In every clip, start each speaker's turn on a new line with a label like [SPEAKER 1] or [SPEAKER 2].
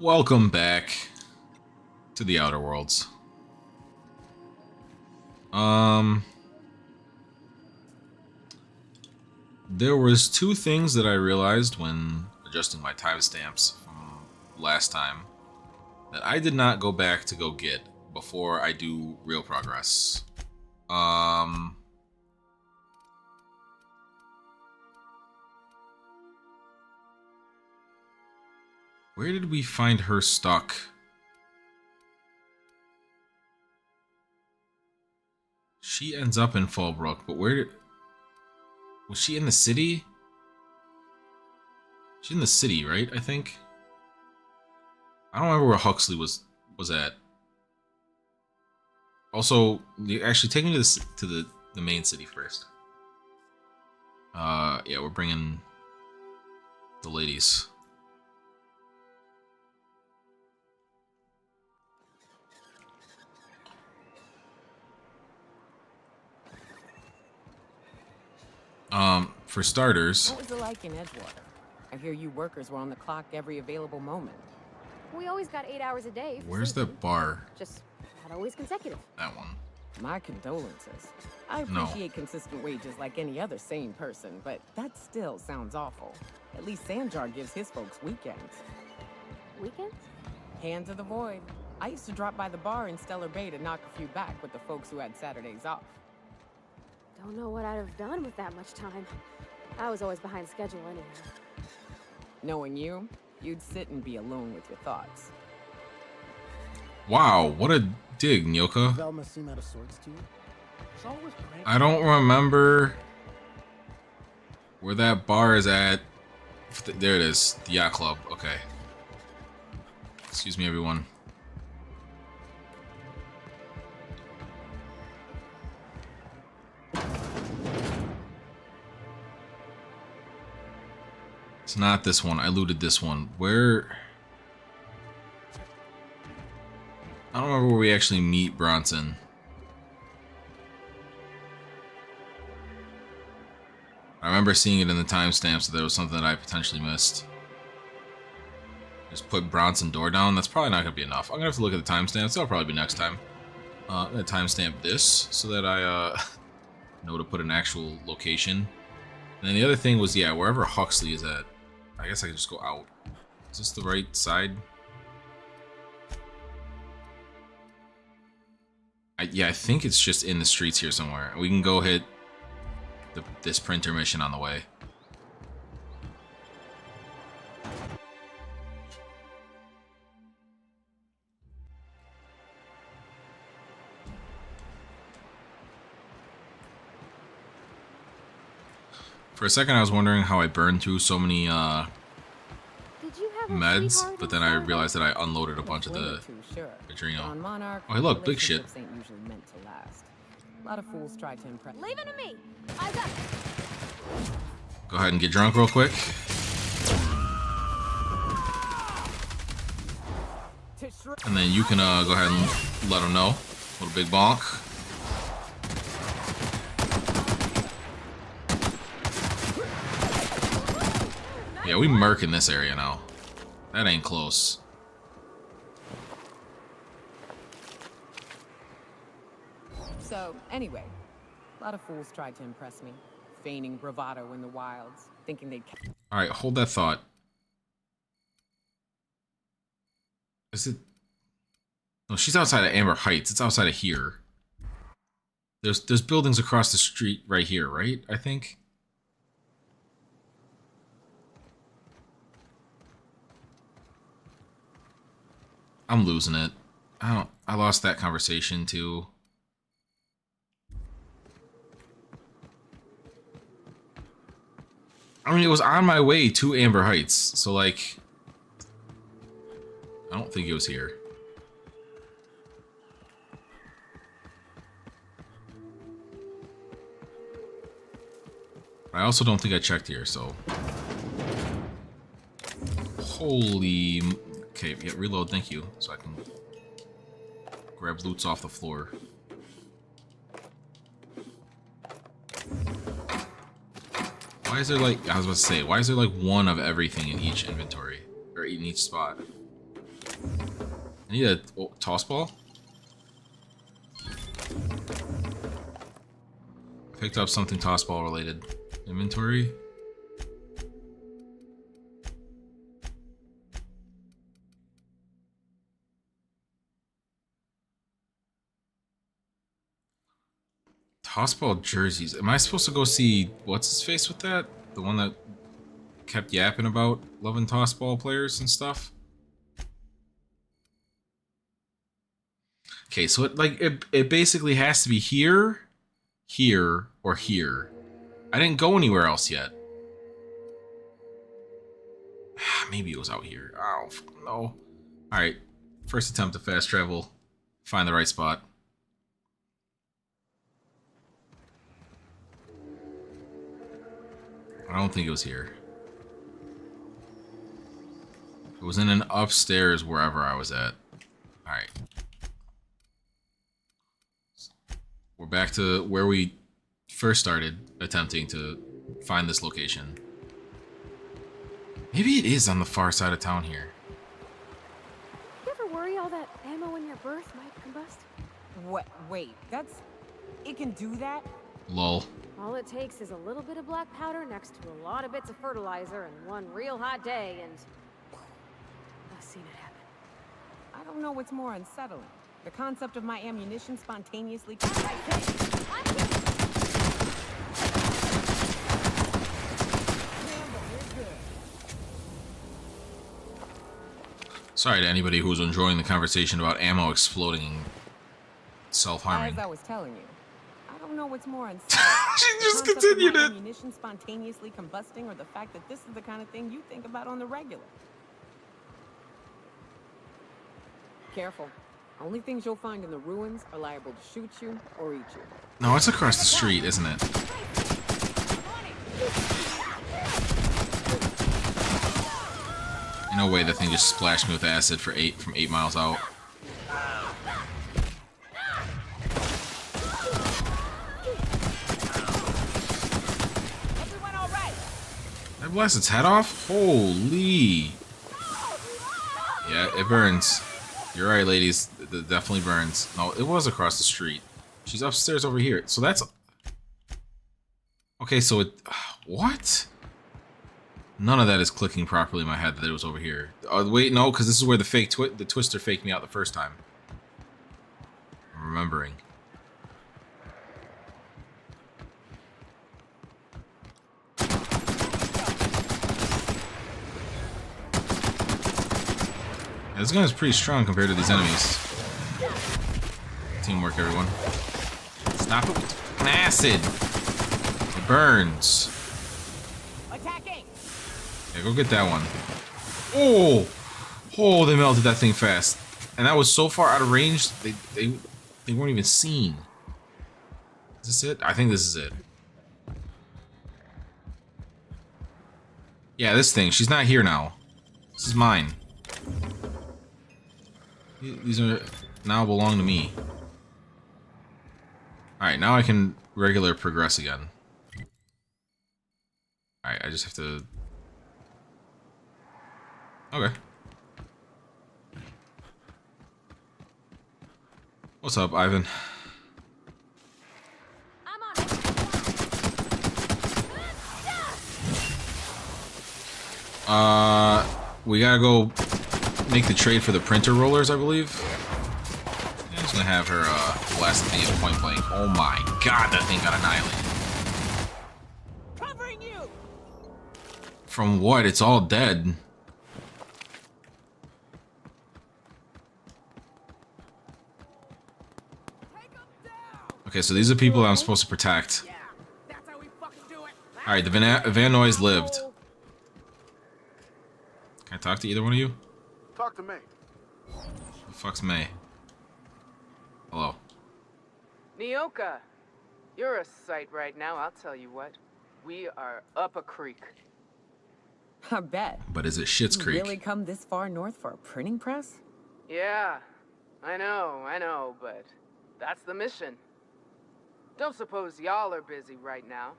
[SPEAKER 1] Welcome back to the Outer Worlds. There was two things that I realized when adjusting my timestamps from last time that I did not go back to go get before I do real progress. Where did we find her stuck? She ends up in Fallbrook, but where did... Was she in the city? She's in the city, right? I think. I don't remember where Huxley was at. Also, actually, take me to the main city first. Yeah, we're bringing the ladies. For starters...
[SPEAKER 2] What was it like in Edgewater? I hear you workers were on the clock every available moment.
[SPEAKER 3] We always got 8 hours a day.
[SPEAKER 1] Where's the bar?
[SPEAKER 3] Just not always consecutive.
[SPEAKER 1] That one.
[SPEAKER 2] My condolences. I appreciate consistent wages like any other sane person, but that still sounds awful. At least Sanjar gives his folks weekends.
[SPEAKER 3] Weekends?
[SPEAKER 2] Hands of the Void. I used to drop by the bar in Stellar Bay to knock a few back with the folks who had Saturdays off.
[SPEAKER 3] Don't know what I'd have done with that much time. I was always behind schedule anyway.
[SPEAKER 2] Knowing you, you'd sit and be alone with your thoughts.
[SPEAKER 1] Wow, what a dig, Nyoka.
[SPEAKER 4] Velma seem out of sorts to you? It's always
[SPEAKER 1] I don't remember where that bar is at. There it is, the yacht club. Okay. Excuse me, everyone. It's not this one. I looted this one. Where? I don't remember where we actually meet Bronson. I remember seeing it in the timestamps that there was something that I potentially missed. Just put Bronson door down. That's probably not going to be enough. I'm going to have to look at the timestamps. That'll probably be next time. I'm going to timestamp this so that I know to put an actual location. And then the other thing was, yeah, wherever Huxley is at. I guess I can just go out. Is this the right side? Yeah, I think it's just in the streets here somewhere. We can go hit this printer mission on the way. For a second, I was wondering how I burned through so many meds, but then I realized that I unloaded a bunch of the adrenal. Oh, hey, look, big shit.
[SPEAKER 2] Ain't usually meant to last. A lot of fools try to impress.
[SPEAKER 3] Leave it to me. I got it.
[SPEAKER 1] Go ahead and get drunk real quick. And then you can go ahead and let them know. Little big bonk. Yeah, we murk in this area now. That ain't close.
[SPEAKER 2] So, anyway, a lot of fools tried to impress me, feigning bravado in the wilds, thinking they'd...
[SPEAKER 1] Alright, hold that thought. Is it... No, she's outside of Amber Heights. It's outside of here. There's buildings across the street right here, right? I think. I'm losing it. I lost that conversation too. I mean, it was on my way to Amber Heights, so like, I don't think it was here. I also don't think I checked here, so. Holy... Okay, yeah, reload, thank you. So I can grab loots off the floor. Why is there like, I was about to say, why is there like one of everything in each inventory? Or in each spot? I need a toss ball. Picked up something toss ball related. Inventory. Toss ball jerseys. Am I supposed to go see what's his face with that? The one that kept yapping about loving toss ball players and stuff. Okay, so it basically has to be here, here, or here. I didn't go anywhere else yet. Maybe it was out here. Oh no! All right, first attempt to fast travel. Find the right spot. I don't think it was here. It was in an upstairs wherever I was at. Alright. We're back to where we first started attempting to find this location. Maybe it is on the far side of town here.
[SPEAKER 3] You ever worry all that ammo in your berth might combust?
[SPEAKER 2] What? Wait, that's... It can do that?
[SPEAKER 1] Lol.
[SPEAKER 3] All it takes is a little bit of black powder next to a lot of bits of fertilizer and one real hot day, and I've seen it happen.
[SPEAKER 2] I don't know what's more unsettling. The concept of my ammunition spontaneously...
[SPEAKER 1] Sorry to anybody who's enjoying the conversation about ammo exploding and self-harming.
[SPEAKER 2] As I was telling you, I don't know what's more unsettling.
[SPEAKER 1] She just
[SPEAKER 2] The concept of
[SPEAKER 1] continued
[SPEAKER 2] my
[SPEAKER 1] it.
[SPEAKER 2] ammunition spontaneously combusting, or the fact that this is the kind of thing you think about on the regular. Careful. Only things you'll find in the ruins are liable to shoot you or eat you.
[SPEAKER 1] No, it's across the street, isn't it? No way that thing just splashed me with acid from 8 miles out.
[SPEAKER 2] Everyone all right?
[SPEAKER 1] That blast its head off? Holy. Yeah, it burns. You're right, ladies. It definitely burns. No, it was across the street. She's upstairs over here. So that's... Okay, so it... What? None of that is clicking properly in my head that it was over here. Wait, no, because this is where the twister faked me out the first time. I'm remembering. Yeah, this gun is pretty strong compared to these enemies. Teamwork, everyone. Stop it with the fucking acid! It burns.
[SPEAKER 2] Attacking!
[SPEAKER 1] Yeah, go get that one. Oh! Oh, they melted that thing fast. And that was so far out of range, they weren't even seen. Is this it? I think this is it. Yeah, this thing. She's not here now. This is mine. These are now belong to me. Alright, now I can regular progress again. Alright, I just have to... Okay. What's up, Ivan?
[SPEAKER 3] I'm on it.
[SPEAKER 1] We gotta go make the trade for the printer rollers, I believe. I'm just gonna have her blast the thing at point blank. Oh my god, that thing got annihilated.
[SPEAKER 2] Covering you!
[SPEAKER 1] From what? It's all dead. Okay, so these are people I'm supposed to protect.
[SPEAKER 2] Yeah, that's how we fucking do it.
[SPEAKER 1] Alright, the Van Noys lived. Can I talk to either one of you?
[SPEAKER 5] Talk to me.
[SPEAKER 1] The fuck's May? Hello.
[SPEAKER 6] Nyoka, you're a sight right now, I'll tell you what. We are up a creek.
[SPEAKER 2] I bet.
[SPEAKER 1] But is it Schitt's
[SPEAKER 2] You
[SPEAKER 1] Creek?
[SPEAKER 2] really come this far north for a printing press?
[SPEAKER 6] Yeah, I know, but that's the mission. Don't suppose y'all are busy right now.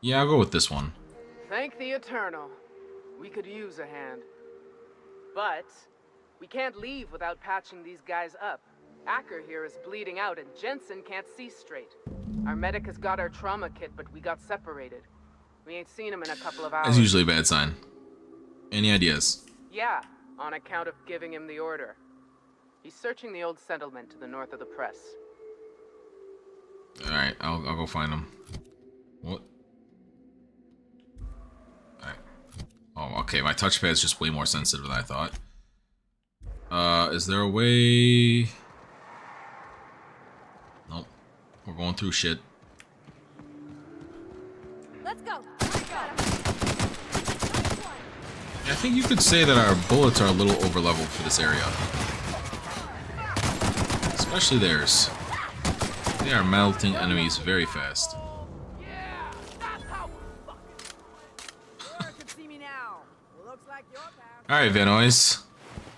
[SPEAKER 1] Yeah, I'll go with this one.
[SPEAKER 6] Thank the Eternal. We could use a hand. But we can't leave without patching these guys up. Acker here is bleeding out and Jensen can't see straight. Our medic has got our trauma kit, but we got separated. We ain't seen him in a couple of hours.
[SPEAKER 1] That's usually a bad sign. Any ideas?
[SPEAKER 6] Yeah, on account of giving him the order. He's searching the old settlement to the north of the press.
[SPEAKER 1] Alright, I'll go find him. What? Alright. Oh, okay, my touchpad's just way more sensitive than I thought. Is there a way... Nope. We're going through shit.
[SPEAKER 3] Let's go.
[SPEAKER 1] I think you could say that our bullets are a little overleveled for this area. Especially theirs. They are melting enemies very fast.
[SPEAKER 6] Yeah, that's how we're fucking.
[SPEAKER 1] Alright, Vanoise.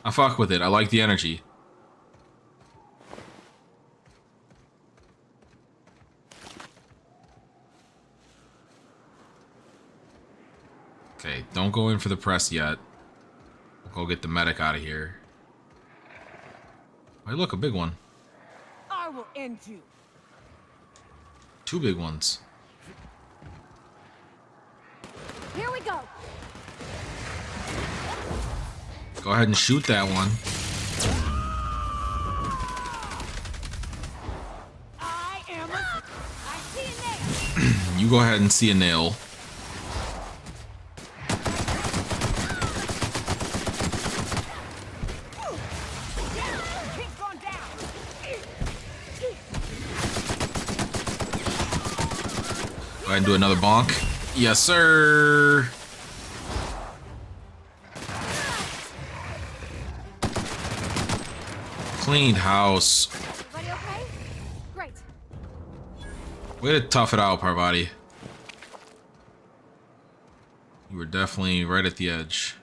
[SPEAKER 1] I fuck with it. I like the energy. Okay, don't go in for the press yet. We'll go get the medic out of here. Hey, look, a big one.
[SPEAKER 2] I will end you.
[SPEAKER 1] 2 big ones.
[SPEAKER 3] Here we go.
[SPEAKER 1] Go ahead and shoot that one.
[SPEAKER 3] I see a nail.
[SPEAKER 1] You go ahead and see a nail. Go ahead and do another bonk. Yes, sir. Cleaned house.
[SPEAKER 3] Everybody okay? Great.
[SPEAKER 1] Way to tough it out, Parvati. You were definitely right at the edge.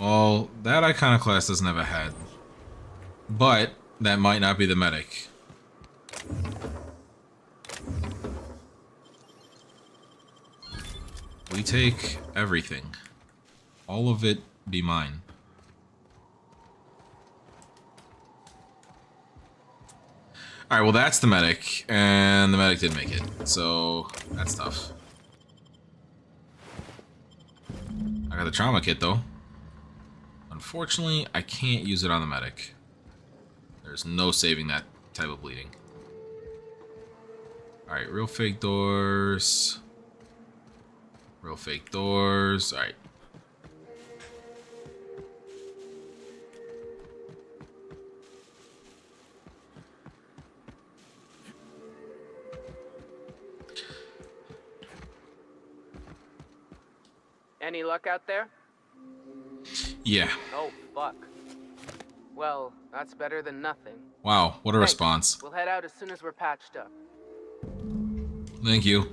[SPEAKER 1] Well, that Iconoclast doesn't have a head. But that might not be the medic. We take everything. All of it be mine. Alright, well that's the medic, and the medic did make it, so that's tough. I got the trauma kit though. Unfortunately, I can't use it on the medic. There's no saving that type of bleeding. Alright, real fake doors. Real fake doors. Alright.
[SPEAKER 6] Any luck out there?
[SPEAKER 1] Yeah.
[SPEAKER 6] Oh, fuck. Well, that's better than nothing.
[SPEAKER 1] Wow, what a
[SPEAKER 6] Thanks.
[SPEAKER 1] response.
[SPEAKER 6] We'll head out as soon as we're patched up.
[SPEAKER 1] Thank you.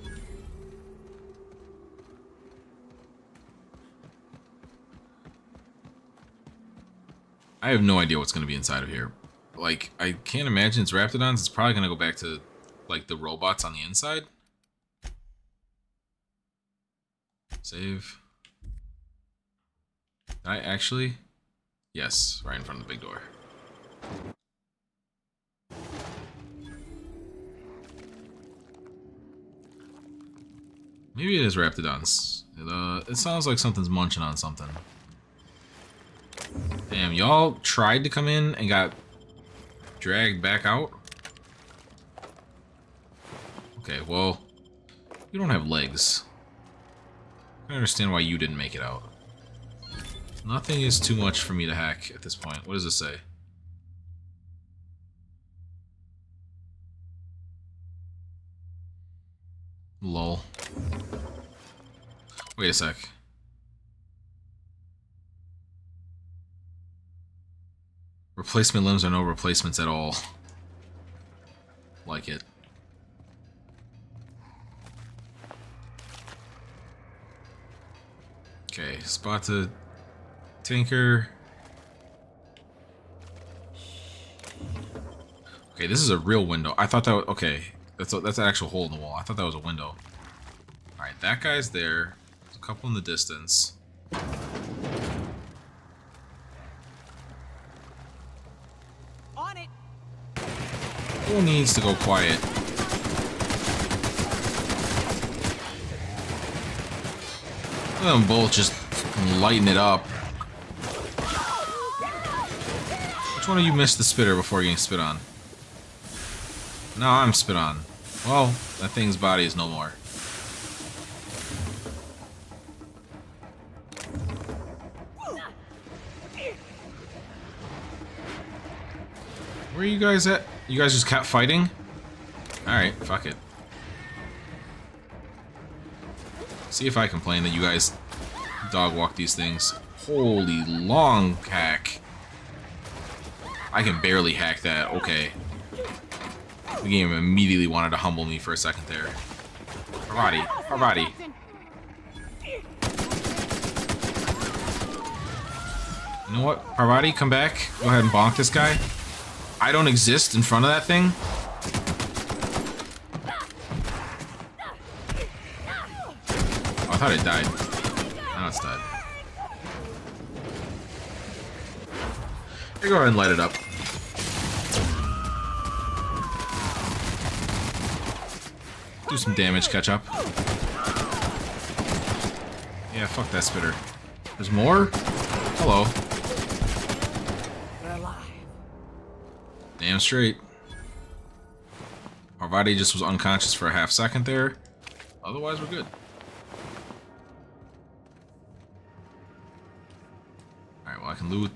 [SPEAKER 1] I have no idea what's going to be inside of here. Like, I can't imagine it's Raptidons. It's probably going to go back to, like, the robots on the inside. Save. Did I actually? Yes, right in front of the big door. Maybe it is Raptidons. It sounds like something's munching on something. Damn, y'all tried to come in and got dragged back out? Okay, well, you don't have legs. I don't understand why you didn't make it out. Nothing is too much for me to hack at this point. What does this say? Lol. Wait a sec. Replacement limbs are no replacements at all. Like it. Okay, spot to tinker. Okay, this is a real window. I thought that was... Okay, that's an actual hole in the wall. I thought that was a window. Alright, that guy's there. There's a couple in the distance.
[SPEAKER 2] On it.
[SPEAKER 1] Who needs to go quiet? Let them both just lighten it up. Which one of you missed the spitter before getting spit on? No, I'm spit on. Well, that thing's body is no more. Where are you guys at? You guys just kept fighting? Alright, fuck it. See if I complain that you guys dog walk these things. Holy long hack. I can barely hack that. Okay. The game immediately wanted to humble me for a second there. Parvati. Parvati. You know what? Parvati, come back. Go ahead and bonk this guy. I don't exist in front of that thing. Oh, I thought it died. Now it's dead. Here, go ahead and light it up. Do some damage, catch up. Yeah, fuck that spitter. There's more? Hello. Damn straight. Parvati just was unconscious for a half second there. Otherwise, we're good. Alright, well, I can loot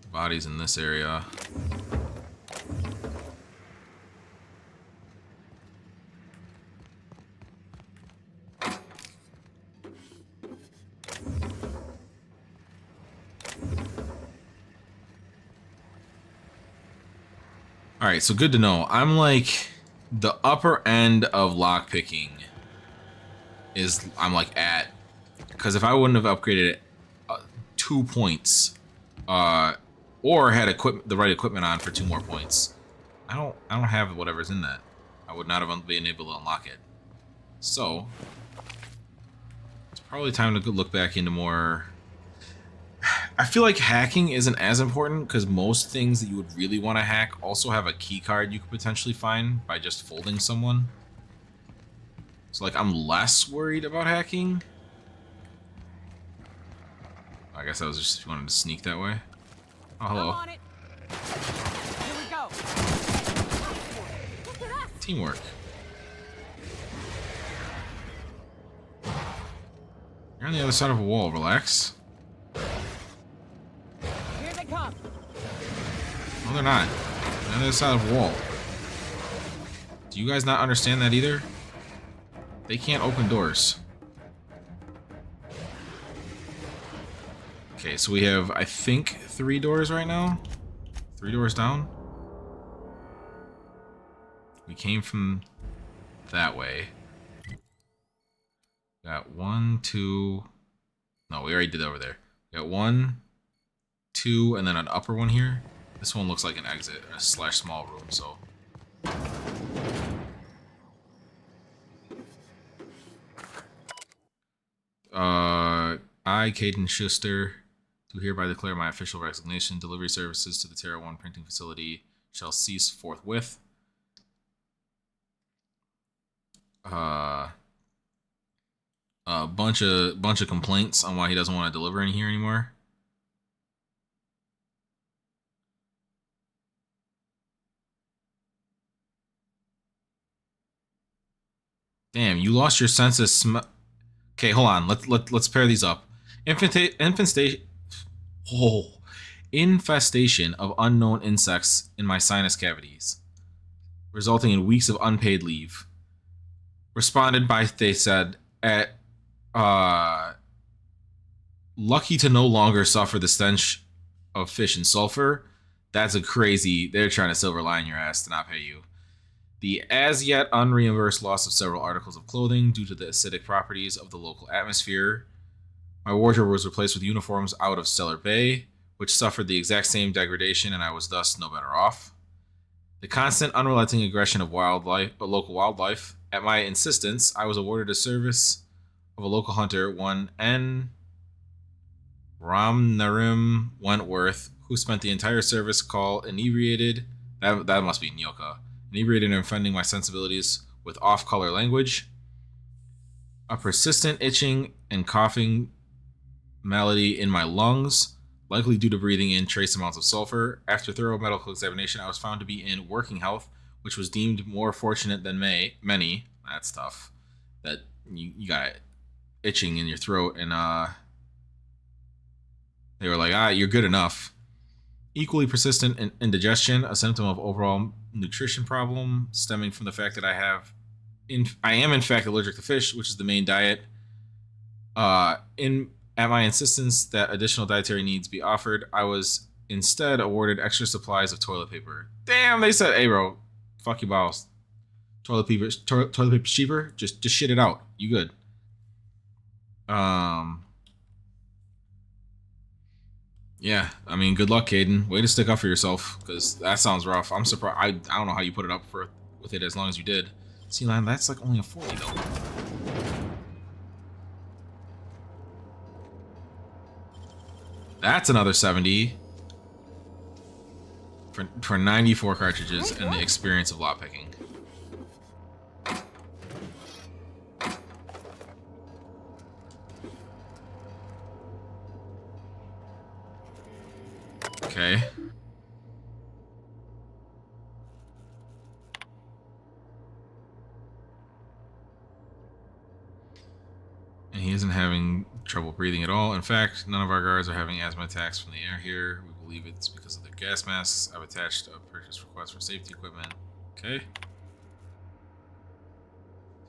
[SPEAKER 1] the bodies in this area. Alright, so good to know. I'm like the upper end of lockpicking is I'm like at, because if I wouldn't have upgraded it 2 points or had the right equipment on for 2 more points, I don't have whatever's in that. I would not have been able to unlock it. So it's probably time to look back into more. I feel like hacking isn't as important because most things that you would really want to hack also have a key card you could potentially find by just folding someone. So like I'm less worried about hacking. I guess that was just if you wanted to sneak that way. Oh, hello.
[SPEAKER 2] On it. Here we go.
[SPEAKER 1] Teamwork. You're on the other side of a wall, relax.
[SPEAKER 2] Here they come.
[SPEAKER 1] No, they're not. They're on the other side of a wall. Do you guys not understand that either? They can't open doors. Okay, so we have, I think, 3 doors right now. 3 doors down. We came from that way. Got 1, 2. No, we already did over there. Got 1, 2, and then an upper one here. This one looks like an exit / small room, so. I, Caden Schuster, do hereby declare my official resignation. Delivery services to the Terra 1 printing facility shall cease forthwith. A bunch of complaints on why he doesn't want to deliver in here anymore. Damn, you lost your sense of smell. Okay, hold on. Let's pair these up. Infestation of unknown insects in my sinus cavities, resulting in weeks of unpaid leave. Responded by, they said, at lucky to no longer suffer the stench of fish and sulfur. That's a crazy. They're trying to silver line your ass to not pay you. The as yet unreimbursed loss of several articles of clothing due to the acidic properties of the local atmosphere. My wardrobe was replaced with uniforms out of Stellar Bay, which suffered the exact same degradation, and I was thus no better off. The constant, unrelenting aggression of local wildlife. At my insistence, I was awarded a service of a local hunter, one N. Ramnarim Wentworth, who spent the entire service call inebriated. That must be Nyoka. Inebriated and offending my sensibilities with off-color language. A persistent itching and coughing malady in my lungs, likely due to breathing in trace amounts of sulfur. After thorough medical examination, I was found to be in working health, which was deemed more fortunate than many. That's tough. That you got itching in your throat, and they were like, you're good enough. Equally persistent indigestion, a symptom of overall nutrition problem stemming from the fact that I am in fact allergic to fish, which is the main diet. At my insistence that additional dietary needs be offered, I was instead awarded extra supplies of toilet paper. Damn, they said, hey bro, fuck your balls. Toilet paper's cheaper. Just shit it out. You good. Yeah, I mean, good luck, Caden. Way to stick up for yourself, because that sounds rough. I'm surprised. I don't know how you put it up with it as long as you did. Sea Lion, that's like only a 40 though. That's another 70 for 94 cartridges and the experience of lockpicking. Okay. And he isn't having trouble breathing at all. In fact, none of our guards are having asthma attacks from the air here. We believe it's because of their gas masks. I've attached a purchase request for safety equipment. Okay.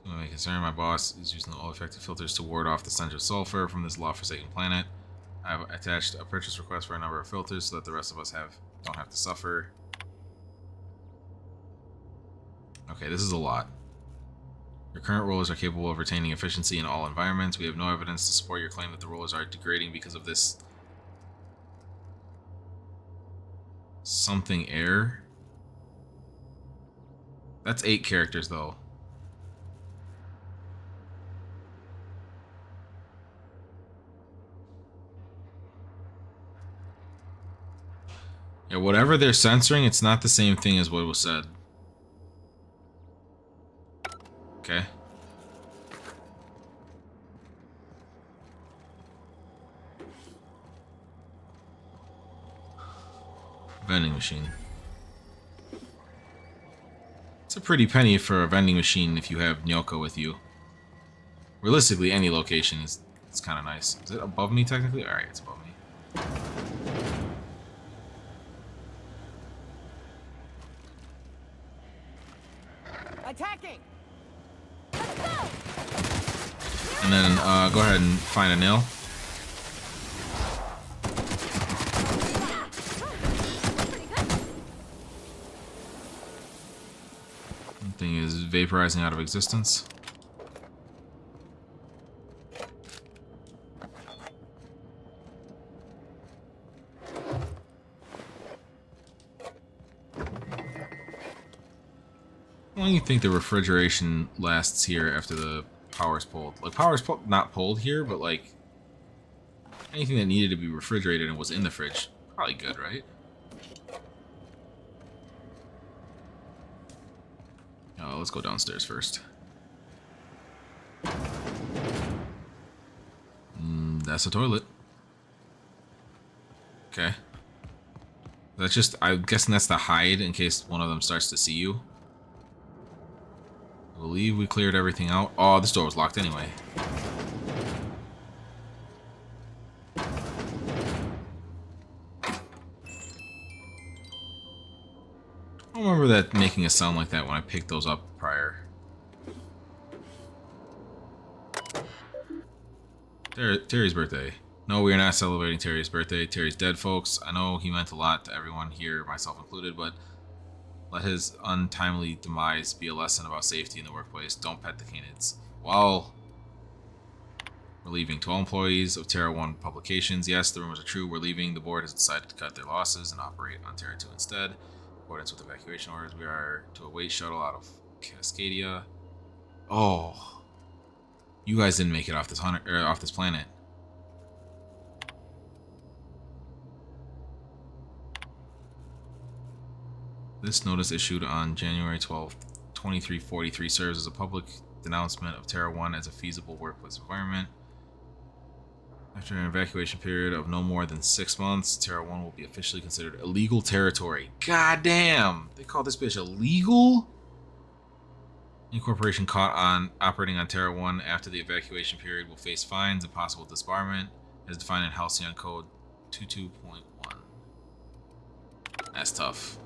[SPEAKER 1] To my concern, my boss is using all effective filters to ward off the stench of sulfur from this law-forsaken planet. I've attached a purchase request for a number of filters so that the rest of us don't have to suffer. Okay, this is a lot. Your current rollers are capable of retaining efficiency in all environments. We have no evidence to support your claim that the rollers are degrading because of this something air. That's 8 characters though. Yeah, whatever they're censoring, it's not the same thing as what was said. Okay. Vending machine. It's a pretty penny for a vending machine if you have Nyoka with you. Realistically, any location is kind of nice. Is it above me technically? Alright, it's above me.
[SPEAKER 2] Attacking!
[SPEAKER 1] And then go ahead and find a nail. That thing is vaporizing out of existence. How long do you think the refrigeration lasts here after the power's pulled? Like, power's not pulled here, but like anything that needed to be refrigerated and was in the fridge, probably good, right? Oh, let's go downstairs first. That's a toilet. Okay. That's just, I'm guessing that's the hide in case one of them starts to see you. I believe we cleared everything out. Oh, this door was locked anyway. I remember that making a sound like that when I picked those up prior. Terry's birthday. No, we are not celebrating Terry's birthday. Terry's dead, folks. I know he meant a lot to everyone here, myself included, but let his untimely demise be a lesson about safety in the workplace. Don't pet the canids. Well, We're leaving. To all employees of Terra 1 Publications, yes, the rumors are true. We're leaving. The board has decided to cut their losses and operate on Terra 2 instead. In accordance with evacuation orders, we are to await shuttle out of Cascadia. Oh, you guys didn't make it off this off this planet. This notice issued on January 12, 2343 serves as a public denouncement of Terra 1 as a feasible workplace environment. After an evacuation period of no more than 6 months, Terra 1 will be officially considered illegal territory. God damn! They call this bitch illegal? Any corporation caught on operating on Terra 1 after the evacuation period will face fines and possible disbarment, as defined in Halcyon Code 22.1. That's tough.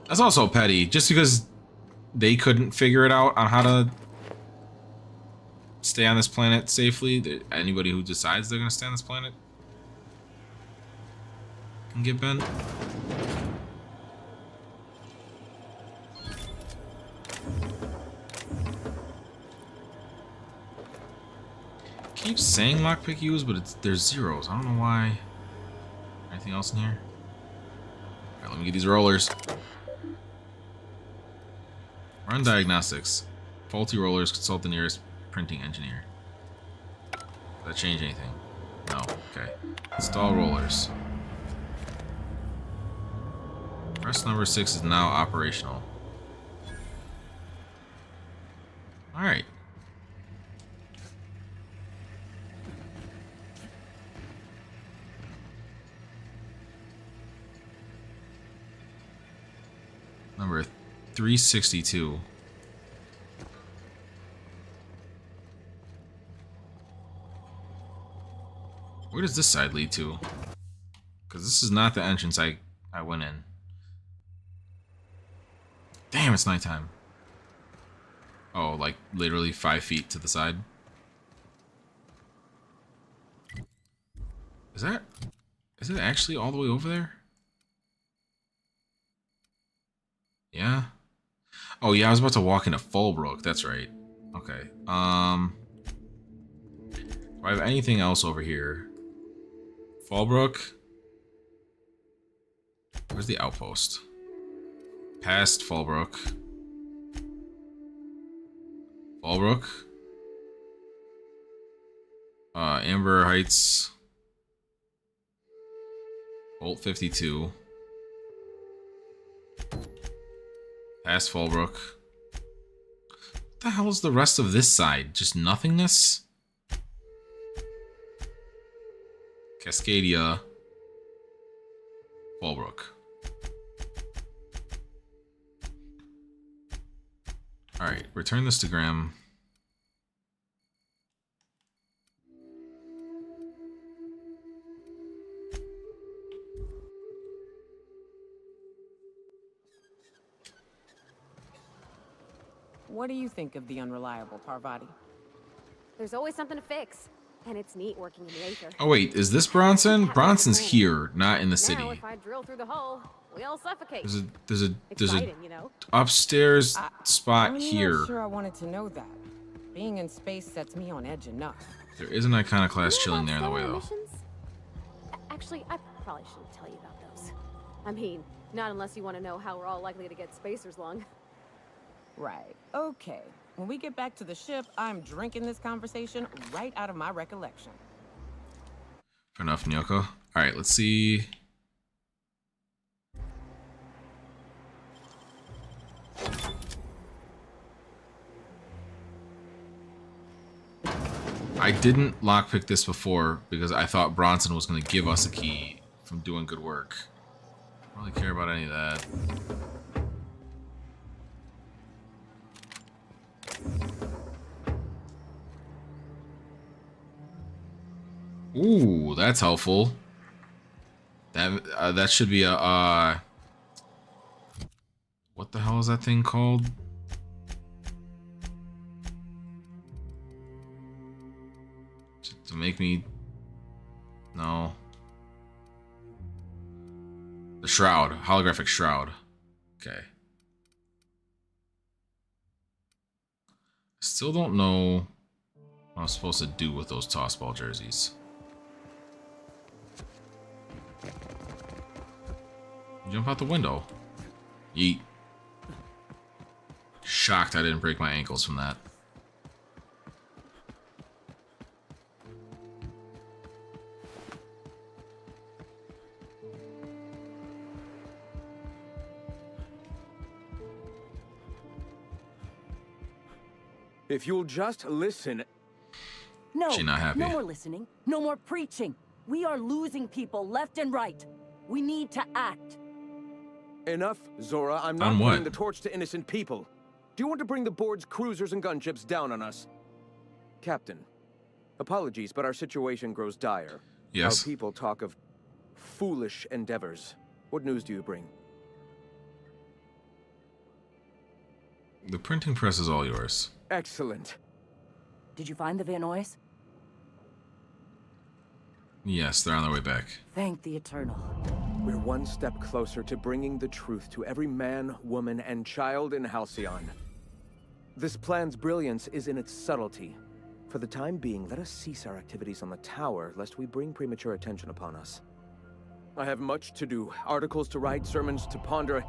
[SPEAKER 1] That's also petty, just because they couldn't figure it out on how to stay on this planet safely. Anybody who decides they're going to stay on this planet can get bent. Keeps saying lockpick used, but there's zeros. I don't know why. Anything else in here? Alright, let me get these rollers. Run diagnostics. Faulty rollers, consult the nearest printing engineer. Does that change anything? No. Okay. Install rollers. Press number 6 is now operational. Alright. Number 362. Where does this side lead to? Because this is not the entrance I went in. Damn, it's nighttime. Oh, like literally 5 feet to the side. Is it actually all the way over there? Yeah. Oh yeah, I was about to walk into Fallbrook. That's right. Okay. Do I have anything else over here? Fallbrook. Where's the outpost? Past Fallbrook. Fallbrook. Amber Heights. Bolt 52. Past Fallbrook. What the hell is the rest of this side? Just nothingness? Cascadia. Fallbrook. Alright, return this to Graham.
[SPEAKER 2] What do you think of the unreliable Parvati?
[SPEAKER 3] There's always something to fix, and it's neat working in the Aether.
[SPEAKER 1] Oh wait, is this Bronson? Bronson's here, not in the city.
[SPEAKER 3] Now, if I drill through the hole, we all suffocate.
[SPEAKER 1] There's a
[SPEAKER 3] Exciting, you know?
[SPEAKER 1] upstairs spot
[SPEAKER 2] I'm
[SPEAKER 1] here.
[SPEAKER 2] not sure I wanted to know that. Being in space sets me on edge enough.
[SPEAKER 1] There is an iconoclast
[SPEAKER 3] You know
[SPEAKER 1] chilling there
[SPEAKER 3] about
[SPEAKER 1] in the way
[SPEAKER 3] solar
[SPEAKER 1] though.
[SPEAKER 3] missions? Actually, I probably shouldn't tell you about those. I mean, not unless you want to know how we're all likely to get spacers lung.
[SPEAKER 2] Right. Okay. When we get back to the ship, I'm drinking this conversation right out of my recollection.
[SPEAKER 1] Fair enough, Nyoka. Alright, let's see. I didn't lockpick this before because I thought Bronson was going to give us a key from doing good work. I don't really care about any of that. Ooh, that's helpful. That should be a what the hell is that thing called? To make me no. The shroud, holographic shroud. Okay. Still don't know what I'm supposed to do with those tossball jerseys. Jump out the window. Yeet. Shocked I didn't break my ankles from that.
[SPEAKER 5] If you'll just listen...
[SPEAKER 7] No,
[SPEAKER 1] She's not happy.
[SPEAKER 7] No more listening. No more preaching. We are losing people left and right. We need to act.
[SPEAKER 5] Enough, Zora. I'm
[SPEAKER 1] On
[SPEAKER 5] not
[SPEAKER 1] what?
[SPEAKER 5] bringing the torch to innocent people. Do you want to bring the board's cruisers and gunships down on us? Captain, apologies, but our situation grows dire.
[SPEAKER 1] Yes.
[SPEAKER 5] Our people talk of foolish endeavors. What news do you bring?
[SPEAKER 1] The printing press is all yours.
[SPEAKER 5] Excellent.
[SPEAKER 7] Did you find the Vanoys?
[SPEAKER 1] Yes, they're on their way back.
[SPEAKER 7] Thank the Eternal.
[SPEAKER 5] We're one step closer to bringing the truth to every man, woman, and child in Halcyon. This plan's brilliance is in its subtlety. For the time being, let us cease our activities on the tower, lest we bring premature attention upon us. I have much to do, articles to write, sermons to ponder.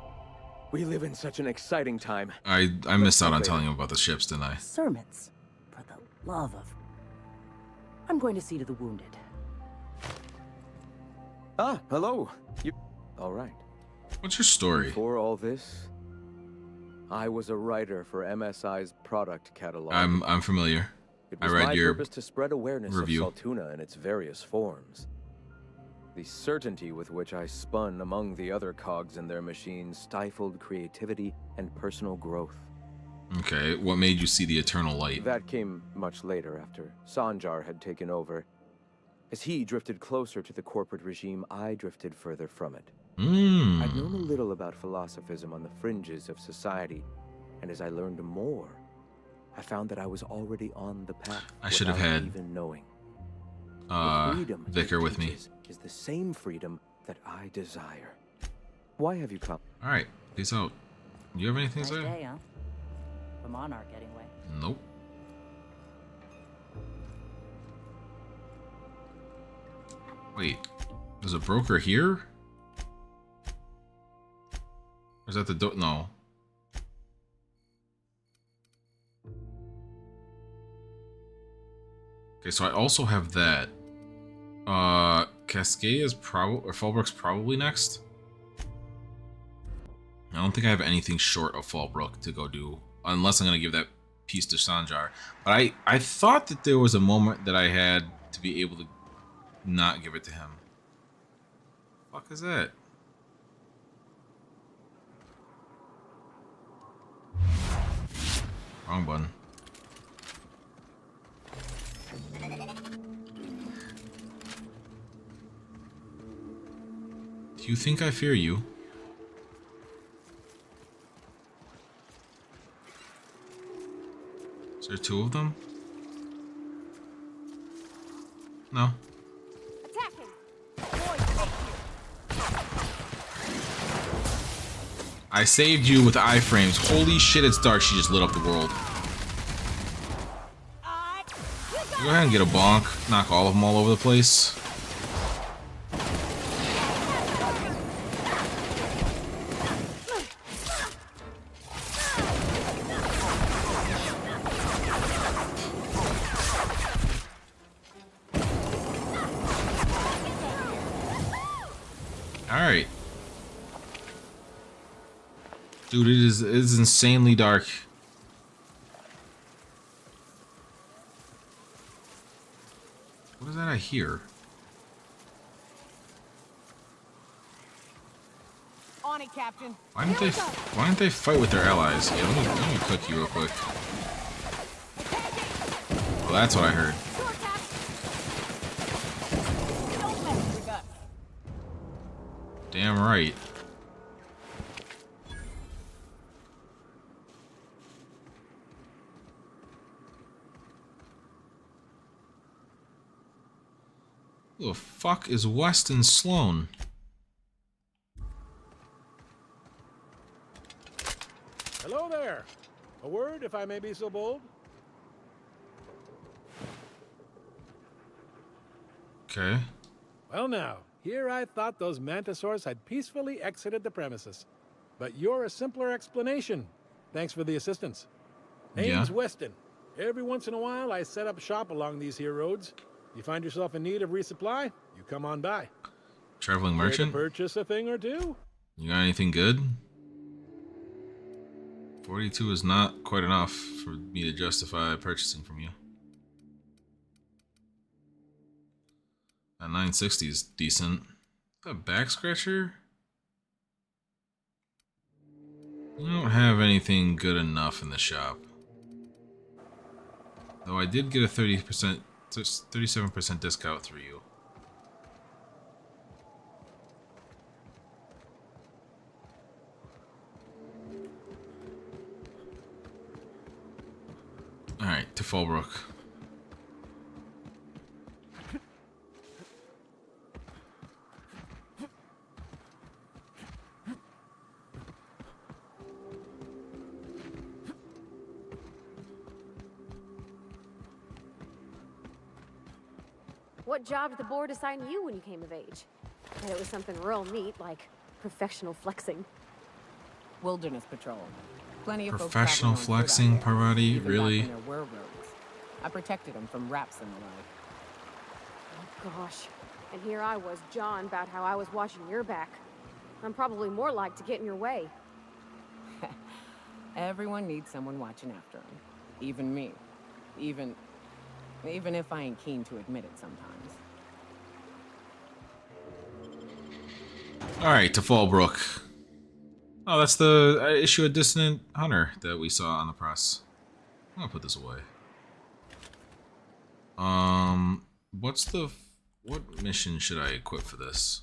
[SPEAKER 5] We live in such an exciting time.
[SPEAKER 1] I missed out on telling him about the ships, didn't I?
[SPEAKER 7] Sermons. For the love of... I'm going to see to the wounded.
[SPEAKER 5] Ah, hello. You... All right.
[SPEAKER 1] What's your story?
[SPEAKER 5] Before all this, I was a writer for MSI's product catalog.
[SPEAKER 1] I'm familiar.
[SPEAKER 5] It
[SPEAKER 1] I
[SPEAKER 5] was
[SPEAKER 1] read
[SPEAKER 5] my
[SPEAKER 1] your
[SPEAKER 5] purpose to spread awareness
[SPEAKER 1] review.
[SPEAKER 5] of Saltuna in its various forms. The certainty with which I spun among the other cogs in their machine stifled creativity and personal growth.
[SPEAKER 1] Okay, what made you see the eternal light?
[SPEAKER 5] That came much later, after Sanjar had taken over. As he drifted closer to the corporate regime, I drifted further from it. I'd known a little about philosophism on the fringes of society, and as I learned more, I found that I was already on the path.
[SPEAKER 1] I should have
[SPEAKER 5] without
[SPEAKER 1] had
[SPEAKER 5] even knowing. The freedom
[SPEAKER 1] Vicar
[SPEAKER 5] it
[SPEAKER 1] with me.
[SPEAKER 5] teaches is the same freedom that I desire. Why have you come?
[SPEAKER 1] All right, peace out. Do you have anything
[SPEAKER 7] Nice
[SPEAKER 1] to say?
[SPEAKER 7] day, huh? The Monarch, anyway.
[SPEAKER 1] Nope. Wait, there's a broker here? Or is that the door? No. Okay, so I also have that. Cascade is probably, or Fallbrook's probably next. I don't think I have anything short of Fallbrook to go do, unless I'm gonna give that piece to Sanjar. But I thought that there was a moment that I had to be able to not give it to him. The fuck is that? Wrong button. Do you think I fear you? Is there two of them? No.
[SPEAKER 3] Attacking!
[SPEAKER 1] I saved you with iframes. Holy shit, it's dark. She just lit up the world. Go ahead and get a bonk. Knock all of them all over the place. Alright. Dude, it is insanely dark. What is that I hear?
[SPEAKER 2] On it, Captain.
[SPEAKER 1] Why didn't they fight with their allies? Yeah, let me cook you real quick. Well, that's what I heard.
[SPEAKER 2] Don't mess with us.
[SPEAKER 1] Damn right. Who the fuck is Weston Sloan?
[SPEAKER 4] Hello there. A word, if I may be so bold?
[SPEAKER 1] Okay.
[SPEAKER 8] Well now, here I thought those mantisaurs had peacefully exited the premises. But you're a simpler explanation. Thanks for the assistance. Name's Weston. Every once in a while, I set up shop along these here roads. You find yourself in need of resupply, you come on by.
[SPEAKER 1] Traveling
[SPEAKER 8] Care to
[SPEAKER 1] merchant?
[SPEAKER 8] purchase a thing or two?
[SPEAKER 1] You got anything good? 42 is not quite enough for me to justify purchasing from you. That 960 is decent. A back scratcher? You don't have anything good enough in the shop. Though I did get a 37% discount through you. Alright, to Fallbrook.
[SPEAKER 3] What job did the board assign you when you came of age? Bet it was something real neat, like professional flexing.
[SPEAKER 2] Wilderness patrol. Plenty of folks
[SPEAKER 1] Professional
[SPEAKER 2] traveling on foot
[SPEAKER 1] flexing,
[SPEAKER 2] out there,
[SPEAKER 1] Parvati?
[SPEAKER 2] even back
[SPEAKER 1] Really?
[SPEAKER 2] when there were roads. I protected them from raps and the like.
[SPEAKER 3] Oh gosh. And here I was jawing about how I was watching your back. I'm probably more like to get in your way.
[SPEAKER 2] Everyone needs someone watching after them. Even me. Even if I ain't keen to admit it sometimes.
[SPEAKER 1] Alright, to Fallbrook. Oh, that's the issue of Dissonant Hunter that we saw on the press. I'm gonna put this away. What mission should I equip for this?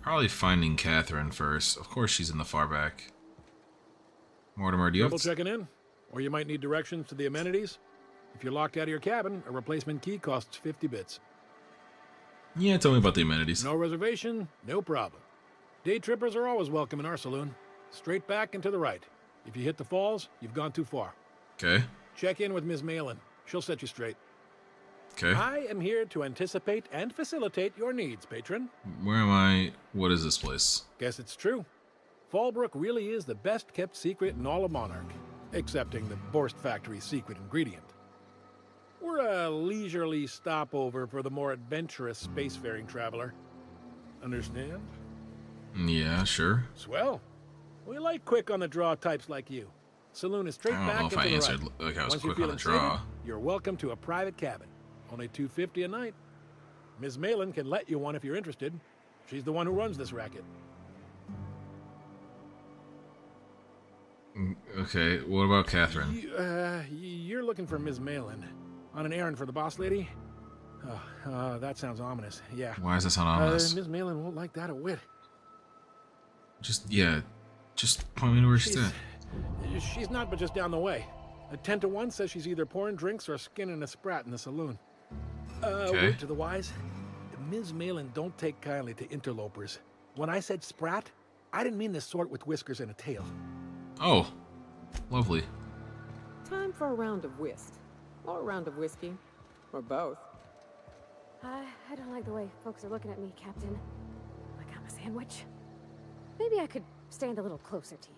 [SPEAKER 1] Probably finding Catherine first. Of course she's in the far back. Mortimer, do you have...
[SPEAKER 8] Double checking in? Or you might need directions to the amenities? If you're locked out of your cabin, a replacement key costs 50 bits.
[SPEAKER 1] Yeah, tell me about the amenities.
[SPEAKER 8] No reservation, no problem. Day trippers are always welcome in our saloon. Straight back and to the right. If you hit the falls, you've gone too far.
[SPEAKER 1] Okay.
[SPEAKER 8] Check in with Ms. Malin. She'll set you straight.
[SPEAKER 1] Okay.
[SPEAKER 8] I am here to anticipate and facilitate your needs, patron.
[SPEAKER 1] Where am I? What is this place?
[SPEAKER 8] Guess it's true. Fallbrook really is the best kept secret in all of Monarch, excepting the Boarst Factory's secret ingredient. We're a leisurely stopover for the more adventurous spacefaring traveler. Understand?
[SPEAKER 1] Yeah, sure.
[SPEAKER 8] Swell. We like quick on the draw types like you. Saloon is straight
[SPEAKER 1] I don't
[SPEAKER 8] back
[SPEAKER 1] know if
[SPEAKER 8] and
[SPEAKER 1] I
[SPEAKER 8] to the
[SPEAKER 1] answered
[SPEAKER 8] right.
[SPEAKER 1] like I was
[SPEAKER 8] Once you're
[SPEAKER 1] quick on the
[SPEAKER 8] feeling
[SPEAKER 1] draw.
[SPEAKER 8] sated, you're welcome to a private cabin. Only $250 a night. Ms. Malin can let you one if you're interested. She's the one who runs this racket.
[SPEAKER 1] Okay, what about Catherine?
[SPEAKER 8] You're looking for Ms. Malin. On an errand for the boss lady? That sounds ominous. Yeah.
[SPEAKER 1] Why does that sound ominous?
[SPEAKER 8] Ms. Malin won't like that a whit.
[SPEAKER 1] Just point me to where she's at.
[SPEAKER 8] She's not but just down the way. A 10 to 1 says she's either pouring drinks or skinning a sprat in the saloon.
[SPEAKER 1] Okay.
[SPEAKER 8] Word to the wise, Ms. Malin don't take kindly to interlopers. When I said sprat, I didn't mean the sort with whiskers and a tail.
[SPEAKER 1] Oh, lovely.
[SPEAKER 2] Time for a round of whist. Or a round of whiskey. Or both.
[SPEAKER 3] I don't like the way folks are looking at me, Captain. Like I'm a sandwich. Maybe I could stand a little closer to you.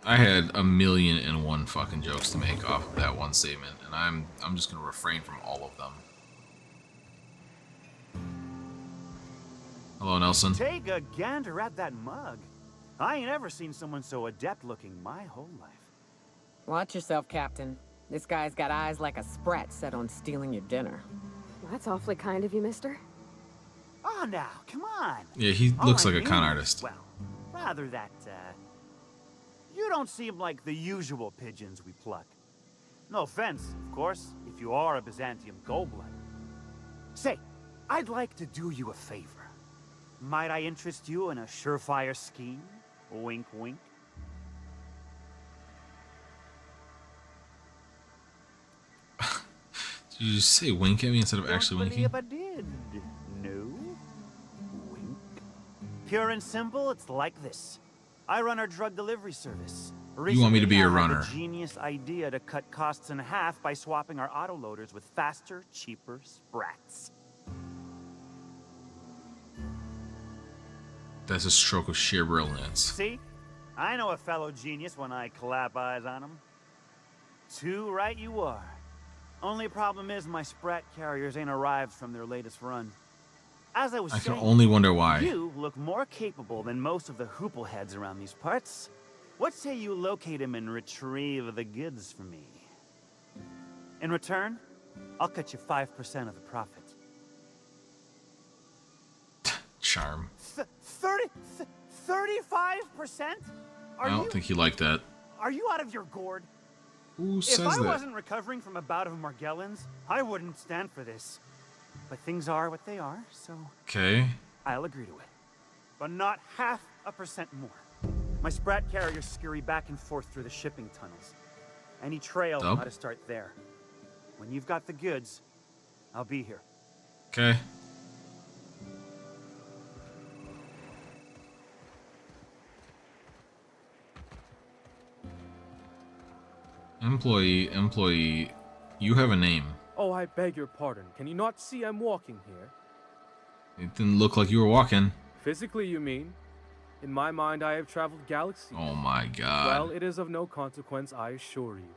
[SPEAKER 1] I had 1,000,001 fucking jokes to make off of that one statement, and I'm just gonna refrain from all of them. Hello, Nelson.
[SPEAKER 9] Take a gander at that mug. I ain't ever seen someone so adept looking my whole life.
[SPEAKER 2] Watch yourself, Captain. This guy's got eyes like a sprat set on stealing your dinner.
[SPEAKER 3] Well, that's awfully kind of you, mister.
[SPEAKER 9] Oh, now, come on.
[SPEAKER 1] Yeah, he
[SPEAKER 9] All
[SPEAKER 1] looks
[SPEAKER 9] I
[SPEAKER 1] like a con
[SPEAKER 9] mean
[SPEAKER 1] artist.
[SPEAKER 9] is, well, rather that, you don't seem like the usual pigeons we pluck. No offense, of course, if you are a Byzantium goldblood. Say, I'd like to do you a favor. Might I interest you in a surefire scheme? Wink, wink.
[SPEAKER 1] Did you just say wink at me instead of actually
[SPEAKER 9] Don't
[SPEAKER 1] winking?
[SPEAKER 9] believe I did. No. Wink. Pure and simple, it's like this. I run our drug delivery service.
[SPEAKER 1] You want me to be your
[SPEAKER 9] Recently, I had
[SPEAKER 1] runner?
[SPEAKER 9] the genius idea to cut costs in half by swapping our autoloaders with faster, cheaper sprats.
[SPEAKER 1] That's a stroke of sheer brilliance.
[SPEAKER 9] See? I know a fellow genius when I clap eyes on him. Too right you are. Only problem is my sprat carriers ain't arrived from their latest run. As I was
[SPEAKER 1] I can
[SPEAKER 9] saying,
[SPEAKER 1] only wonder why.
[SPEAKER 9] you look more capable than most of the hoople heads around these parts. What say you locate him and retrieve the goods for me? In return, I'll cut you 5% of the profit.
[SPEAKER 1] Charm.
[SPEAKER 9] 35%?
[SPEAKER 1] I don't think you like that.
[SPEAKER 9] Are you out of your gourd?
[SPEAKER 1] Who
[SPEAKER 9] If
[SPEAKER 1] says
[SPEAKER 9] I
[SPEAKER 1] that?
[SPEAKER 9] wasn't recovering from a bout of Margellans, I wouldn't stand for this. But things are what they are, so
[SPEAKER 1] Okay.
[SPEAKER 9] I'll agree to it. But not 0.5% more. My sprat carriers scurry back and forth through the shipping tunnels. Any trail
[SPEAKER 1] Dub?
[SPEAKER 9] ought to start there. When you've got the goods, I'll be here.
[SPEAKER 1] Okay. Employee, you have a name.
[SPEAKER 10] Oh, I beg your pardon. Can you not see I'm walking here?
[SPEAKER 1] It didn't look like you were walking.
[SPEAKER 10] Physically, you mean? In my mind, I have traveled galaxies.
[SPEAKER 1] Oh my god.
[SPEAKER 10] Well, it is of no consequence, I assure you.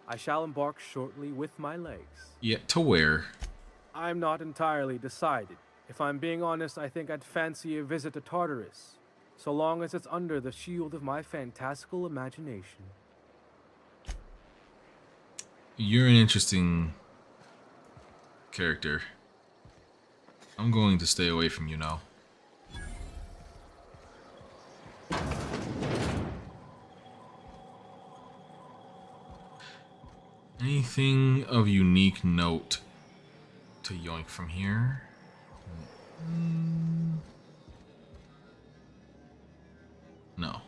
[SPEAKER 10] I shall embark shortly with my legs.
[SPEAKER 1] Yeah, to where?
[SPEAKER 10] I'm not entirely decided. If I'm being honest, I think I'd fancy a visit to Tartarus, so long as it's under the shield of my fantastical imagination.
[SPEAKER 1] You're an interesting character. I'm going to stay away from you now. Anything of unique note to yoink from here? No.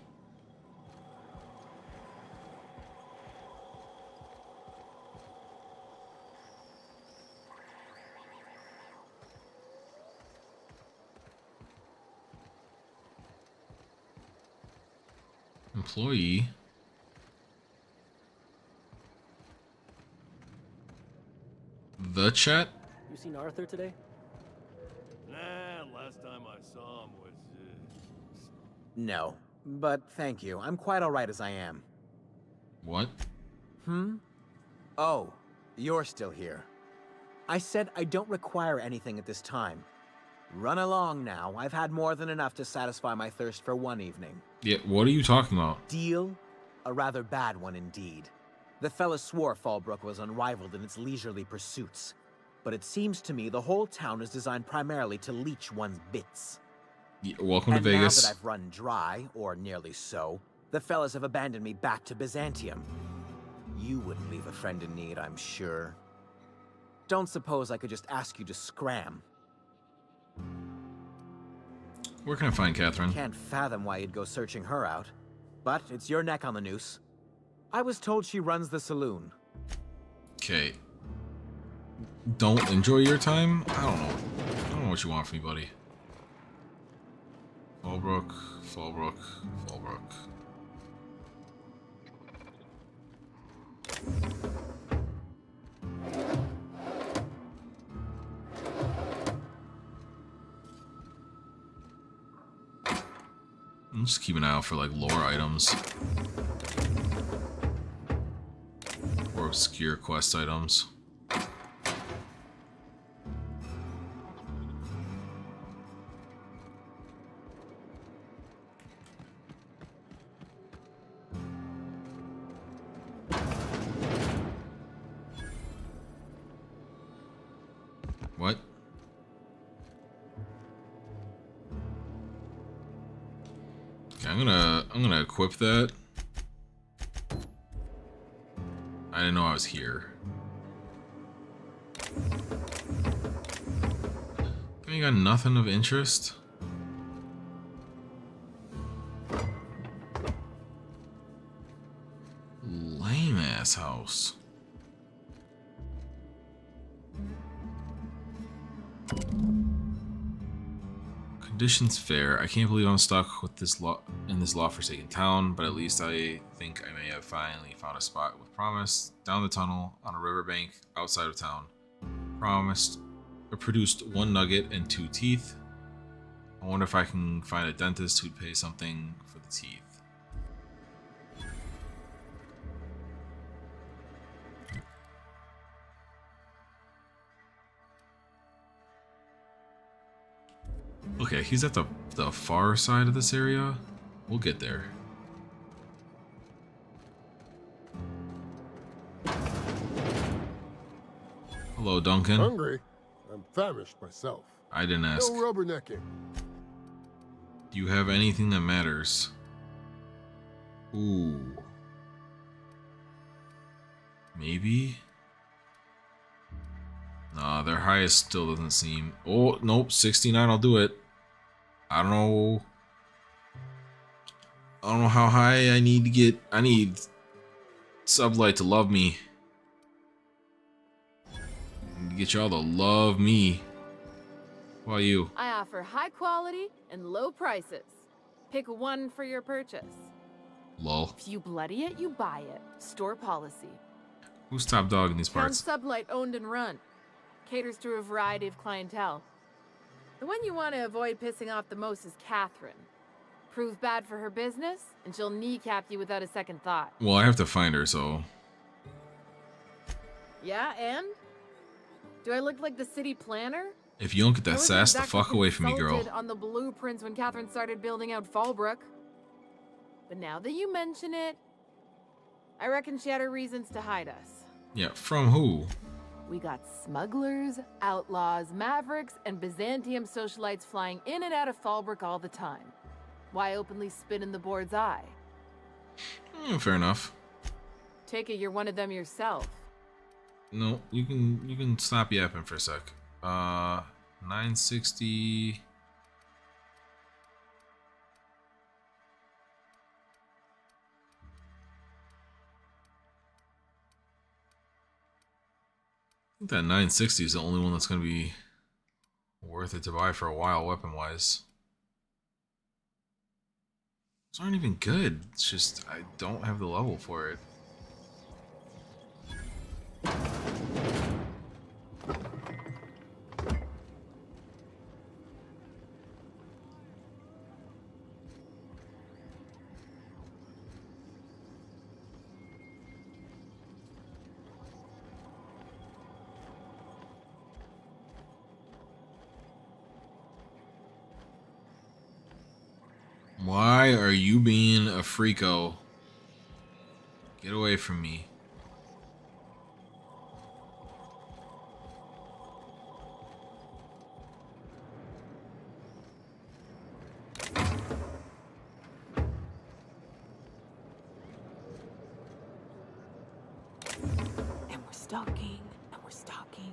[SPEAKER 1] Employee. The chat?
[SPEAKER 4] You seen Arthur today?
[SPEAKER 11] Nah, last time I saw him was,
[SPEAKER 12] No, but thank you. I'm quite alright as I am.
[SPEAKER 1] What?
[SPEAKER 12] Oh, you're still here. I said I don't require anything at this time. Run along now. I've had more than enough to satisfy my thirst for one evening.
[SPEAKER 1] Yeah, what are you talking about?
[SPEAKER 12] Deal? A rather bad one indeed. The fella swore Fallbrook was unrivaled in its leisurely pursuits. But it seems to me the whole town is designed primarily to leech one's bits.
[SPEAKER 1] Yeah, welcome to
[SPEAKER 12] And
[SPEAKER 1] Vegas.
[SPEAKER 12] now that I've run dry, or nearly so, the fellas have abandoned me back to Byzantium. You wouldn't leave a friend in need, I'm sure. Don't suppose I could just ask you to scram.
[SPEAKER 1] Where can I find Catherine?
[SPEAKER 12] Can't fathom why you'd go searching her out. But it's your neck on the noose. I was told she runs the saloon.
[SPEAKER 1] Okay. Don't enjoy your time? I don't know. I don't know what you want from me, buddy. Fallbrook, Fallbrook, Fallbrook. I'm just keeping an eye out for like lore items. Or obscure quest items. What? Okay, I'm gonna equip that. I didn't know I was here. You got nothing of interest? Lame ass house. Conditions fair. I can't believe I'm stuck with this in this law-forsaken town, but at least I think I may have finally found a spot with promise. Down the tunnel, on a riverbank, outside of town. Produced 1 nugget and 2 teeth. I wonder if I can find a dentist who'd pay something for the teeth. Okay, he's at the far side of this area. We'll get there. Hello, Duncan.
[SPEAKER 11] Hungry? I'm famished myself.
[SPEAKER 1] I didn't ask.
[SPEAKER 11] No rubbernecking.
[SPEAKER 1] Do you have anything that matters? Ooh. Maybe? Nah, their highest still doesn't seem... Oh, nope, 69, I'll do it. I don't know how high I need to get. I need Sublight to love me. I need to get y'all to love me. What about you?
[SPEAKER 3] I offer high quality and low prices. Pick one for your purchase.
[SPEAKER 1] Lol.
[SPEAKER 3] If you bloody it, you buy it. Store policy.
[SPEAKER 1] Who's top dog in these parts?
[SPEAKER 3] Sublight owned and run. Caters to a variety of clientele. The one you want to avoid pissing off the most is Catherine. Prove bad for her business, and she'll kneecap you without a second thought.
[SPEAKER 1] Well, I have to find her, so...
[SPEAKER 3] Yeah, and? Do I look like the city planner?
[SPEAKER 1] If you don't get that sass the fuck away from me, girl.
[SPEAKER 3] On the blueprints when Catherine started building out Fallbrook. But now that you mention it, I reckon she had her reasons to hide us.
[SPEAKER 1] Yeah, from who?
[SPEAKER 3] We got smugglers, outlaws, mavericks, and Byzantium socialites flying in and out of Fallbrook all the time. Why openly spit in the board's eye?
[SPEAKER 1] Fair enough.
[SPEAKER 3] Take it you're one of them yourself.
[SPEAKER 1] No, you can stop yapping for a sec. 960. I think that 960 is the only one that's going to be worth it to buy for a while, weapon-wise. Those aren't even good. It's just, I don't have the level for it. Why are you being a freako? Get away from me.
[SPEAKER 7] And we're stalking, and we're stalking.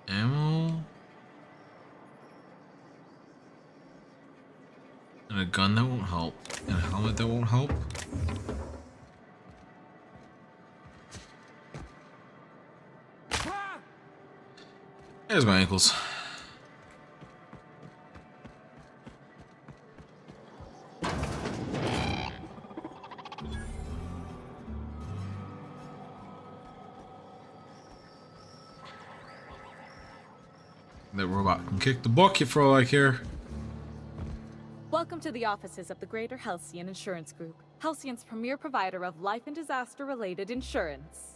[SPEAKER 1] Ammo? And a gun that won't help. And a helmet that won't help. There's my ankles. That robot can kick the bucket for all I care.
[SPEAKER 13] Welcome to the offices of the Greater Halcyon Insurance Group, Halcyon's premier provider of life and disaster-related insurance.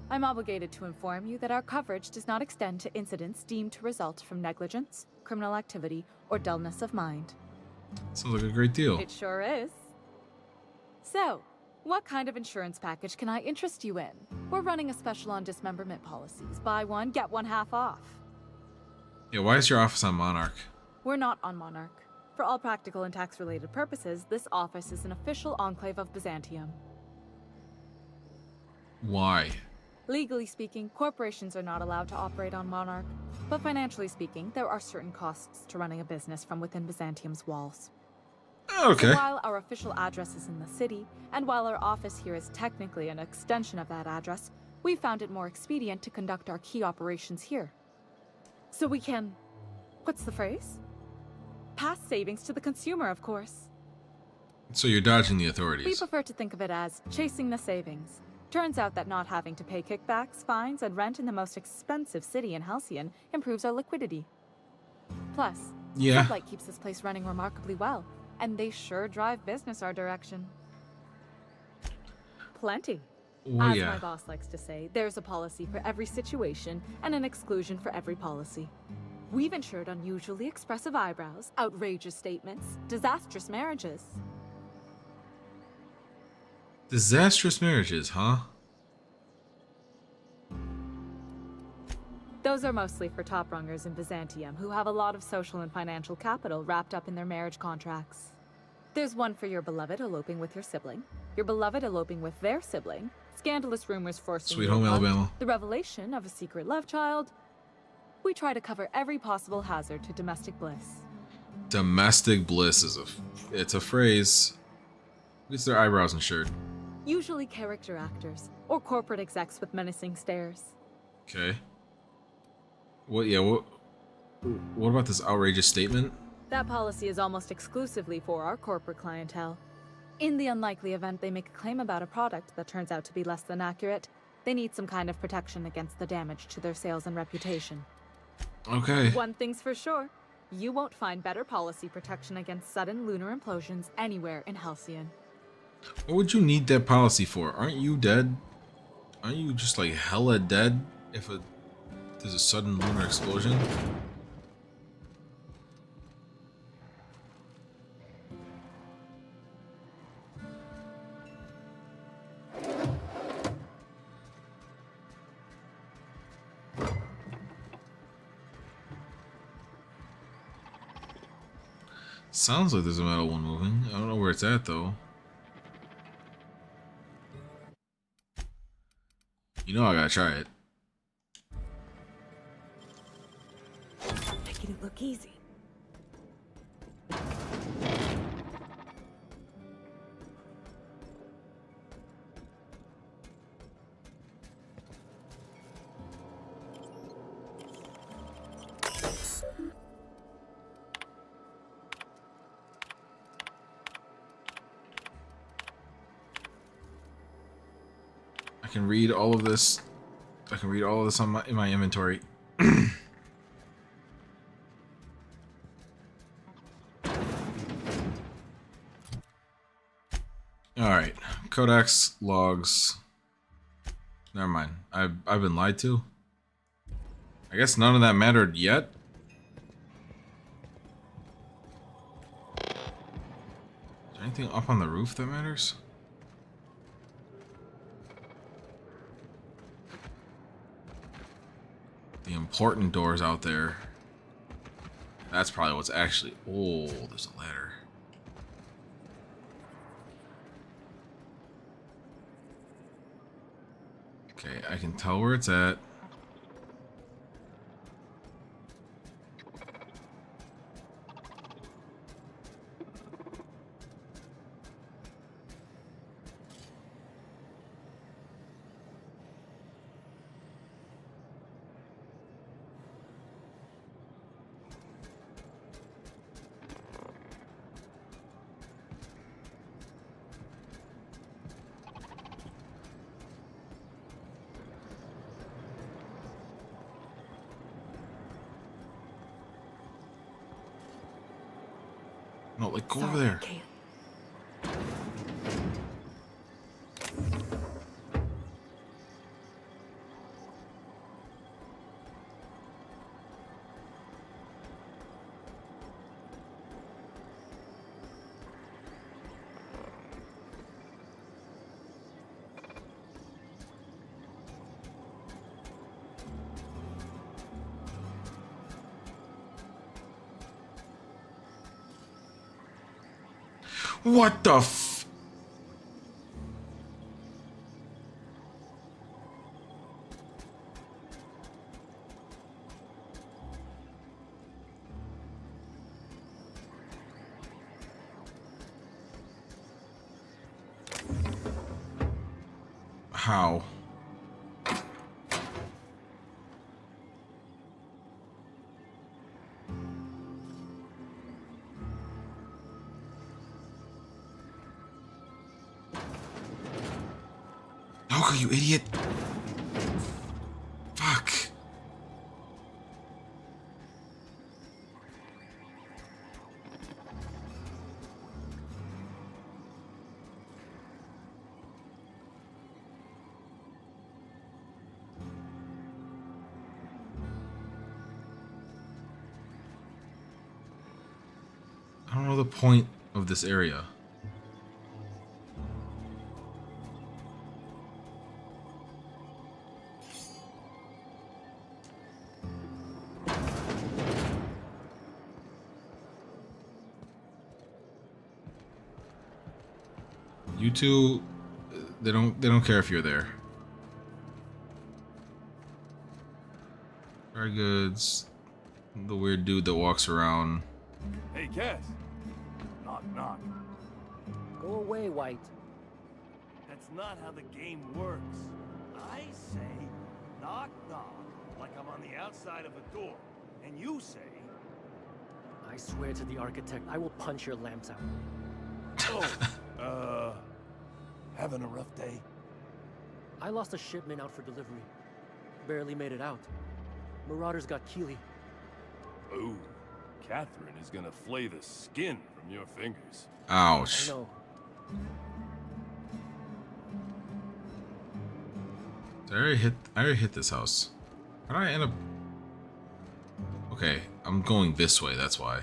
[SPEAKER 13] I'm obligated to inform you that our coverage does not extend to incidents deemed to result from negligence, criminal activity, or dullness of mind.
[SPEAKER 1] Sounds like a great deal.
[SPEAKER 13] It sure is. So, what kind of insurance package can I interest you in? We're running a special on dismemberment policies. Buy one, get one half off.
[SPEAKER 1] Yeah, why is your office on Monarch?
[SPEAKER 13] We're not on Monarch. For all practical and tax-related purposes, this office is an official enclave of Byzantium.
[SPEAKER 1] Why?
[SPEAKER 13] Legally speaking, corporations are not allowed to operate on Monarch, but financially speaking, there are certain costs to running a business from within Byzantium's walls.
[SPEAKER 1] Okay.
[SPEAKER 13] So while our official address is in the city, and while our office here is technically an extension of that address, we found it more expedient to conduct our key operations here. So we can... what's the phrase? Pass savings to the consumer, of course.
[SPEAKER 1] So you're dodging the
[SPEAKER 13] We
[SPEAKER 1] authorities.
[SPEAKER 13] prefer to think of it as chasing the savings. Turns out that not having to pay kickbacks, fines, and rent in the most expensive city in Halcyon improves our liquidity. Plus,
[SPEAKER 1] Yeah.
[SPEAKER 13] Sublight keeps this place running remarkably well, and they sure drive business our direction. Plenty.
[SPEAKER 1] Well,
[SPEAKER 13] As
[SPEAKER 1] yeah.
[SPEAKER 13] my boss likes to say, there's a policy for every situation and an exclusion for every policy. We've insured unusually expressive eyebrows, outrageous statements, disastrous marriages.
[SPEAKER 1] Disastrous marriages, huh?
[SPEAKER 13] Those are mostly for top rungers in Byzantium who have a lot of social and financial capital wrapped up in their marriage contracts. There's one for your beloved eloping with your sibling, your beloved eloping with their sibling, scandalous rumors forcing
[SPEAKER 1] Sweet
[SPEAKER 13] you
[SPEAKER 1] Home
[SPEAKER 13] apart,
[SPEAKER 1] Alabama.
[SPEAKER 13] the revelation of a secret love child. We try to cover every possible hazard to domestic bliss.
[SPEAKER 1] Domestic bliss is it's a phrase. Who gets their eyebrows insured?
[SPEAKER 13] Usually character actors, or corporate execs with menacing stares.
[SPEAKER 1] Okay. What about this outrageous statement?
[SPEAKER 13] That policy is almost exclusively for our corporate clientele. In the unlikely event they make a claim about a product that turns out to be less than accurate, they need some kind of protection against the damage to their sales and reputation.
[SPEAKER 1] Okay.
[SPEAKER 13] One thing's for sure, you won't find better policy protection against sudden lunar implosions anywhere in Halcyon.
[SPEAKER 1] What would you need that policy for? Aren't you dead? Aren't you just like hella dead if there's a sudden lunar explosion? Sounds like there's a metal one moving. I don't know where it's at though. You know I gotta try it.
[SPEAKER 2] Making it look easy.
[SPEAKER 1] I can read all of this. I can read all of this on in my inventory. Alright. Codex, logs. Never mind. I've been lied to. I guess none of that mattered yet. Is there anything up on the roof that matters? The important doors out there. That's probably what's actually... Oh, there's a ladder. Okay, I can tell where it's at. No, like, go over there. What the f... How? Nyoka, you idiot! Fuck. I don't know the point of this area. You two, they don't care if you're there. Dry goods, the weird dude that walks around.
[SPEAKER 11] Hey, Cass. Knock, knock.
[SPEAKER 4] Go away, White.
[SPEAKER 11] That's not how the game works. I say, knock, knock, like I'm on the outside of a door. And you say...
[SPEAKER 4] I swear to the architect, I will punch your lamps out.
[SPEAKER 11] Oh, having a rough day?
[SPEAKER 4] I lost a shipment out for delivery. Barely made it out. Marauders got Keely.
[SPEAKER 11] Ooh, Catherine is gonna flay the skin from your fingers.
[SPEAKER 1] Ouch.
[SPEAKER 4] I know.
[SPEAKER 1] I already hit this house. How did I end up? Okay, I'm going this way, that's why.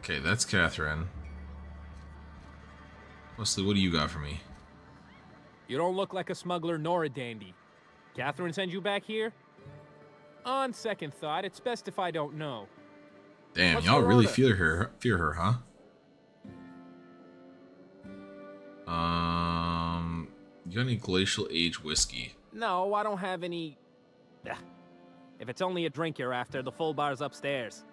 [SPEAKER 1] Okay, that's Catherine. Wesley, what do you got for me?
[SPEAKER 14] You don't look like a smuggler nor a dandy. Catherine sent you back here? On second thought, it's best if I don't know.
[SPEAKER 1] Damn, y'all really fear her, huh? You got any glacial age whiskey?
[SPEAKER 14] No, I don't have any... Ugh. If it's only a drink you're after, the full bar's upstairs.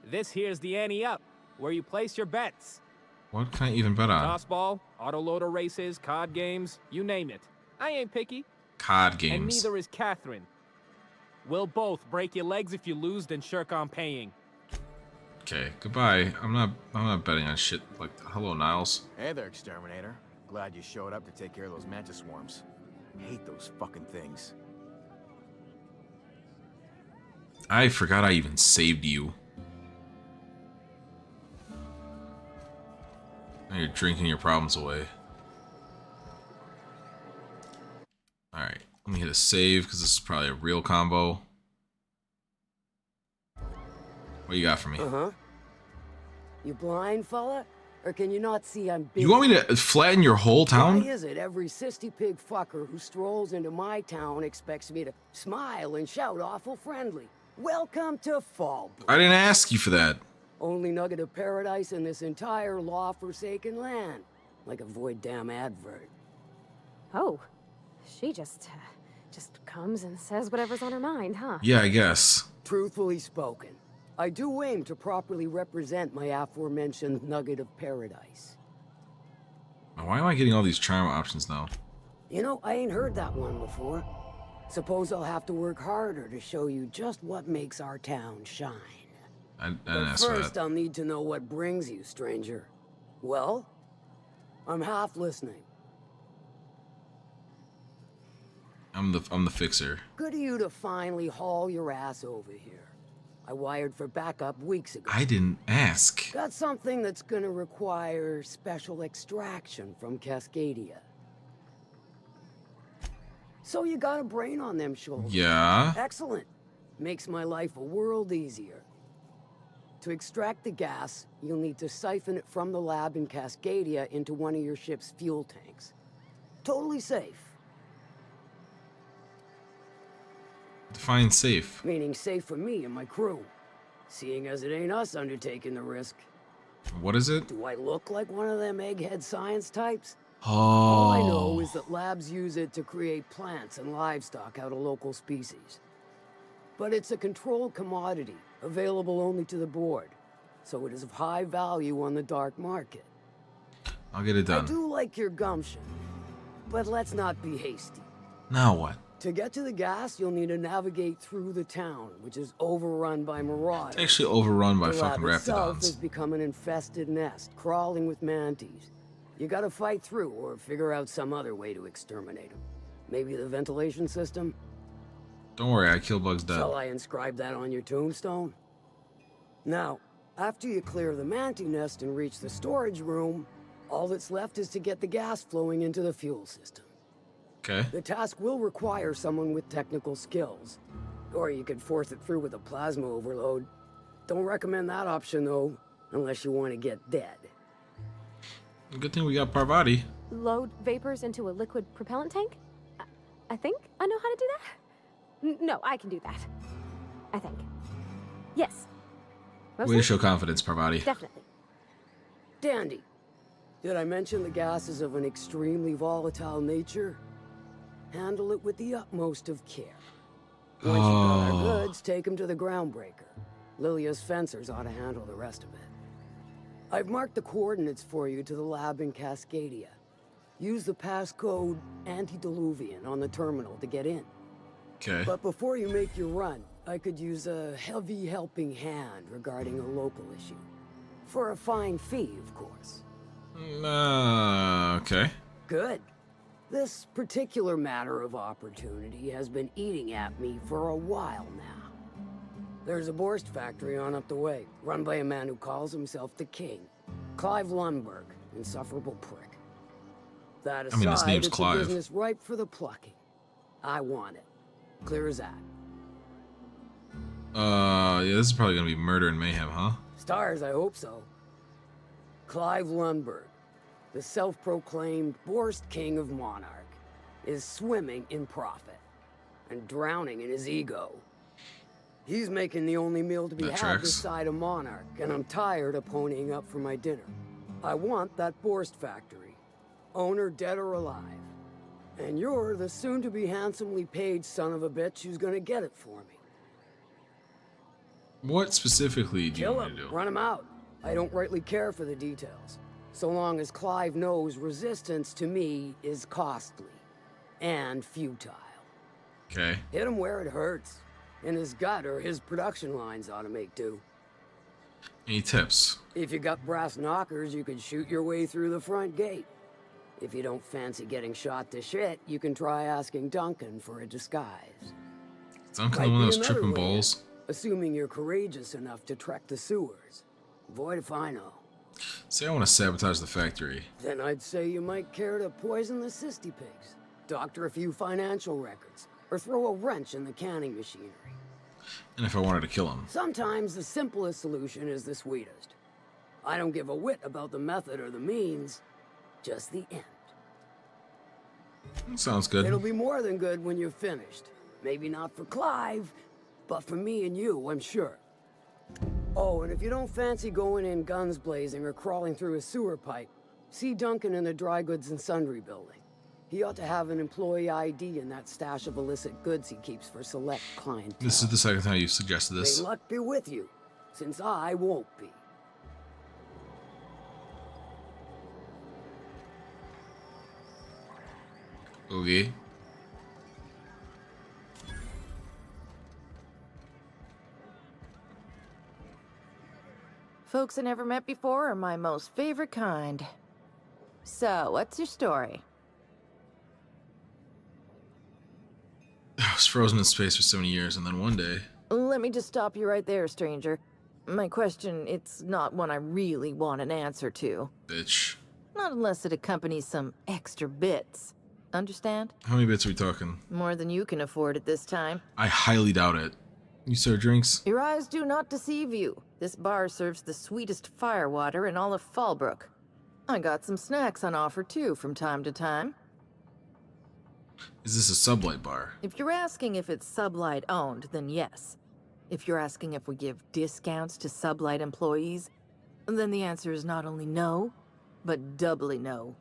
[SPEAKER 14] This here's the ante up, where you place your bets.
[SPEAKER 1] What can I even bet on?
[SPEAKER 14] Tossball, autoloader races, card games, you name it. I ain't picky.
[SPEAKER 1] Card games.
[SPEAKER 14] And neither is Catherine. We'll both break your legs if you lose, then shirk on paying.
[SPEAKER 1] Okay, goodbye. I'm not betting on shit like hello, Niles.
[SPEAKER 12] Hey there, Exterminator. Glad you showed up to take care of those mantis swarms. Hate those fucking things.
[SPEAKER 1] I forgot I even saved you. Now you're drinking your problems away. Alright, let me hit a save because this is probably a real combo. What you got for me?
[SPEAKER 15] Uh-huh. You blind, fella? Or can you not see I'm big?
[SPEAKER 1] You want me to flatten your whole town?
[SPEAKER 15] Why is it every sissy pig fucker who strolls into my town expects me to smile and shout awful friendly? Welcome to Fallbrook.
[SPEAKER 1] I didn't ask you for that.
[SPEAKER 15] Only nugget of paradise in this entire law-forsaken land. Like a void damn advert.
[SPEAKER 16] Oh, she just comes and says whatever's on her mind, huh?
[SPEAKER 1] Yeah, I guess.
[SPEAKER 15] Truthfully spoken, I do aim to properly represent my aforementioned nugget of paradise.
[SPEAKER 1] Why am I getting all these charm options now?
[SPEAKER 15] You know, I ain't heard that one before. Suppose I'll have to work harder to show you just what makes our town shine.
[SPEAKER 1] I didn't ask for that.
[SPEAKER 15] First, I'll need to know what brings you, stranger. Well, I'm half listening.
[SPEAKER 1] I'm the fixer.
[SPEAKER 15] Good of you to finally haul your ass over here. I wired for backup weeks ago.
[SPEAKER 1] I didn't ask.
[SPEAKER 15] Got something that's gonna require special extraction from Cascadia. So you got a brain on them shoulders.
[SPEAKER 1] Yeah.
[SPEAKER 15] Excellent. Makes my life a world easier. To extract the gas, you'll need to siphon it from the lab in Cascadia into one of your ship's fuel tanks. Totally safe.
[SPEAKER 1] Define safe.
[SPEAKER 15] Meaning safe for me and my crew. Seeing as it ain't us undertaking the risk.
[SPEAKER 1] What is it?
[SPEAKER 15] Do I look like one of them egghead science types?
[SPEAKER 1] Oh.
[SPEAKER 15] All I know is that labs use it to create plants and livestock out of local species. But it's a controlled commodity, available only to the board. So it is of high value on the dark market.
[SPEAKER 1] I'll get it done.
[SPEAKER 15] I do like your gumption, but let's not be hasty.
[SPEAKER 1] Now what?
[SPEAKER 15] To get to the gas, you'll need to navigate through the town, which is overrun by marauders.
[SPEAKER 1] It's actually overrun by
[SPEAKER 15] the
[SPEAKER 1] fucking
[SPEAKER 15] lab itself
[SPEAKER 1] raptidons.
[SPEAKER 15] has become an infested nest, crawling with manties. You gotta fight through or figure out some other way to exterminate them. Maybe the ventilation system?
[SPEAKER 1] Don't worry, I kill bugs dead.
[SPEAKER 15] Shall I inscribe that on your tombstone? Now, after you clear the mantis nest and reach the storage room, all that's left is to get the gas flowing into the fuel system.
[SPEAKER 1] Okay.
[SPEAKER 15] The task will require someone with technical skills. Or you could force it through with a plasma overload. Don't recommend that option, though, unless you want to get dead.
[SPEAKER 1] Good thing we got Parvati.
[SPEAKER 16] Load vapors into a liquid propellant tank? I think I know how to do that. No, I can do that. I think. Yes.
[SPEAKER 1] Way to show confidence, Parvati.
[SPEAKER 16] Definitely.
[SPEAKER 15] Dandy. Did I mention the gas is of an extremely volatile nature? Handle it with the utmost of care. Once you've got our goods, take them to the groundbreaker. Lilia's fencers ought to handle the rest of it. I've marked the coordinates for you to the lab in Cascadia. Use the passcode Antediluvian on the terminal to get in.
[SPEAKER 1] Okay.
[SPEAKER 15] But before you make your run, I could use a heavy helping hand regarding a local issue. For a fine fee, of course.
[SPEAKER 1] Okay.
[SPEAKER 15] Good. This particular matter of opportunity has been eating at me for a while now. There's a Boarst factory on up the way, run by a man who calls himself the King. Clive Lundberg, insufferable prick. That aside,
[SPEAKER 1] his name's
[SPEAKER 15] it's
[SPEAKER 1] Clive.
[SPEAKER 15] a business ripe for the plucking. I want it. Clear as that.
[SPEAKER 1] Yeah, this is probably gonna be murder and mayhem, huh?
[SPEAKER 15] Stars, I hope so. Clive Lundberg, the self-proclaimed Boarst King of Monarch, is swimming in profit and drowning in his ego. He's making the only meal to be had this side of Monarch, and I'm tired of ponying up for my dinner. I want that Boarst factory, owner dead or alive. And you're the soon-to-be handsomely paid son of a bitch who's gonna get it for me.
[SPEAKER 1] What specifically do you
[SPEAKER 15] Kill
[SPEAKER 1] want
[SPEAKER 15] him,
[SPEAKER 1] to do?
[SPEAKER 15] run him out. I don't rightly care for the details, so long as Clive knows resistance to me is costly and futile.
[SPEAKER 1] Okay.
[SPEAKER 15] Hit him where it hurts. In his gut, or his production lines ought to make do.
[SPEAKER 1] Any tips?
[SPEAKER 15] If you got brass knockers, you can shoot your way through the front gate. If you don't fancy getting shot to shit, you can try asking Duncan for a disguise.
[SPEAKER 1] Is Duncan the one that was tripping balls?
[SPEAKER 15] Assuming you're courageous enough to trek the sewers. Void if I know.
[SPEAKER 1] Say I want to sabotage the factory.
[SPEAKER 15] Then I'd say you might care to poison the cysty pigs, doctor a few financial records, or throw a wrench in the canning machinery.
[SPEAKER 1] And if I wanted to kill him?
[SPEAKER 15] Sometimes the simplest solution is the sweetest. I don't give a whit about the method or the means, just the end.
[SPEAKER 1] Sounds good.
[SPEAKER 15] It'll be more than good when you're finished. Maybe not for Clive, but for me and you, I'm sure. Oh, and if you don't fancy going in guns blazing or crawling through a sewer pipe, see Duncan in the dry goods and sundry building. He ought to have an employee ID in that stash of illicit goods he keeps for select clientele.
[SPEAKER 1] This is the second time you've suggested this.
[SPEAKER 15] May luck be with you, since I won't be.
[SPEAKER 1] Okay.
[SPEAKER 17] Folks I never met before are my most favorite kind. So, what's your story?
[SPEAKER 1] I was frozen in space for so many years, and then one day...
[SPEAKER 17] Let me just stop you right there, stranger. My question, it's not one I really want an answer to.
[SPEAKER 1] Bitch.
[SPEAKER 17] Not unless it accompanies some extra bits. Understand?
[SPEAKER 1] How many bits are we talking?
[SPEAKER 17] More than you can afford at this time.
[SPEAKER 1] I highly doubt it. You serve drinks?
[SPEAKER 17] Your eyes do not deceive you. This bar serves the sweetest firewater in all of Fallbrook. I got some snacks on offer too from time to time.
[SPEAKER 1] Is this a sublight bar?
[SPEAKER 17] If you're asking if it's sublight owned, then yes. If you're asking if we give discounts to sublight employees, then the answer is not only no, but doubly no.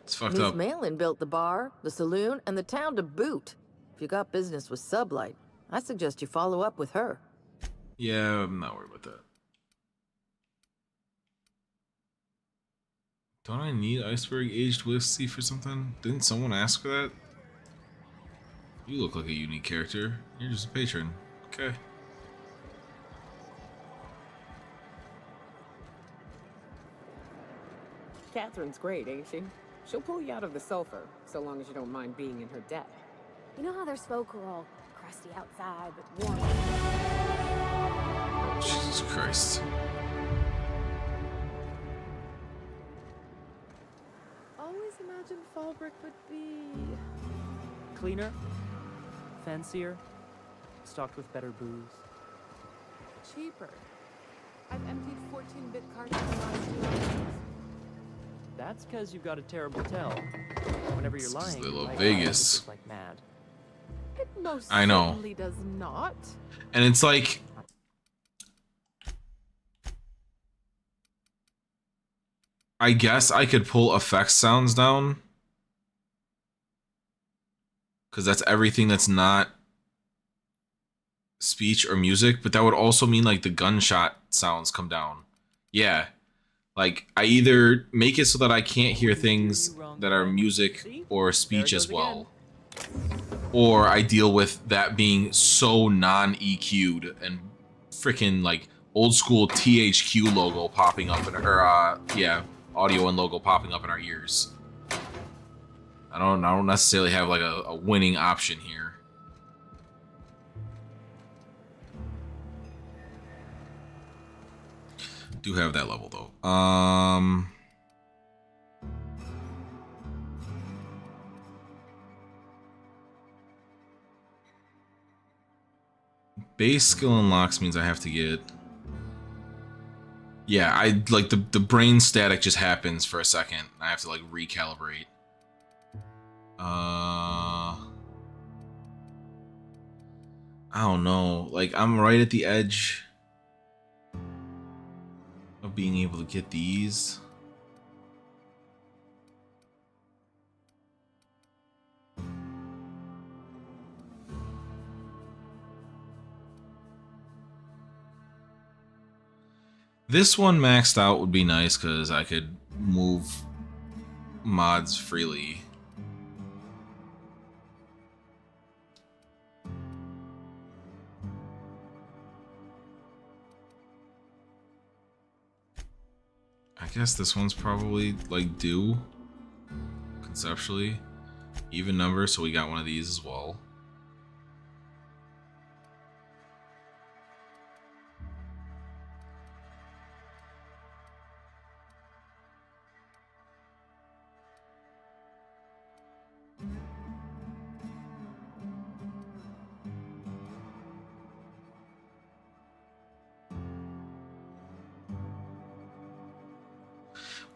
[SPEAKER 1] It's fucked
[SPEAKER 17] Ms.
[SPEAKER 1] up.
[SPEAKER 17] Malin built the bar, the saloon, and the town to boot. If you got business with sublight, I suggest you follow up with her.
[SPEAKER 1] Yeah, I'm not worried about that. Don't I need iceberg aged whiskey for something? Didn't someone ask for that? You look like a unique character. You're just a patron. Okay.
[SPEAKER 2] Catherine's great, ain't she? She'll pull you out of the sulfur, so long as you don't mind being in her debt.
[SPEAKER 16] You know how there's folk who are all crusty outside, but warm.
[SPEAKER 1] Jesus Christ.
[SPEAKER 3] Always imagined Fallbrook would be...
[SPEAKER 4] Cleaner, fancier, stocked with better booze.
[SPEAKER 3] cheaper. I've emptied 14-bit cartridges in the last 2 hours.
[SPEAKER 4] That's because you've got a terrible tell. Whenever you're lying,
[SPEAKER 1] they love
[SPEAKER 4] like,
[SPEAKER 1] Vegas.
[SPEAKER 4] just like mad.
[SPEAKER 3] It most
[SPEAKER 1] I know.
[SPEAKER 3] certainly does not.
[SPEAKER 1] And it's like, I guess I could pull effects sounds down, because that's everything that's not speech or music, but that would also mean like the gunshot sounds come down. Yeah. Like, I either make it so that I can't hear things that are music or speech as well, or I deal with that being so non-EQ'd and freaking like old school THQ logo popping up in our, yeah, audio and logo popping up in our ears. I don't necessarily have like a winning option here. Do have that level though. Base skill unlocks means I have to get. Yeah, I like the brain static just happens for a second. I have to like recalibrate. I don't know. Like, I'm right at the edge of being able to get these. This one maxed out would be nice because I could move mods freely. I guess this one's probably like due conceptually. Even number, so we got one of these as well.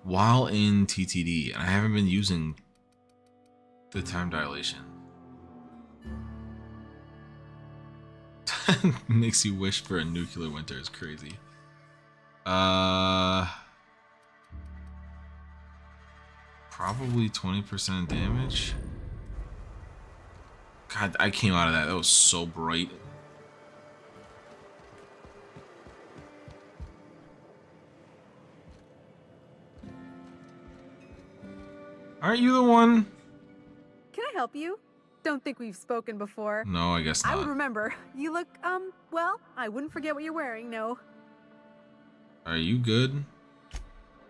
[SPEAKER 1] While in TTD, and I haven't been using the time dilation. Makes you wish for a nuclear winter is crazy. Probably 20% damage. God, I came out of that. That was so bright. Aren't you the one?
[SPEAKER 18] Can I help you? Don't think we've spoken before.
[SPEAKER 1] No, I guess not.
[SPEAKER 18] I would remember. You look, well, I wouldn't forget what you're wearing, no.
[SPEAKER 1] Are you good?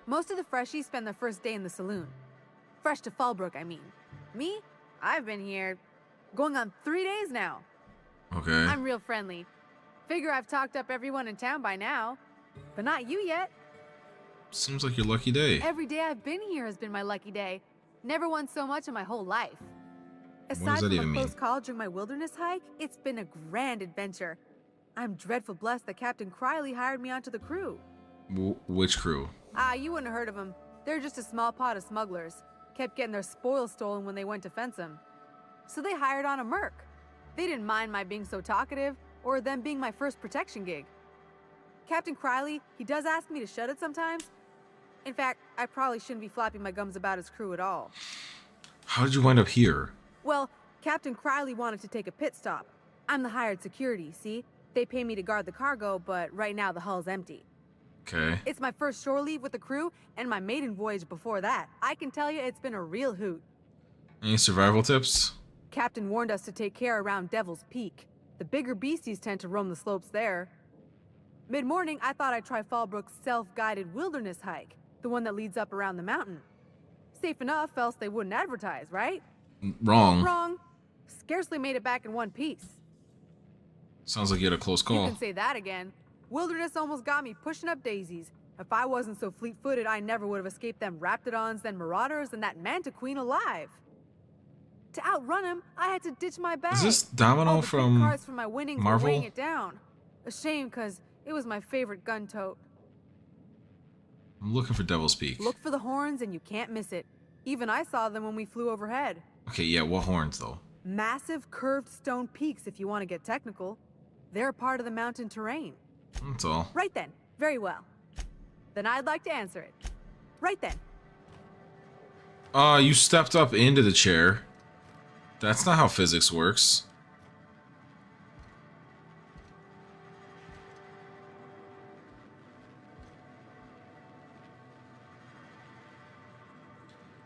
[SPEAKER 18] Most of the freshies spend their first day in the saloon. Fresh to Fallbrook, I mean. Me? I've been here going on 3 days now.
[SPEAKER 1] Okay.
[SPEAKER 18] I'm real friendly. Figure I've talked up everyone in town by now. But not you yet.
[SPEAKER 1] Seems like your lucky day.
[SPEAKER 18] Every day I've been here has been my lucky day. Never won so much in my whole life.
[SPEAKER 1] What
[SPEAKER 18] Aside
[SPEAKER 1] does that
[SPEAKER 18] from
[SPEAKER 1] even
[SPEAKER 18] a
[SPEAKER 1] mean?
[SPEAKER 18] close call during my wilderness hike, it's been a grand adventure. I'm dreadful blessed that Captain Criley hired me onto the crew.
[SPEAKER 1] Which crew?
[SPEAKER 18] You wouldn't have heard of them. They're just a small pot of smugglers. Kept getting their spoils stolen when they went to fence them. So they hired on a merc. They didn't mind my being so talkative, or them being my first protection gig. Captain Criley, he does ask me to shut it sometimes. In fact, I probably shouldn't be flapping my gums about his crew at all.
[SPEAKER 1] How did you wind up here?
[SPEAKER 18] Well, Captain Criley wanted to take a pit stop. I'm the hired security, see? They pay me to guard the cargo, but right now the hull's empty.
[SPEAKER 1] Okay.
[SPEAKER 18] It's my first shore leave with the crew, and my maiden voyage before that. I can tell you it's been a real hoot.
[SPEAKER 1] Any survival tips?
[SPEAKER 18] Captain warned us to take care around Devil's Peak. The bigger beasties tend to roam the slopes there. Mid-morning, I thought I'd try Fallbrook's self-guided wilderness hike, the one that leads up around the mountain. Safe enough, else they wouldn't advertise, right?
[SPEAKER 1] Wrong.
[SPEAKER 18] Wrong. Scarcely made it back in one piece.
[SPEAKER 1] Sounds like you had a close call.
[SPEAKER 18] You can say that again. Wilderness almost got me pushing up daisies. If I wasn't so fleet-footed, I never would have escaped them Raptidons, then Marauders, and that Manta Queen alive. To outrun him, I had to ditch my bag.
[SPEAKER 1] Is this Domino from
[SPEAKER 18] cards for my winnings
[SPEAKER 1] Marvel?
[SPEAKER 18] were weighing it down. A shame, because it was my favorite gun tote.
[SPEAKER 1] I'm looking for Devil's Peak.
[SPEAKER 18] Look for the horns and you can't miss it. Even I saw them when we flew overhead.
[SPEAKER 1] Okay, yeah, what horns though?
[SPEAKER 18] Massive curved stone peaks if you want to get technical. They're part of the mountain terrain.
[SPEAKER 1] That's all.
[SPEAKER 18] Right then. Very well. Then I'd like to answer it. Right then.
[SPEAKER 1] You stepped up into the chair. That's not how physics works.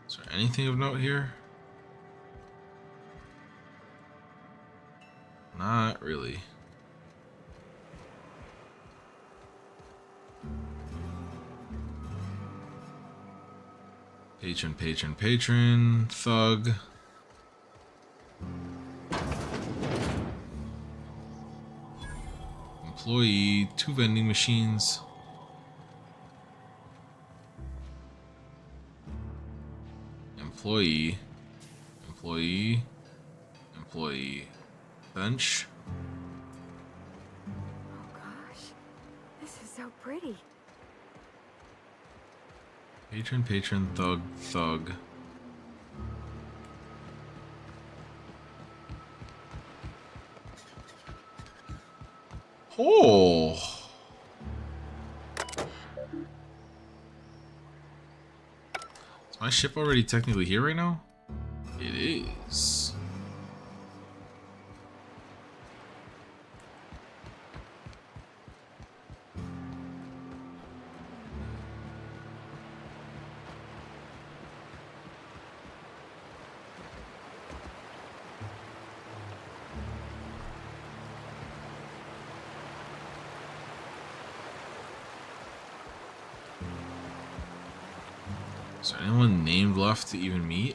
[SPEAKER 1] Is there anything of note here? Not really. Patron, patron, patron, thug. Employee, 2 vending machines. Employee, employee, employee. Bench.
[SPEAKER 16] Oh gosh, this is so pretty.
[SPEAKER 1] Patron, patron, thug, thug. Oh. Is my ship already technically here right now? It is. Is there anyone named left to even meet?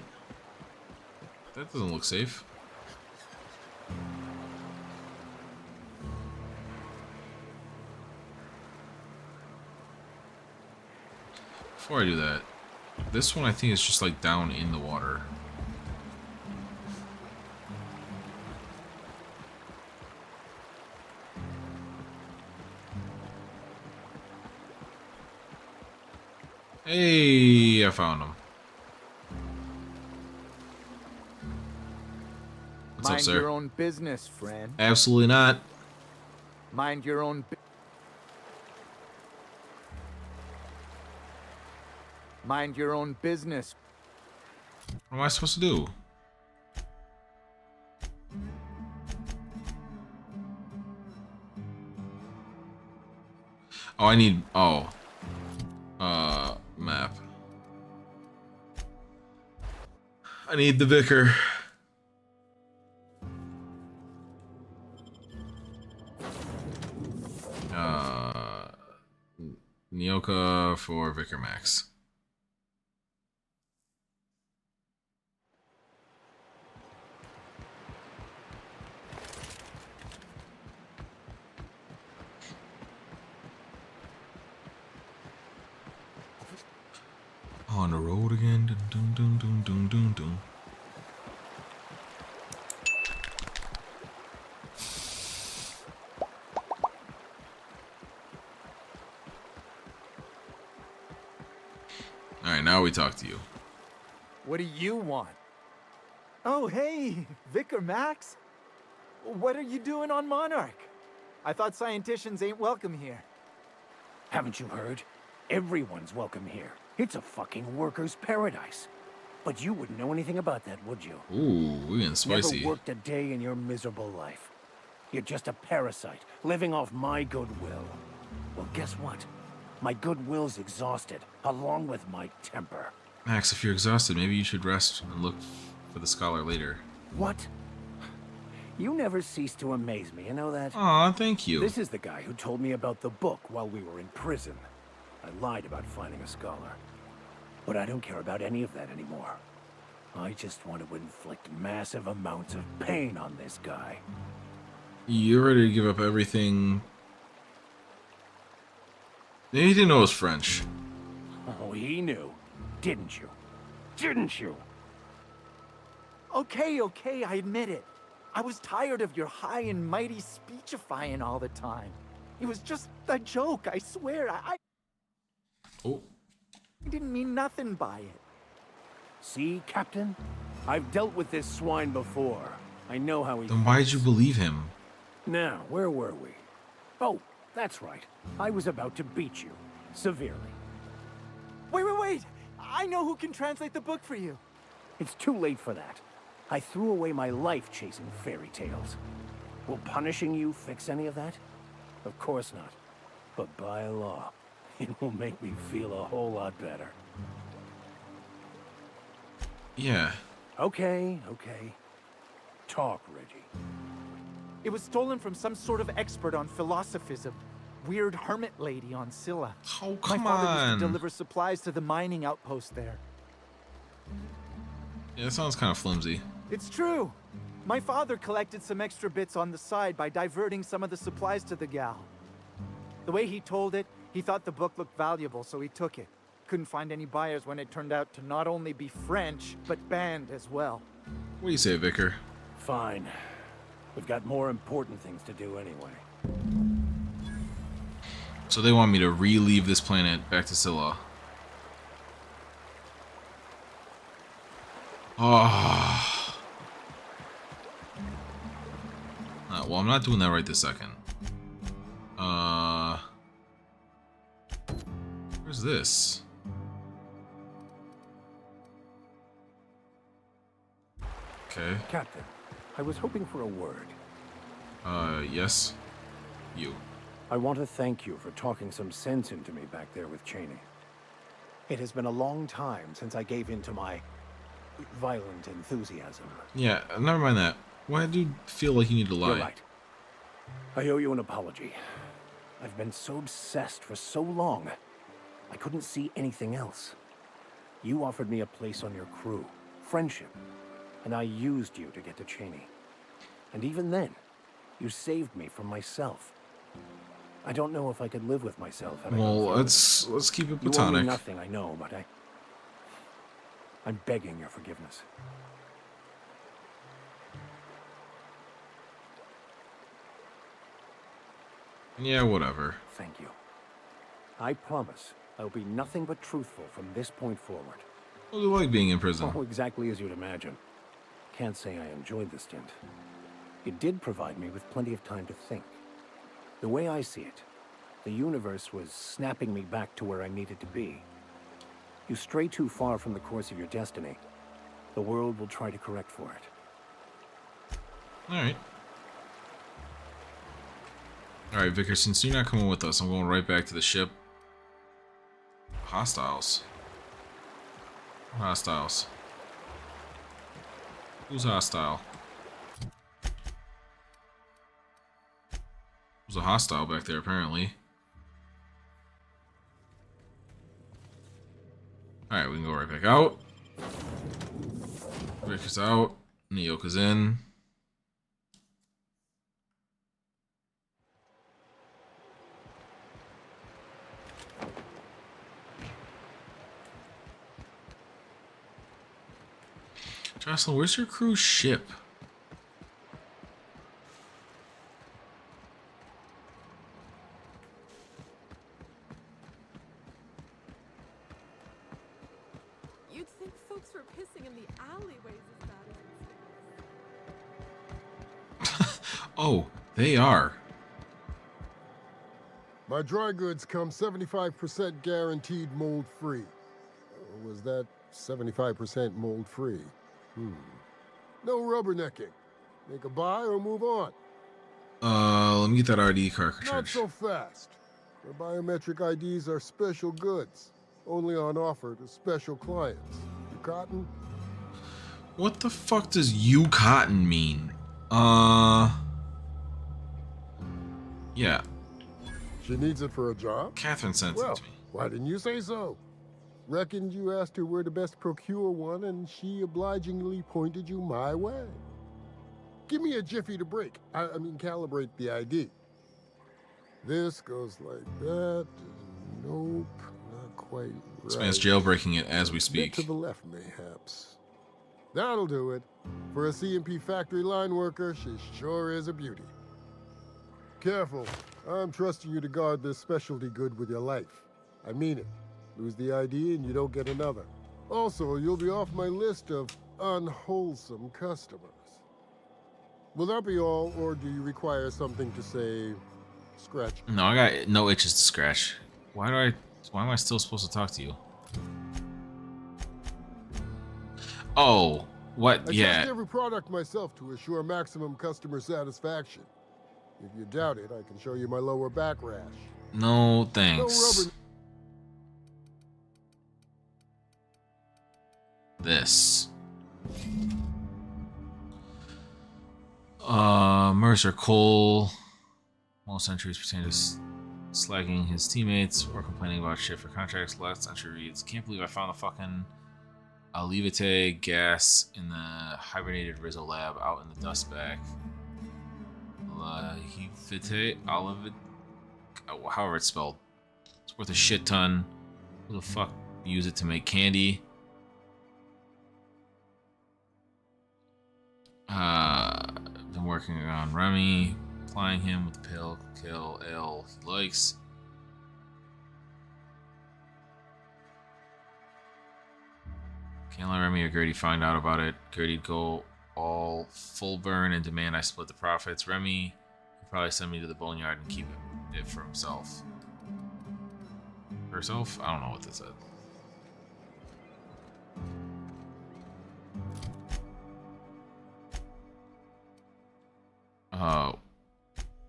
[SPEAKER 1] That doesn't look safe. Before I do that, this one I think is just like down in the water. Hey, I found him. What's up, sir?
[SPEAKER 19] Mind your own business, friend.
[SPEAKER 1] Absolutely not.
[SPEAKER 19] Mind your own Mind your own business.
[SPEAKER 1] What am I supposed to do? Oh, I need... Oh. Map. I need the Vicar. Nyoka for Vicar Max. On the road again. Dun, dun, dun, dun, dun, dun. All right, now we talk to you.
[SPEAKER 19] What do you want? Oh, hey, Vicar Max. What are you doing on Monarch? I thought scienticians ain't welcome here.
[SPEAKER 20] Haven't you heard? Everyone's welcome here. It's a fucking worker's paradise. But you wouldn't know anything about that, would you?
[SPEAKER 1] Ooh, we're getting spicy.
[SPEAKER 20] Never worked a day in your miserable life. You're just a parasite, living off my goodwill. Well, guess what? My goodwill's exhausted, along with my temper.
[SPEAKER 1] Max, if you're exhausted, maybe you should rest and look for the scholar later.
[SPEAKER 20] What? You never cease to amaze me, you know that?
[SPEAKER 1] Aw, thank you.
[SPEAKER 20] This is the guy who told me about the book while we were in prison. I lied about finding a scholar. But I don't care about any of that anymore. I just want to inflict massive amounts of pain on this guy.
[SPEAKER 1] You're ready to give up everything. He didn't know it was French.
[SPEAKER 20] Oh, he knew. Didn't you? Didn't you?
[SPEAKER 19] Okay, I admit it. I was tired of your high and mighty speechifying all the time. It was just a joke, I swear. I didn't mean nothing by it.
[SPEAKER 20] See, Captain? I've dealt with this swine before. I know how he...
[SPEAKER 1] Then why'd you believe him?
[SPEAKER 20] Now, where were we? Oh, that's right. I was about to beat you. Severely.
[SPEAKER 19] Wait! I know who can translate the book for you.
[SPEAKER 20] It's too late for that. I threw away my life chasing fairy tales. Will punishing you fix any of that? Of course not. But by law, it will make me feel a whole lot better.
[SPEAKER 1] Yeah.
[SPEAKER 20] Okay. Talk, Reggie.
[SPEAKER 19] It was stolen from some sort of expert on philosophism. Weird hermit lady on Scylla.
[SPEAKER 1] Oh, come
[SPEAKER 19] My father
[SPEAKER 1] on.
[SPEAKER 19] used to deliver supplies to the mining outpost there.
[SPEAKER 1] Yeah, that sounds kind of flimsy.
[SPEAKER 19] It's true. My father collected some extra bits on the side by diverting some of the supplies to the gal. The way he told it, he thought the book looked valuable, so he took it. Couldn't find any buyers when it turned out to not only be French, but banned as well.
[SPEAKER 1] What do you say, Vicar?
[SPEAKER 20] Fine. We've got more important things to do anyway.
[SPEAKER 1] So they want me to re-leave this planet back to Scylla. Oh. Well, I'm not doing that right this second. Where's this? Okay.
[SPEAKER 20] Captain, I was hoping for a word.
[SPEAKER 1] Yes. You.
[SPEAKER 20] I want to thank you for talking some sense into me back there with Cheney. It has been a long time since I gave in to my violent enthusiasm.
[SPEAKER 1] Yeah, never mind that. Why do you feel like you need to lie?
[SPEAKER 20] You're right. I owe you an apology. I've been so obsessed for so long, I couldn't see anything else. You offered me a place on your crew, friendship, and I used you to get to Cheney. And even then, you saved me from myself. I don't know if I could live with myself.
[SPEAKER 1] Well, let's keep it
[SPEAKER 20] You owe
[SPEAKER 1] platonic.
[SPEAKER 20] me nothing, I know, but I'm begging your forgiveness.
[SPEAKER 1] Yeah, whatever.
[SPEAKER 20] Thank you. I promise I'll be nothing but truthful from this point forward.
[SPEAKER 1] What do you like being in prison?
[SPEAKER 20] Oh, exactly as you'd imagine. Can't say I enjoyed the stint. It did provide me with plenty of time to think. The way I see it, the universe was snapping me back to where I needed to be. You stray too far from the course of your destiny, the world will try to correct for it.
[SPEAKER 1] Alright. Alright, Vicar, since you're not coming with us, I'm going right back to the ship. Hostiles. Hostiles. Who's hostile? There's a hostile back there, apparently. Alright, we can go right back out. Vicar's out. Nyoka's in. Jocelyn, where's your cruise ship?
[SPEAKER 3] You'd think folks were pissing in the alleyways as bad as
[SPEAKER 1] Oh, they are.
[SPEAKER 21] My dry goods come 75% guaranteed mold-free. Was that 75% mold-free? No rubbernecking. Make a buy or move on.
[SPEAKER 1] Let me get that RD cartridge.
[SPEAKER 21] Not so fast. Our biometric IDs are special goods. Only on offer to special clients. You cotton?
[SPEAKER 1] What the fuck does you cotton mean? Yeah.
[SPEAKER 21] She needs it for a job?
[SPEAKER 1] Catherine sent it to me.
[SPEAKER 21] Why didn't you say so? Reckoned you asked her where to best procure one, and she obligingly pointed you my way. Give me a jiffy to break. I mean, calibrate the ID. This goes like that. Nope, not quite right.
[SPEAKER 1] This man's jailbreaking it as we speak.
[SPEAKER 21] Bit to the left, mayhaps. That'll do it. For a C&P factory line worker, she sure is a beauty. Careful. I'm trusting you to guard this specialty good with your life. I mean it. Lose the ID and you don't get another. Also, you'll be off my list of unwholesome customers. Will that be all, or do you require something to say, scratch?
[SPEAKER 1] No, I got no itches to scratch. Why am I still supposed to talk to you? Oh, what?
[SPEAKER 21] I
[SPEAKER 1] Yeah.
[SPEAKER 21] test every product myself to assure maximum customer satisfaction. If you doubt it, I can show you my lower back rash.
[SPEAKER 1] No, thanks.
[SPEAKER 21] No rubber.
[SPEAKER 1] This. Mercer Cole. Most entries pertain to slagging his teammates or complaining about shit for contracts. Last entry reads, can't believe I found the fucking Alivite gas in the hibernated Rizzo lab out in the dust bag. Alivite, however it's spelled. It's worth a shit ton. Who the fuck use it to make candy? Been working on Remy, applying him with the pill, kill, ale he likes. Can't let Remy or Gertie find out about it. Gertie'd go all full burn and demand I split the profits. Remy would probably send me to the boneyard and keep it for himself. Herself? I don't know what this said.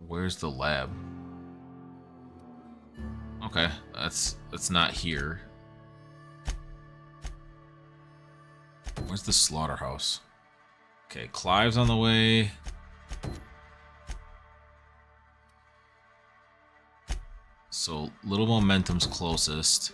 [SPEAKER 1] Where's the lab? Okay, that's not here. Where's the slaughterhouse? Okay, Clive's on the way. So Little Momentum's closest.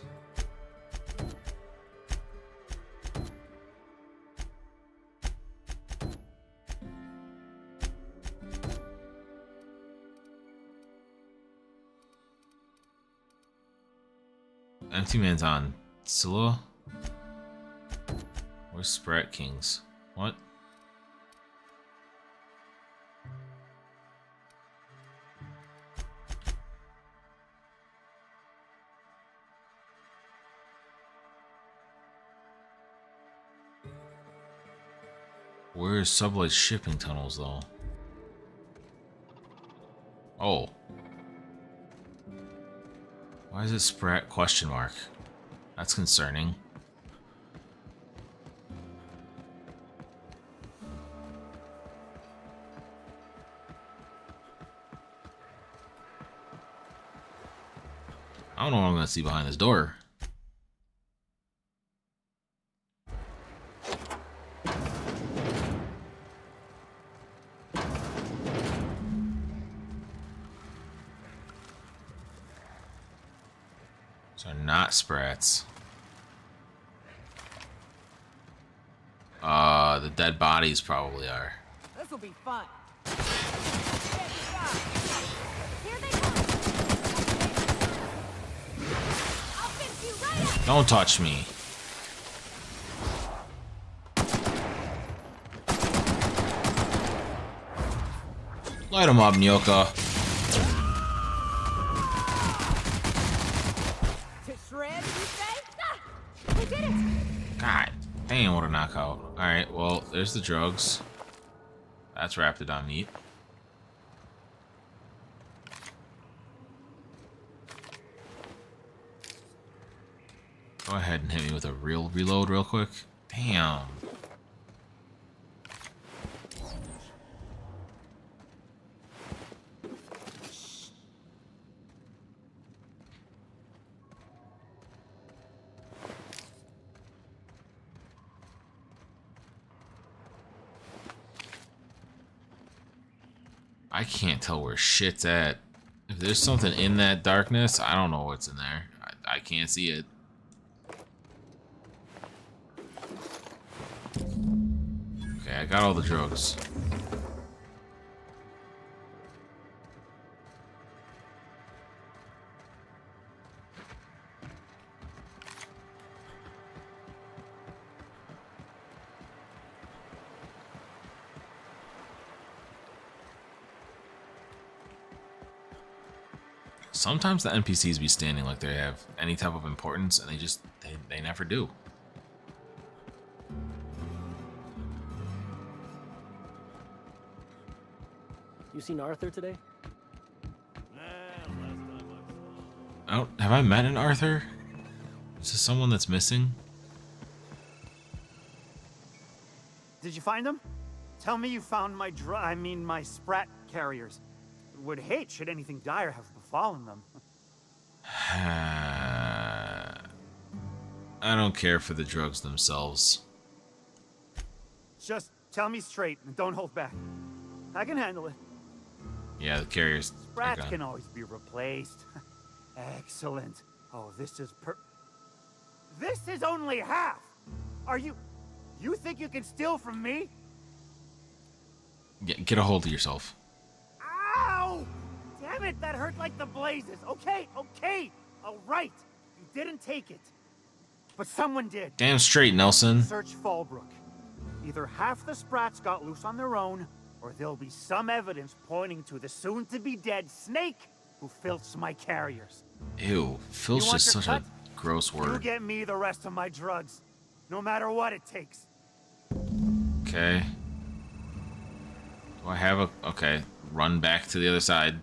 [SPEAKER 1] Empty Man's on Scylla. Where's Sprat Kings? What? Where's Sublight shipping tunnels though? Oh. Why is it Sprat question mark? That's concerning. I don't know what I'm gonna see behind this door. So not Sprats. The dead bodies probably are.
[SPEAKER 2] This will be fun.
[SPEAKER 1] Don't touch me. Light him up, Nyoka.
[SPEAKER 2] To shred, you say? Ah, we did it!
[SPEAKER 1] God damn, what a knockout. Alright, well, there's the drugs. That's Raptidon meat. Go ahead and hit me with a real reload real quick. Damn. I can't tell where shit's at. If there's something in that darkness, I don't know what's in there. I can't see it. Okay, I got all the drugs. Sometimes the NPCs be standing like they have any type of importance, and they never do.
[SPEAKER 4] You seen Arthur today?
[SPEAKER 1] Have I met an Arthur? Is this someone that's missing?
[SPEAKER 9] Did you find them? Tell me you found my my sprat carriers. Would hate should anything dire have befallen them.
[SPEAKER 1] I don't care for the drugs themselves.
[SPEAKER 9] Just tell me straight and don't hold back. I can handle it.
[SPEAKER 1] Yeah, the carriers.
[SPEAKER 9] Sprats can always be replaced. Excellent. Oh, this is This is only half! Are you think you can steal from me?
[SPEAKER 1] Get a hold of yourself.
[SPEAKER 9] Ow! Damn it, that hurt like the blazes. Okay, all right. You didn't take it. But someone did.
[SPEAKER 1] Damn straight, Nelson.
[SPEAKER 9] Search Fallbrook. Either half the sprats got loose on their own, or there'll be some evidence pointing to the soon-to-be-dead snake who filched my carriers.
[SPEAKER 1] Ew, filch is such a gross
[SPEAKER 9] You
[SPEAKER 1] word.
[SPEAKER 9] get me the rest of my drugs, no matter what it takes.
[SPEAKER 1] Okay. Do I have a... Okay, run back to the other side.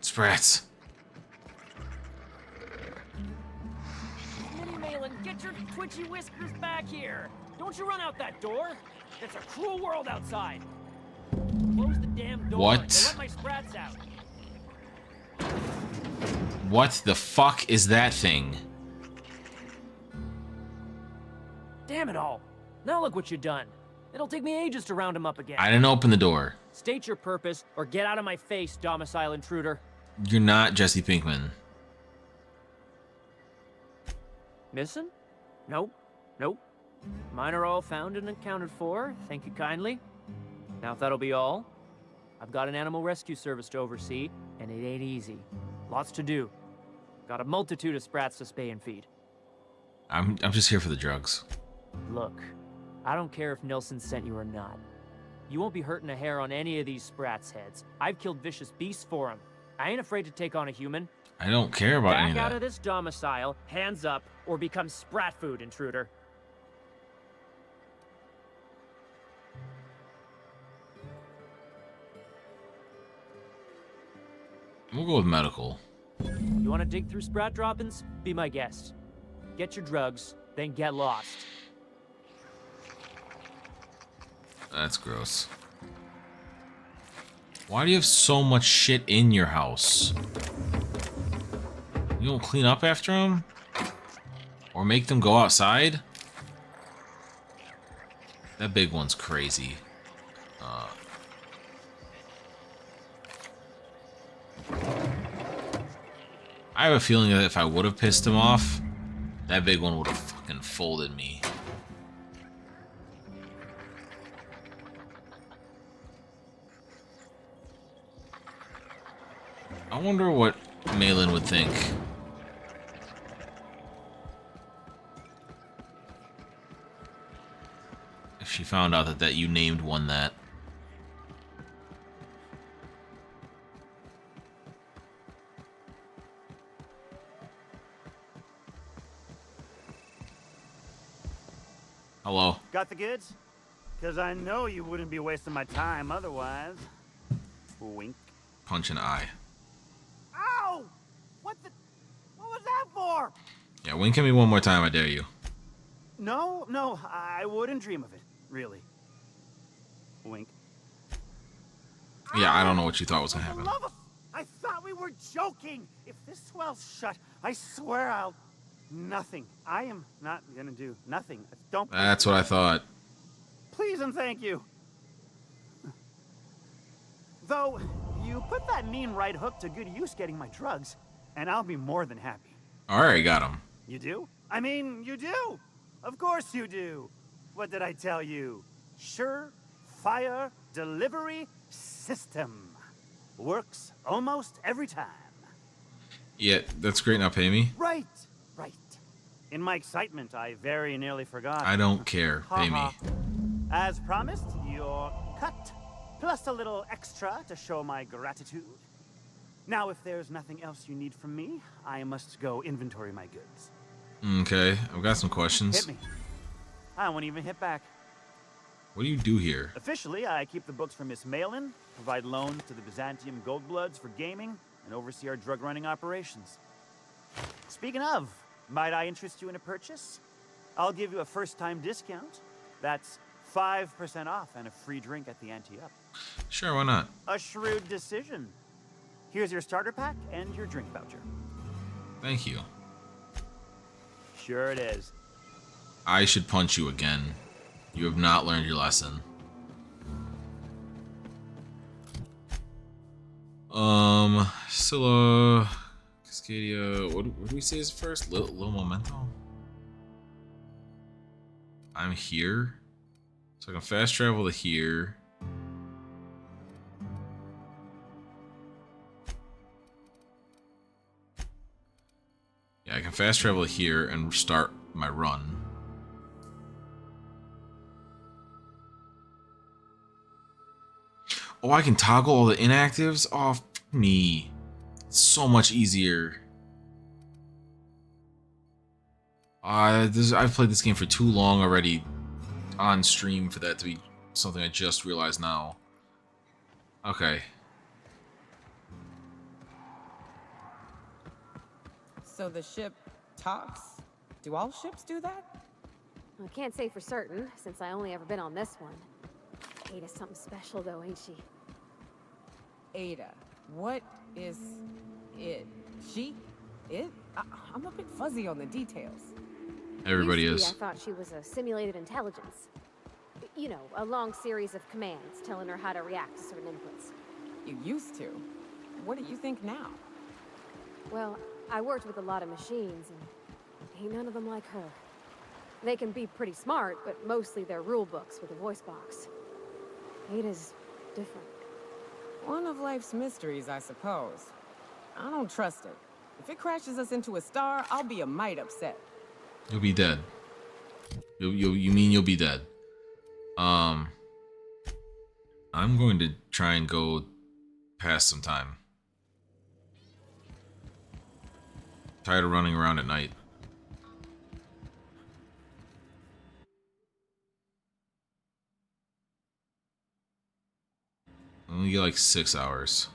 [SPEAKER 1] Sprats.
[SPEAKER 6] Minnie Malin, get your twitchy whiskers back here. Don't you run out that door. It's a cruel world outside. Close the damn door.
[SPEAKER 1] What?
[SPEAKER 6] And let my sprats out.
[SPEAKER 1] What the fuck is that thing?
[SPEAKER 6] Damn it all. Now look what you've done. It'll take me ages to round him up again.
[SPEAKER 1] I didn't open the door.
[SPEAKER 6] State your purpose or get out of my face, domicile intruder.
[SPEAKER 1] You're not Jesse Pinkman.
[SPEAKER 6] Missing? Nope. Mine are all found and accounted for. Thank you kindly. Now if that'll be all, I've got an animal rescue service to oversee, and it ain't easy. Lots to do. Got a multitude of sprats to spay and feed.
[SPEAKER 1] I'm just here for the drugs.
[SPEAKER 6] Look, I don't care if Nilsson sent you or not. You won't be hurting a hair on any of these sprats' heads. I've killed vicious beasts for them. I ain't afraid to take on a human.
[SPEAKER 1] I don't care about any of
[SPEAKER 6] Back out
[SPEAKER 1] that.
[SPEAKER 6] of this domicile, hands up, or become sprat food, intruder.
[SPEAKER 1] We'll go with medical.
[SPEAKER 6] You want to dig through sprat droppings? Be my guest. Get your drugs, then get lost.
[SPEAKER 1] That's gross. Why do you have so much shit in your house? You don't clean up after them? Or make them go outside? That big one's crazy. I have a feeling that if I would have pissed him off, that big one would have fucking folded me. I wonder what Malin would think. If she found out that you named one that. Hello.
[SPEAKER 9] Got the goods? Because I know you wouldn't be wasting my time otherwise. Wink.
[SPEAKER 1] Punch an eye.
[SPEAKER 9] Ow! What was that for?
[SPEAKER 1] Yeah, wink at me one more time, I dare you.
[SPEAKER 9] No, I wouldn't dream of it, really. Wink.
[SPEAKER 1] Yeah, I don't know what you thought was gonna happen.
[SPEAKER 9] I thought we were joking. If this swells shut, I swear I'll... nothing. I am not gonna do nothing. Don't.
[SPEAKER 1] That's what I thought.
[SPEAKER 9] Please and thank you. Though, you put that mean right hook to good use getting my drugs, and I'll be more than happy.
[SPEAKER 1] Alright, got him.
[SPEAKER 9] You do? I mean, you do. Of course you do. What did I tell you? Sure-fire delivery system. Works almost every time.
[SPEAKER 1] Yeah, that's great. Now pay me.
[SPEAKER 9] Right. In my excitement, I very nearly forgot.
[SPEAKER 1] I don't care. Pay me.
[SPEAKER 9] As promised, your cut, plus a little extra to show my gratitude. Now, if there's nothing else you need from me, I must go inventory my goods.
[SPEAKER 1] Okay, I've got some questions.
[SPEAKER 9] Hit me. I won't even hit back.
[SPEAKER 1] What do you do here?
[SPEAKER 9] Officially, I keep the books for Miss Malin, provide loans to the Byzantium Goldbloods for gaming, and oversee our drug-running operations. Speaking of, might I interest you in a purchase? I'll give you a first-time discount. That's 5% off and a free drink at the ante-up.
[SPEAKER 1] Sure, why not?
[SPEAKER 9] A shrewd decision. Here's your starter pack and your drink voucher.
[SPEAKER 1] Thank you.
[SPEAKER 9] Sure it is.
[SPEAKER 1] I should punch you again. You have not learned your lesson. Scylla, Cascadia, what do we say is first? Little Memento? I'm here. So I can fast travel to here. Yeah, I can fast travel to here and start my run. Oh, I can toggle all the inactives off me. It's so much easier. I've played this game for too long already on stream for that to be something I just realized now. Okay.
[SPEAKER 2] So the ship talks? Do all ships do that?
[SPEAKER 16] I can't say for certain, since I only ever been on this one. Ada's something special, though, ain't she?
[SPEAKER 2] Ada. What is it? She? It? I'm a bit fuzzy on the details.
[SPEAKER 1] Everybody
[SPEAKER 16] Used to
[SPEAKER 1] is.
[SPEAKER 16] be, I thought she was a simulated intelligence. You know, a long series of commands telling her how to react to certain inputs.
[SPEAKER 2] You used to? What do you think now?
[SPEAKER 16] Well, I worked with a lot of machines, and ain't none of them like her. They can be pretty smart, but mostly they're rule books with a voice box. Ada's different.
[SPEAKER 2] One of life's mysteries, I suppose. I don't trust it. If it crashes us into a star, I'll be a mite upset.
[SPEAKER 1] You'll be dead. You mean you'll be dead? I'm going to try and go pass some time. Tired of running around at night. I only get like 6 hours.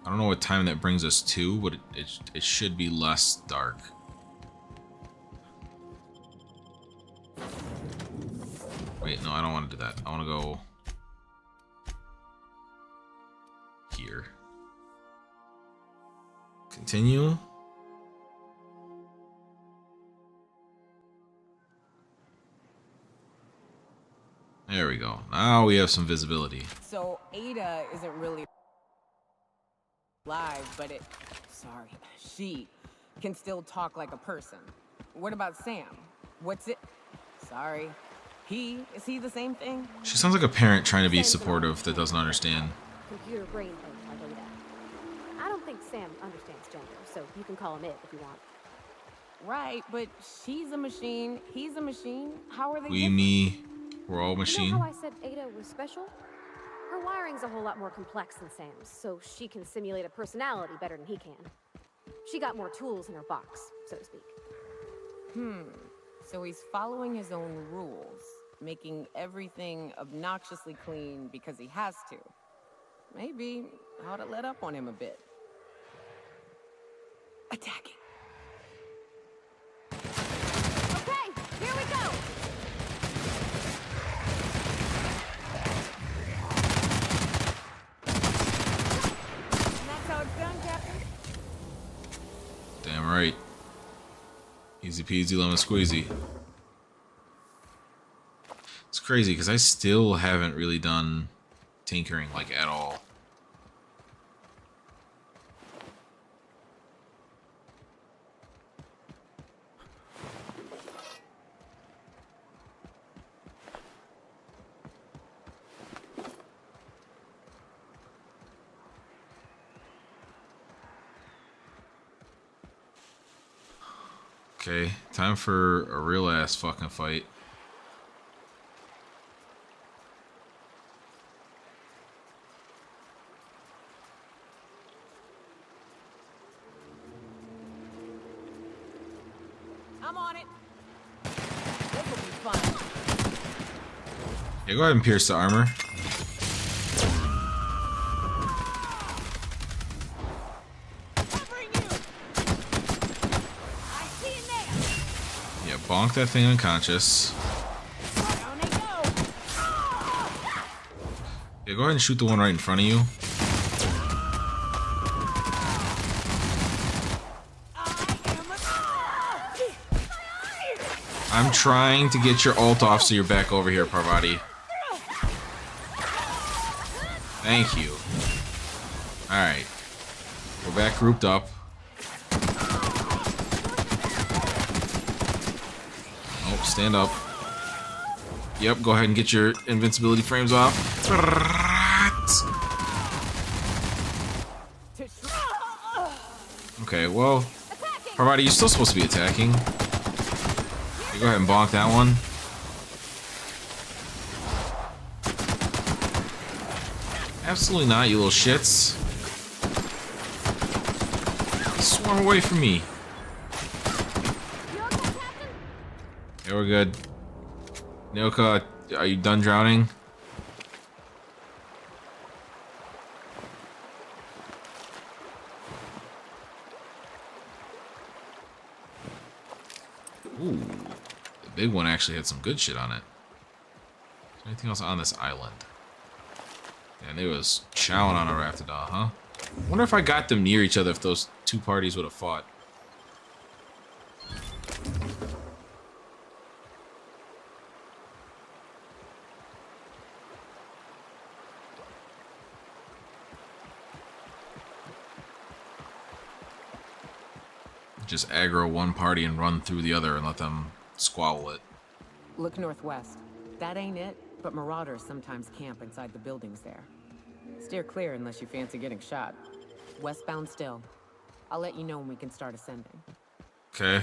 [SPEAKER 1] I don't know what time that brings us to, but it should be less dark. Wait, no, I don't want to do that. I want to go here. Continue. There we go. Now we have some visibility.
[SPEAKER 2] So Ada isn't really live, but she can still talk like a person. What about Sam? What's it? Sorry. Is he the same thing?
[SPEAKER 1] She sounds like a parent trying to be supportive that doesn't understand.
[SPEAKER 16] Computer brain thing like Ada. I don't think Sam understands gender, so you can call him it if you want.
[SPEAKER 2] Right, but she's a machine, he's a machine. How are they
[SPEAKER 1] We, me, we're all machine.
[SPEAKER 16] You know how I said Ada was special? Her wiring's a whole lot more complex than Sam's, so she can simulate a personality better than he can. She got more tools in her box, so to speak.
[SPEAKER 2] So he's following his own rules, making everything obnoxiously clean because he has to. Maybe I ought to let up on him a bit. Attacking.
[SPEAKER 16] Okay, here we go!
[SPEAKER 2] And that's how it's done, Captain.
[SPEAKER 1] Damn right. peasy lemon squeezy. It's crazy because I still haven't really done tinkering like at all. Okay, time for a real ass fucking fight.
[SPEAKER 2] I'm on it. This will be fun.
[SPEAKER 1] Yeah, go ahead and pierce the armor. Yeah, bonk that thing unconscious. Yeah, go ahead and shoot the one right in front of you. I'm trying to get your ult off so you're back over here, Parvati. Thank you. Alright. We're back grouped up. Oh, stand up. Yep, go ahead and get your invincibility frames off. Okay, well, Parvati, you're still supposed to be attacking. Okay, go ahead and bonk that one. Absolutely not, you little shits. Swarm away from me. Yeah, we're good. Nyoka, are you done drowning? Ooh, the big one actually had some good shit on it. Is there anything else on this island? And it was chowing on a Raptidon, huh? I wonder if I got them near each other, if those two parties would have fought. Just aggro one party and run through the other and let them squabble it.
[SPEAKER 2] Look northwest. That ain't it, but marauders sometimes camp inside the buildings there. Steer clear unless you fancy getting shot. Westbound still. I'll let you know when we can start ascending.
[SPEAKER 1] Okay.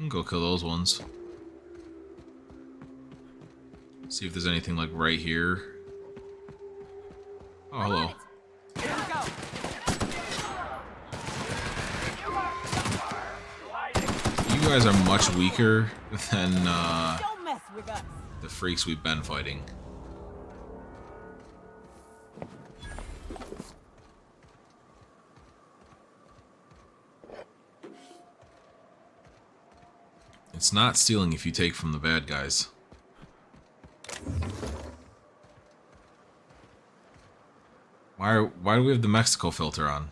[SPEAKER 1] Go kill those ones. See if there's anything like right here. Oh, hello. You guys are much weaker than the freaks we've been fighting. It's not stealing if you take from the bad guys. Why do we have the Mexico filter on?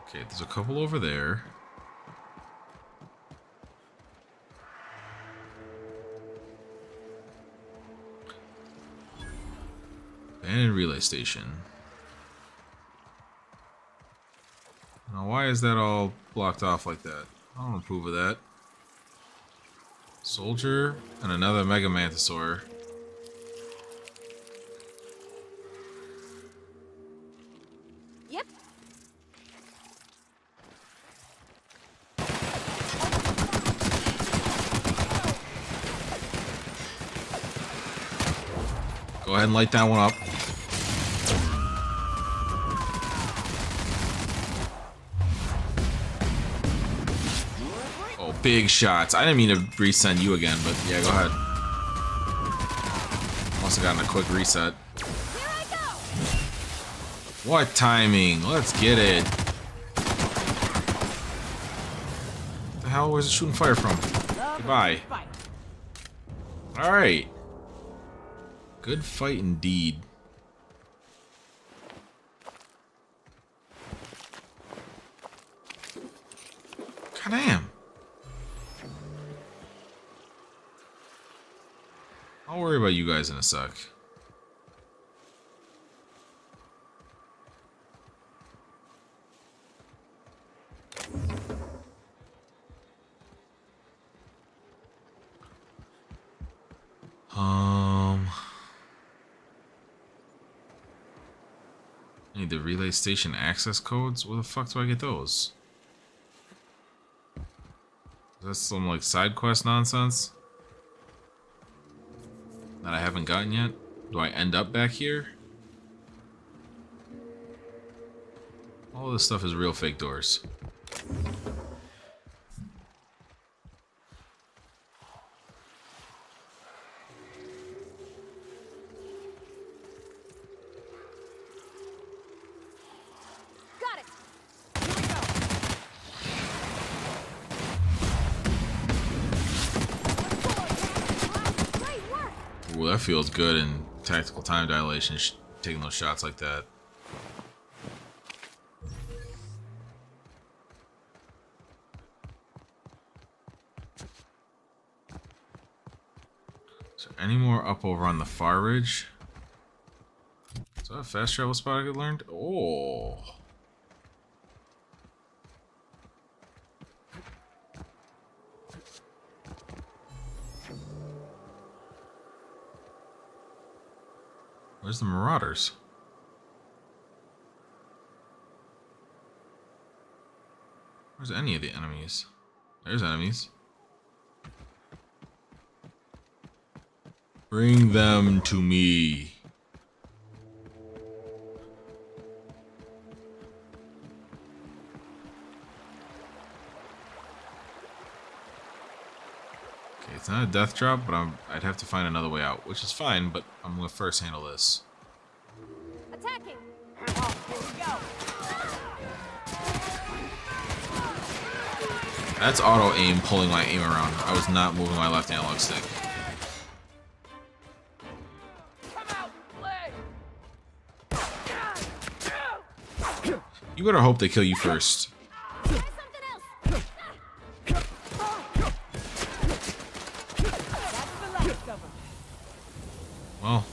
[SPEAKER 1] Okay, there's a couple over there. Abandoned relay station. Now, why is that all blocked off like that? I don't approve of that. Soldier and another Mega Mantisaur.
[SPEAKER 16] Yep.
[SPEAKER 1] Go ahead and light that one up. big shots. I didn't mean to resend you again, but yeah, go ahead. Must have gotten a quick reset. What timing? Let's get it. What the hell was it shooting fire from? Goodbye. Alright. Good fight indeed. God damn. I'll worry about you guys in a sec. I need the relay station access codes. Where the fuck do I get those? Is that some like side quest nonsense that I haven't gotten yet? Do I end up back here? All this stuff is real fake doors. Ooh, that feels good in tactical time dilation, taking those shots like that. Is there any more up over on the far ridge? Is that a fast travel spot I could learn? Oh. Where's the Marauders? Where's any of the enemies? There's enemies. Bring them to me. Okay, it's not a death drop, but I'd have to find another way out, which is fine, but I'm gonna first handle this.
[SPEAKER 16] Attacking.
[SPEAKER 1] That's auto aim pulling my aim around. I was not moving my left analog stick. You better hope they kill you first. Well,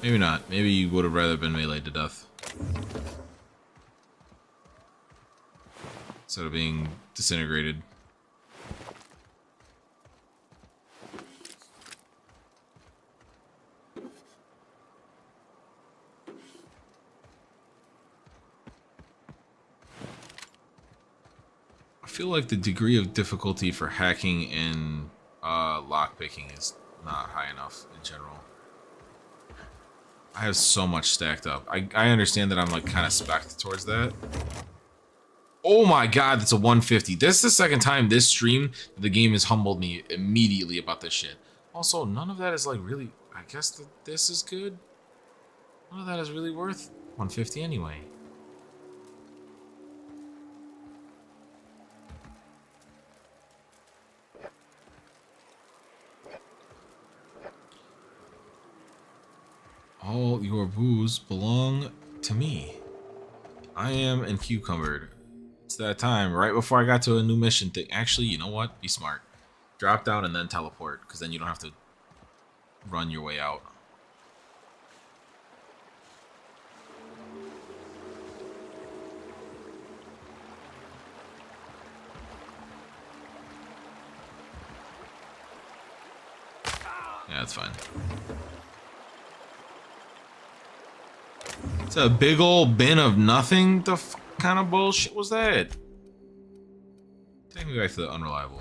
[SPEAKER 1] maybe not. Maybe you would have rather been meleeed to death instead of being disintegrated. I feel like the degree of difficulty for hacking and lockpicking is not high enough in general. I have so much stacked up. I understand that I'm like kind of spec'd towards that. Oh my god, that's a 150. This is the second time this stream the game has humbled me immediately about this shit. Also, none of that is like really, I guess that this is good. None of that is really worth 150 anyway. All your booze belong to me. I am encumbered. It's that time, right before I got to a new mission thing. Actually, you know what? Be smart. Drop down and then teleport, because then you don't have to run your way out. Yeah, that's fine. It's a big old bin of nothing? The kind of bullshit was that? Take me back to the unreliable.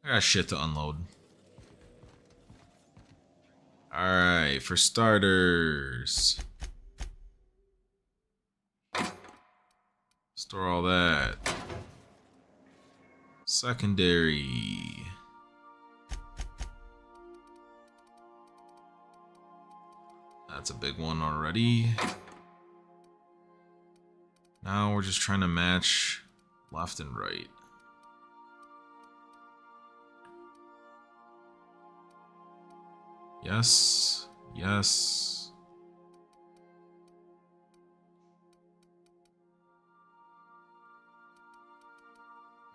[SPEAKER 1] I got shit to unload. Alright, for starters. Let's Store all that. Secondary. That's a big one already. Now we're just trying to match left and right. Yes. Yes.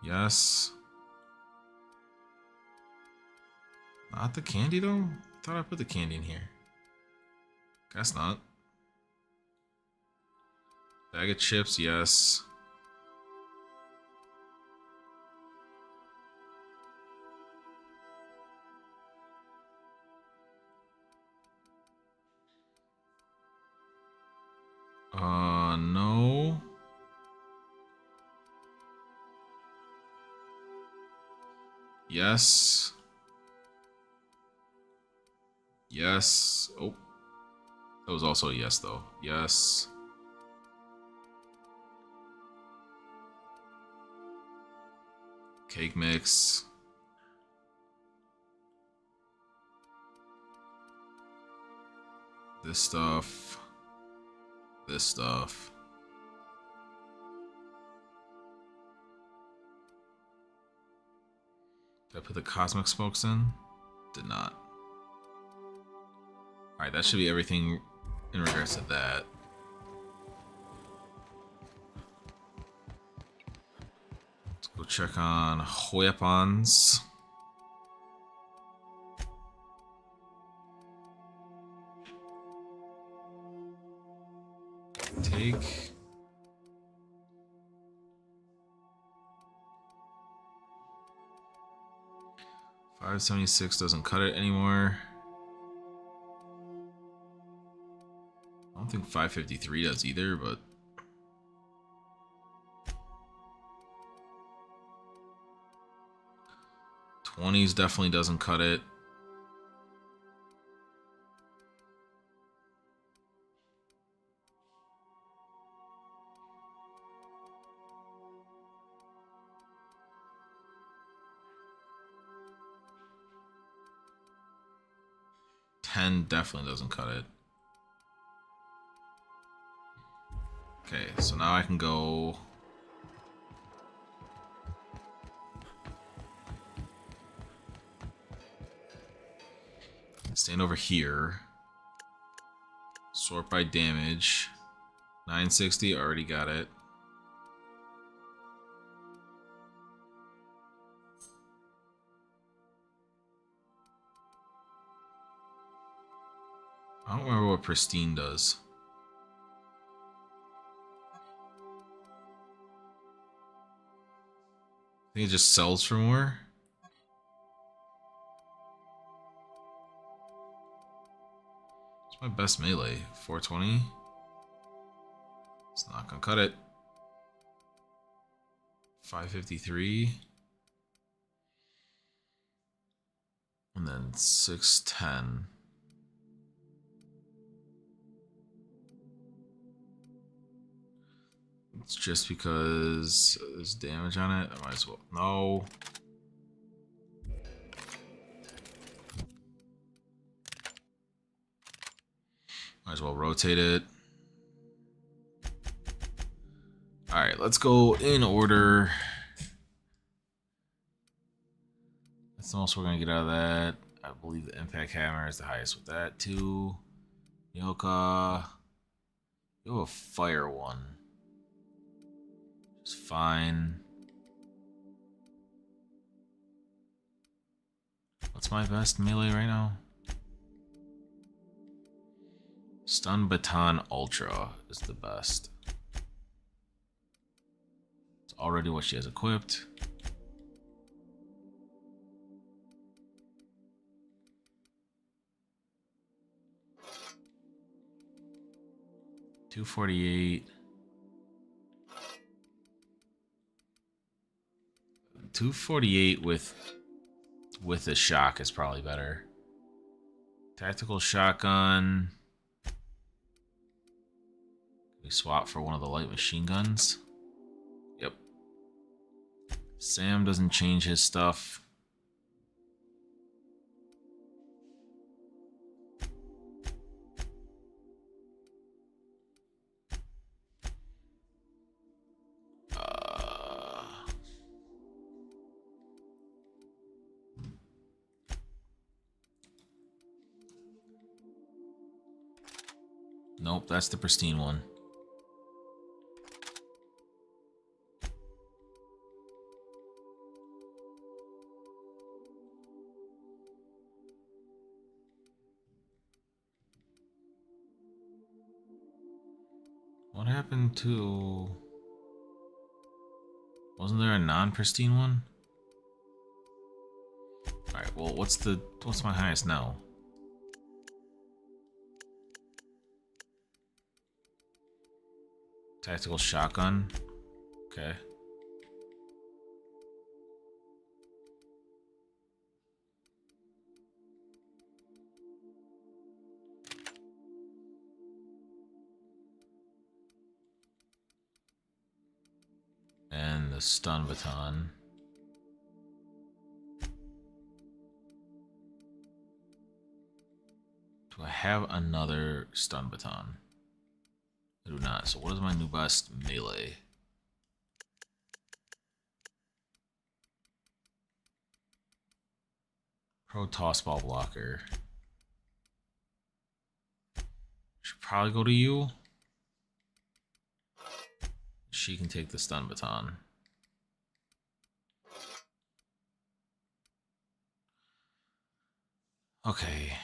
[SPEAKER 1] Yes. Not the candy though? I thought I put the candy in here. Guess not. Bag of chips, yes. No. Yes. Yes. Oh. That was also a yes, though. Yes. Cake mix. This stuff. This stuff. Did I put the cosmic smokes in? Did not. Alright, that should be everything in regards to that. Let's go check on weapons. Take. $576 doesn't cut it anymore. I don't think 553 does either, but $20s definitely doesn't cut it. $10 definitely doesn't cut it. Okay, so now I can go stand over here. Sort by damage. 960, already got it. I don't remember what pristine does. I think it just sells for more. It's my best melee. 420. It's not gonna cut it. 553. And then 610. It's just because there's damage on it. I might as well. No. Might as well rotate it. Alright, let's go in order. That's the most we're going to get out of that. I believe the impact hammer is the highest with that too. Nyoka. You have a fire one. It's fine. What's my best melee right now? Stun Baton Ultra is the best. It's already what she has equipped. $248. 248 with a shock is probably better. Tactical shotgun. We swap for one of the light machine guns. Sam doesn't change his stuff. Nope, that's the pristine one. What happened to... Wasn't there a non-pristine one? Alright, well, what's my highest now? Tactical shotgun. Okay. And the stun baton. Do I have another stun baton? I do not. So what is my new best? Melee. Pro toss ball blocker. Should probably go to you. She can take the stun baton. Okay.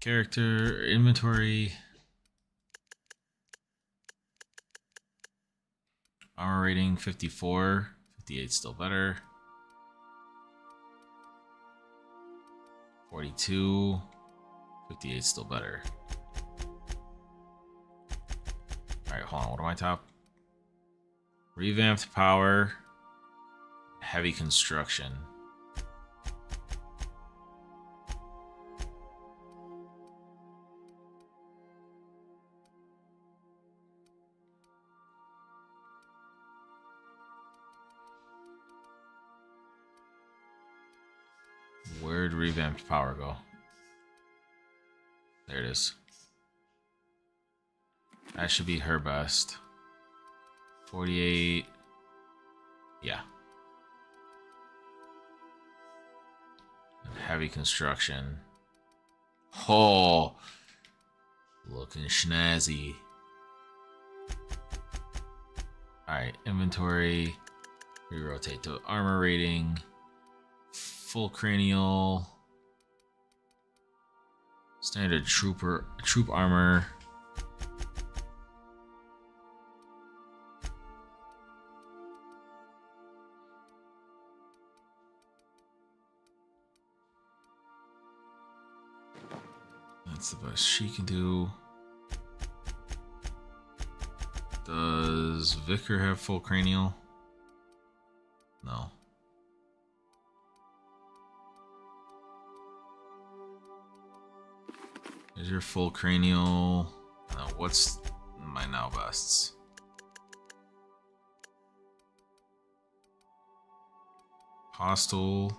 [SPEAKER 1] Character, inventory. Armor rating 54. 58 still better. 42. 58 still better. Alright, hold on. What am I top? Revamped power. Heavy construction. Where'd revamped power go? There it is. That should be her best. 48. Yeah. And heavy construction. Oh, looking snazzy. Alright, inventory. Re-rotate to armor rating. Full cranial. Standard troop armor. That's the best she can do. Does Vicar have full cranial? No. Is your full cranial? What's my now bests? Apostle,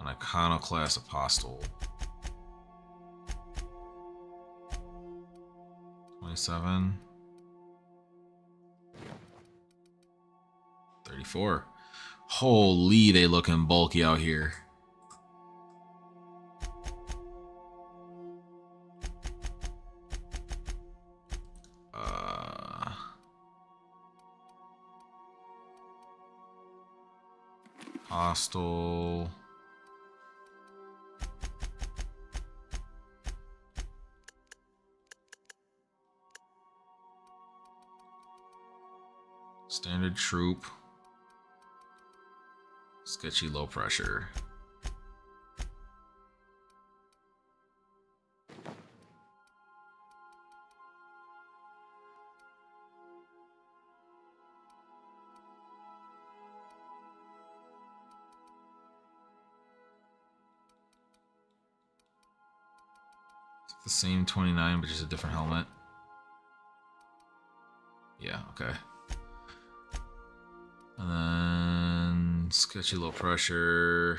[SPEAKER 1] an iconoclast apostle. 27. 34. Holy, they looking bulky out here. Hostile. Standard troop. Sketchy low pressure. The same 29, but just a different helmet. Yeah, okay. And then Sketchy low pressure.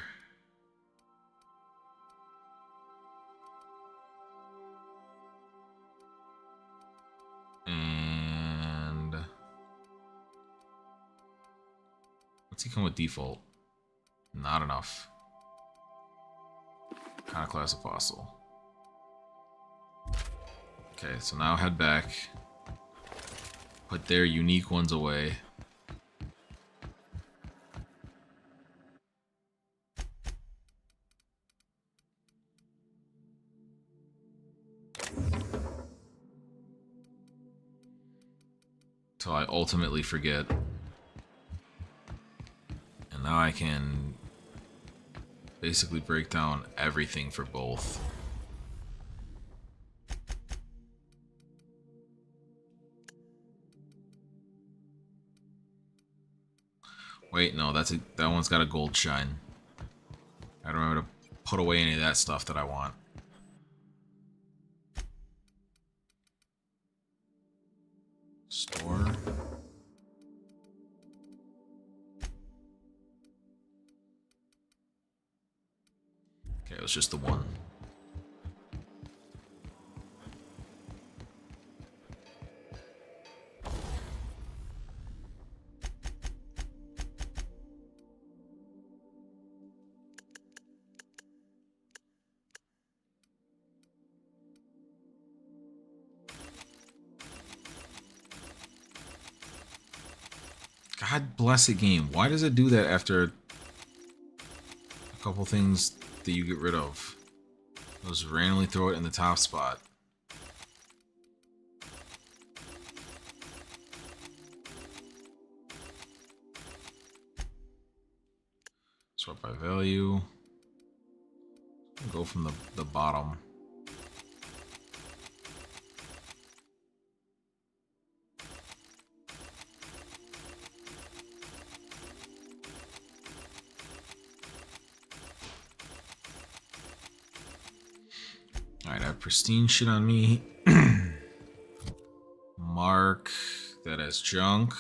[SPEAKER 1] And what's he come with default? Not enough. Iconoclast Apostle. Okay, so now head back. Put their unique ones away. Till I ultimately forget. And now I can basically break down everything for both. Wait, no, that one's got a gold shine. I don't remember to put away any of that stuff that I want. Store. Okay, it was just the one. God bless it, game. Why does it do that after a couple things that you get rid of? Just randomly throw it in the top spot. Sort by value. Go from the bottom. Alright, I have pristine shit on me. Mark that as junk.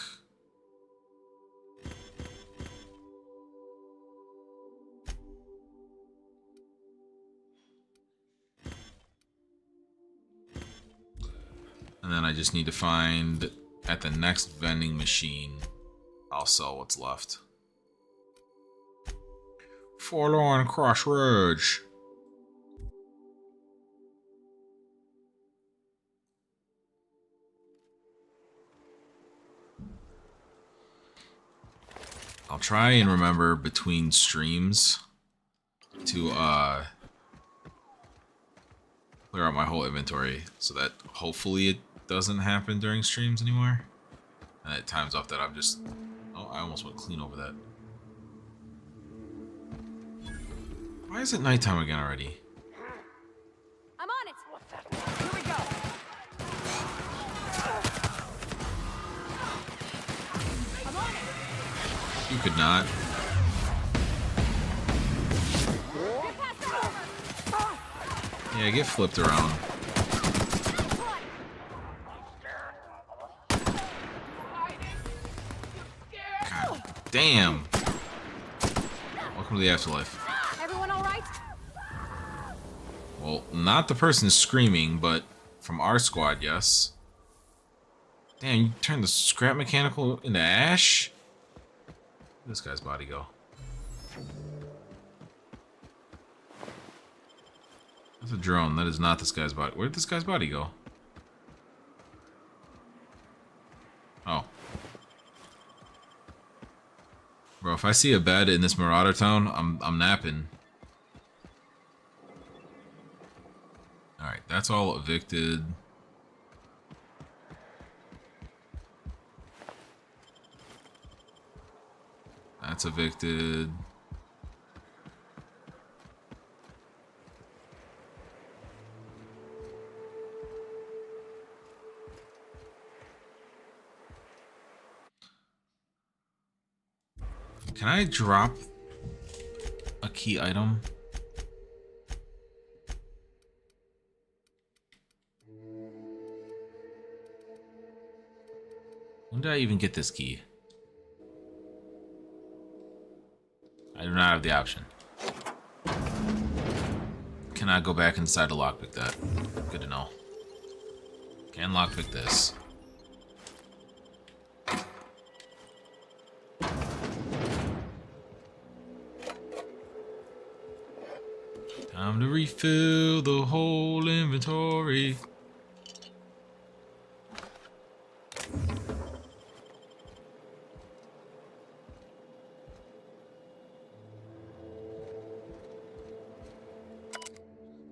[SPEAKER 1] And then I just need to find at the next vending machine, I'll sell what's left. Forlorn Crossroads. I'll try and remember between streams to clear out my whole inventory so that hopefully it doesn't happen during streams anymore. And at times off that I'm just... Oh, I almost went clean over that. Why is it nighttime again already?
[SPEAKER 16] I'm on it. Here we go. I'm on it.
[SPEAKER 1] You could not. Yeah, get flipped around. God damn. Welcome to the afterlife.
[SPEAKER 16] Everyone all right?
[SPEAKER 1] Well, not the person screaming, but from our squad, yes. Damn, you turned the scrap mechanical into ash? Where'd this guy's body go? That's a drone. That is not this guy's body. Where'd this guy's body go? Oh. Bro, if I see a bed in this Marauder town, I'm napping. Alright, that's all evicted. That's evicted. Can I drop a key item? When did I even get this key? I do not have the option. Cannot go back inside to lockpick that. Good to know. Can lockpick this. Time to refill the whole inventory.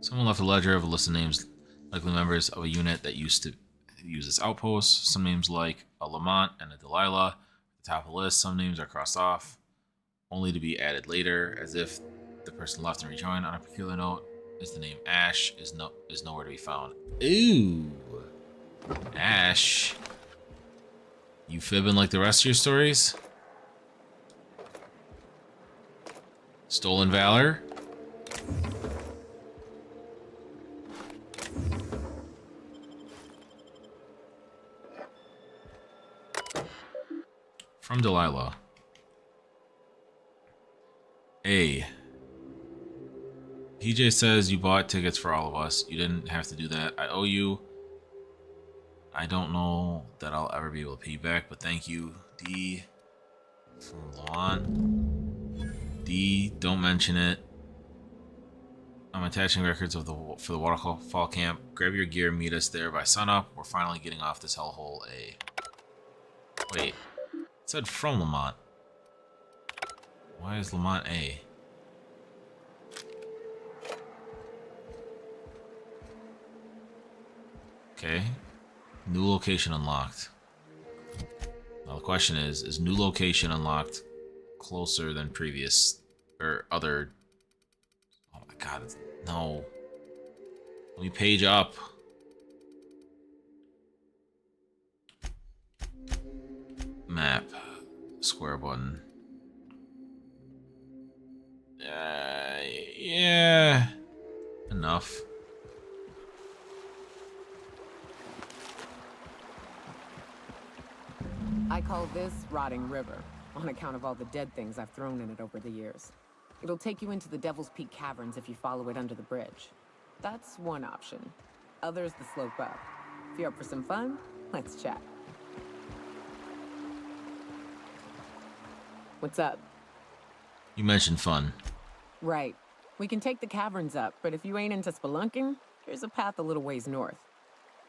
[SPEAKER 1] Someone left a ledger of a list of names, likely members of a unit that used to use this outpost. Some names like a Lamont and a Delilah. At the top of the list, some names are crossed off, only to be added later, as if the person left and rejoined. On a peculiar note, is the name Ash is nowhere to be found. Ooh, Ash. You fibbing like the rest of your stories? Stolen Valor? From Delilah. A. PJ says you bought tickets for all of us. You didn't have to do that. I owe you. I don't know that I'll ever be able to pay you back, but thank you. D. From Lawn. D. Don't mention it. I'm attaching records of for the waterfall camp. Grab your gear, meet us there by sunup. We're finally getting off this hellhole. A. Wait. It said from Lamont. Why is Lamont A? Okay. New location unlocked. Now the question is new location unlocked closer than previous or other? Oh my god, no. Let me page up. Map. Square button. Yeah. Enough.
[SPEAKER 2] I call this Rotting River, on account of all the dead things I've thrown in it over the years. It'll take you into the Devil's Peak Caverns if you follow it under the bridge. That's one option. Other's the slope up. If you're up for some fun, let's chat. What's up?
[SPEAKER 1] You mentioned fun.
[SPEAKER 2] Right. We can take the caverns up, but if you ain't into spelunking, here's a path a little ways north.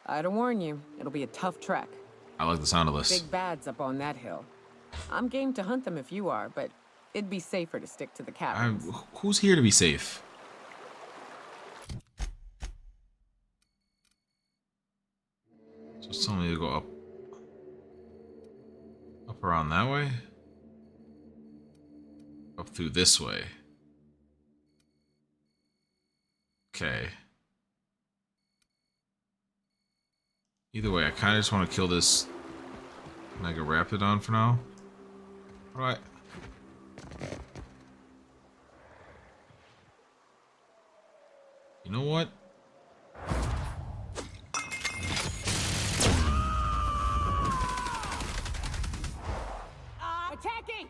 [SPEAKER 2] I'd warn you, it'll be a tough trek.
[SPEAKER 1] I like the sound of this.
[SPEAKER 2] Big bads up on that hill. I'm game to hunt them if you are, but it'd be safer to stick to the caverns.
[SPEAKER 1] Who's here to be safe? So it's telling me to go up. Up around that way? Up through this way. Okay. Either way, I kind of just want to kill this Mega Raptidon for now. Alright. You know what?
[SPEAKER 7] Attacking!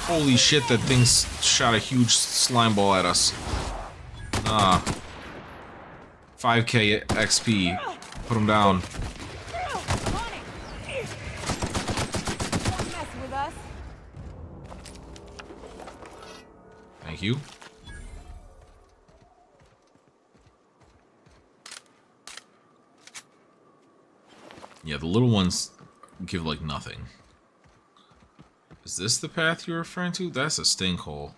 [SPEAKER 1] Holy shit, that thing shot a huge slime ball at us. 5k XP. Put him down. Thank you. Yeah, the little ones give like nothing. Is this the path you're referring to? That's a stink hole.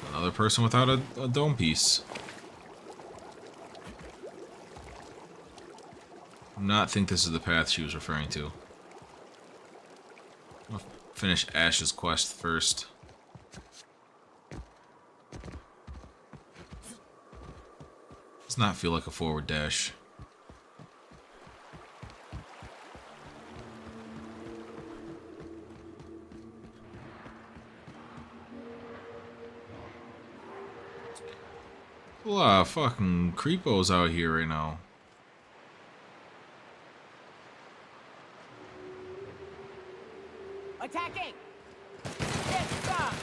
[SPEAKER 1] Another person without a dome piece. I do not think this is the path she was referring to. I'll finish Ash's quest first. Does not feel like a forward dash. A lot of fucking creepos out here right now.
[SPEAKER 2] Attacking! Get some!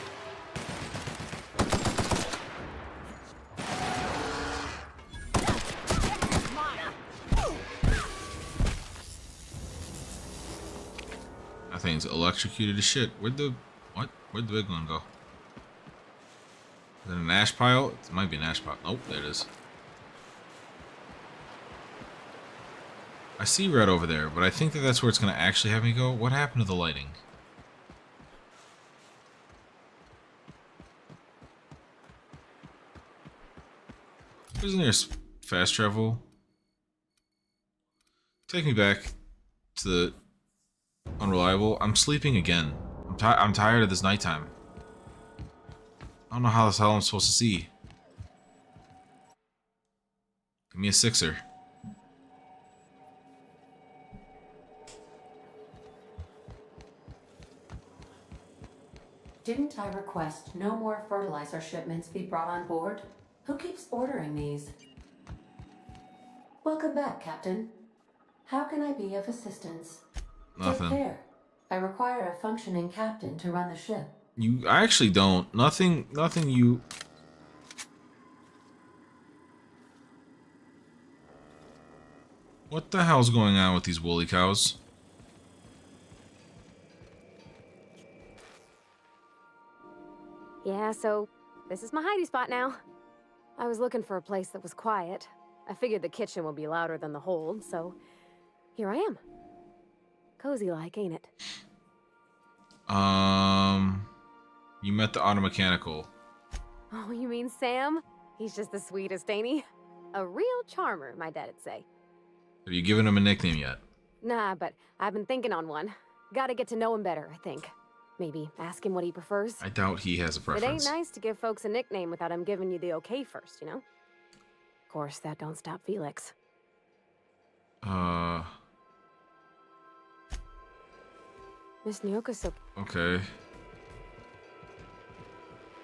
[SPEAKER 1] That thing's electrocuted as shit. Where'd the big one go? Is it an ash pile? It might be an ash pile. Nope, there it is. I see red over there, but I think that that's where it's going to actually have me go. What happened to the lighting? Isn't there fast travel? Take me back to the unreliable. I'm sleeping again. I'm tired of this nighttime. I don't know how the hell I'm supposed to see. Give me a 6er.
[SPEAKER 5] Didn't I request no more fertilizer shipments be brought on board? Who keeps ordering these? Welcome back, Captain. How can I be of assistance?
[SPEAKER 1] Nothing.
[SPEAKER 5] Take care. I require a functioning captain to run the ship.
[SPEAKER 1] I actually don't. Nothing you... What the hell's going on with these woolly cows?
[SPEAKER 16] Yeah, so this is my hidey spot now. I was looking for a place that was quiet. I figured the kitchen would be louder than the hold, so here I am. Cozy like, ain't it?
[SPEAKER 1] You met the auto mechanical.
[SPEAKER 16] Oh, you mean Sam? He's just the sweetest, ain't he? A real charmer, my dad'd say.
[SPEAKER 1] Have you given him a nickname yet?
[SPEAKER 16] Nah, but I've been thinking on one. Gotta get to know him better, I think. Maybe ask him what he prefers.
[SPEAKER 1] I doubt he has a preference.
[SPEAKER 16] It ain't nice to give folks a nickname without him giving you the okay first, you know? Of course, that don't stop Felix. Miss Nyoka's so...
[SPEAKER 1] Okay.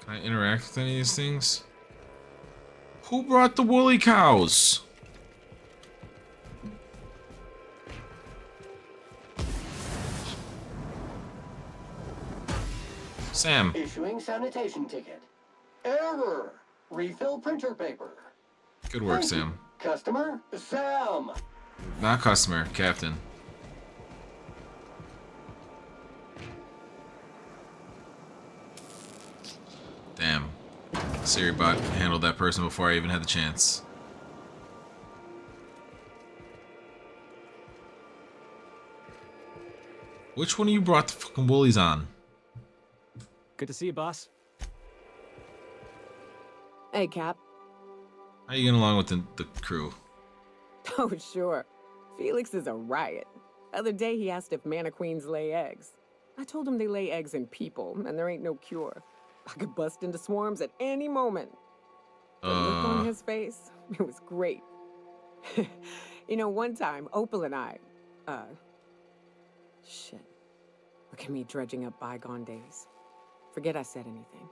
[SPEAKER 1] Can I interact with any of these things? Who brought the woolly cows? Sam.
[SPEAKER 22] Issuing sanitation ticket. Error. Refill printer paper.
[SPEAKER 1] Good work, Sam.
[SPEAKER 22] Customer, Sam.
[SPEAKER 1] Not customer, captain. Damn. Siri bot handled that person before I even had the chance. Which one of you brought the fucking woolies on?
[SPEAKER 6] Good to see you, boss.
[SPEAKER 2] Hey, Cap.
[SPEAKER 1] How you getting along with the crew?
[SPEAKER 2] Oh, sure. Felix is a riot. The other day he asked if mana queens lay eggs. I told him they lay eggs in people, and there ain't no cure. I could bust into swarms at any moment. The look on his face, it was great. You know, one time, Opal and I, shit. Look at me dredging up bygone days. Forget I said anything.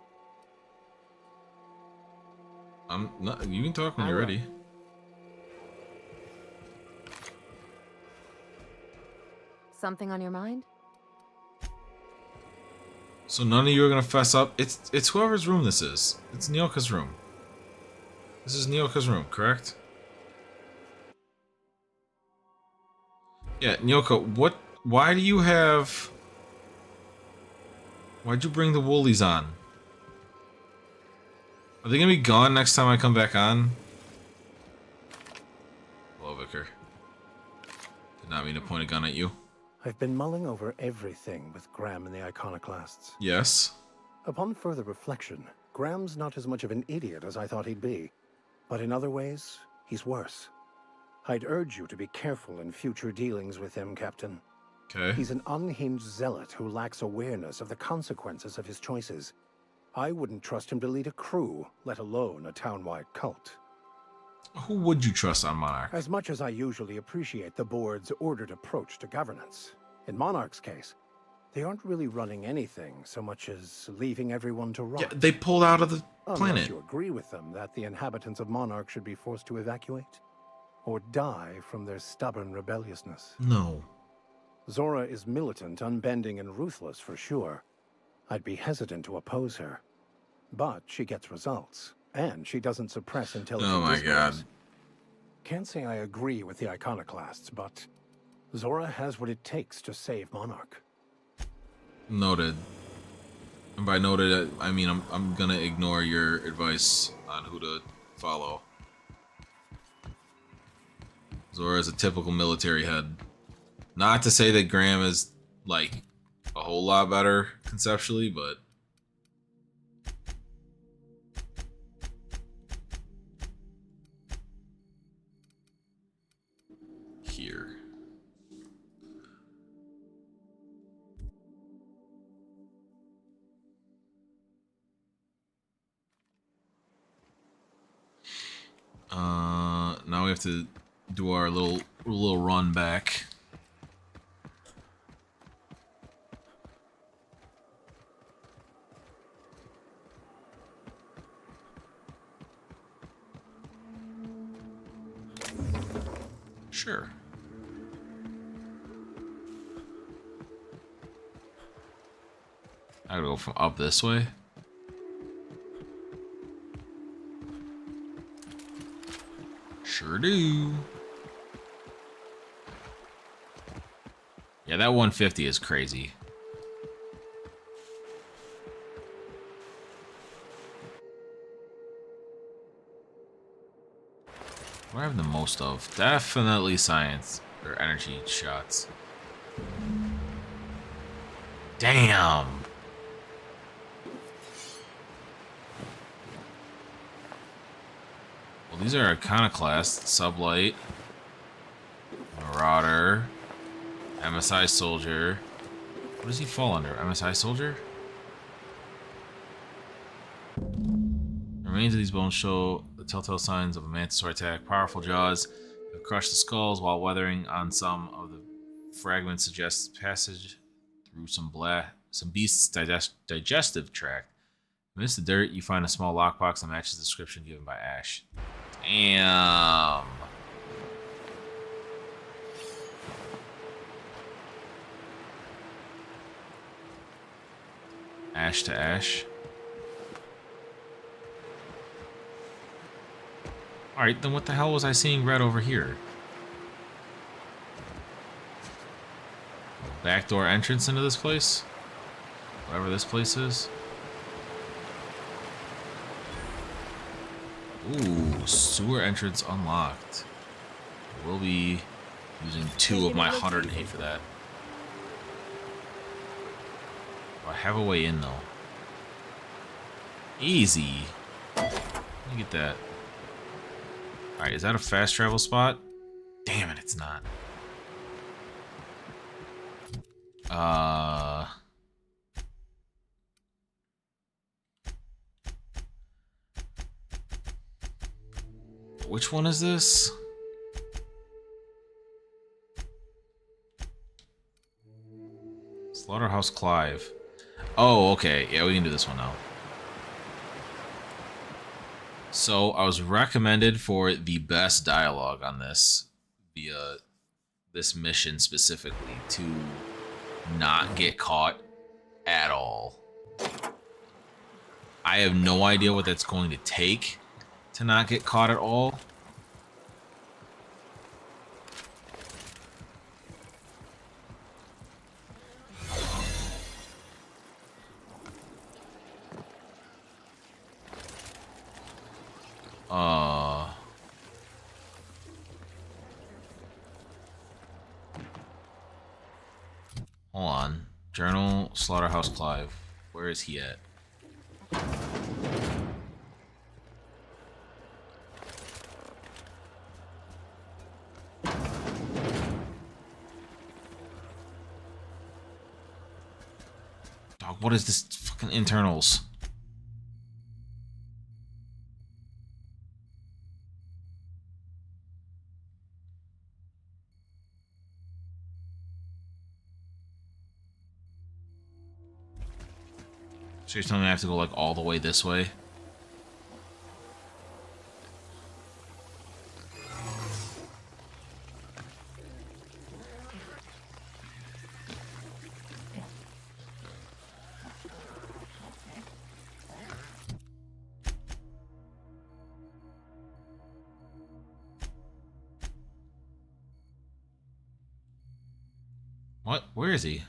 [SPEAKER 1] I'm not. You can talk when you're ready.
[SPEAKER 16] Something on your mind?
[SPEAKER 1] So none of you are gonna fess up. It's whoever's room this is. It's Nyoka's room. This is Nyoka's room, correct? Yeah, Nyoka. Why do you have? Why'd you bring the woolies on? Are they gonna be gone next time I come back on? Hello, Vicar. Did not mean to point a gun at you.
[SPEAKER 20] I've been mulling over everything with Graham and the Iconoclasts.
[SPEAKER 1] Yes.
[SPEAKER 20] Upon further reflection, Graham's not as much of an idiot as I thought he'd be. But in other ways, he's worse. I'd urge you to be careful in future dealings with him, Captain.
[SPEAKER 1] Okay.
[SPEAKER 20] He's an unhinged zealot who lacks awareness of the consequences of his choices. I wouldn't trust him to lead a crew, let alone a town-wide cult.
[SPEAKER 1] Who would you trust on Monarch?
[SPEAKER 20] As much as I usually appreciate the board's ordered approach to governance, in Monarch's case, They aren't really running anything so much as leaving everyone to rot.
[SPEAKER 1] Yeah, they pulled out of the
[SPEAKER 20] Unless
[SPEAKER 1] planet.
[SPEAKER 20] you agree with them that the inhabitants of Monarch should be forced to evacuate or die from their stubborn rebelliousness.
[SPEAKER 1] No.
[SPEAKER 20] Zora is militant, unbending, and ruthless for sure. I'd be hesitant to oppose her. But she gets results, and she doesn't suppress intelligent
[SPEAKER 1] Oh my
[SPEAKER 20] discourse.
[SPEAKER 1] god.
[SPEAKER 20] Can't say I agree with the iconoclasts, but Zora has what it takes to save Monarch.
[SPEAKER 1] Noted. And by noted, I mean I'm gonna ignore your advice on who to follow. Zora is a typical military head. Not to say that Graham is like a whole lot better conceptually, but here. Now we have to do our little run back. Sure. I gotta go from up this way. Sure do. Yeah, that 150 is crazy. What do I have the most of? Definitely science or energy shots. Damn. Well, these are iconoclasts, Sublight, Marauder, MSI Soldier. What does he fall under? MSI Soldier? The remains of these bones show the telltale signs of a mantisaur attack. Powerful jaws have crushed the skulls, while weathering on some of the fragments suggests passage through some beast's digestive tract. Amidst the dirt, you find a small lockbox that matches the description given by Ash. Damn. Ash to Ash. Alright, then what the hell was I seeing red over here? Backdoor entrance into this place? Whatever this place is. Ooh, sewer entrance unlocked. We'll be using 2 of my 108 for that. Oh, I have a way in though. Easy. Let me get that. Alright, is that a fast travel spot? Damn it, it's not. Which one is this? Slaughterhouse Clive. Oh, okay. Yeah, we can do this one now. So, I was recommended for the best dialogue on this via this mission specifically to not get caught at all. I have no idea what that's going to take to not get caught at all. Hold on. Journal Slaughterhouse Clive. Where is he at? Dog, what is this fucking internals? So you're telling me I have to go like all the way this way? What? Where is he?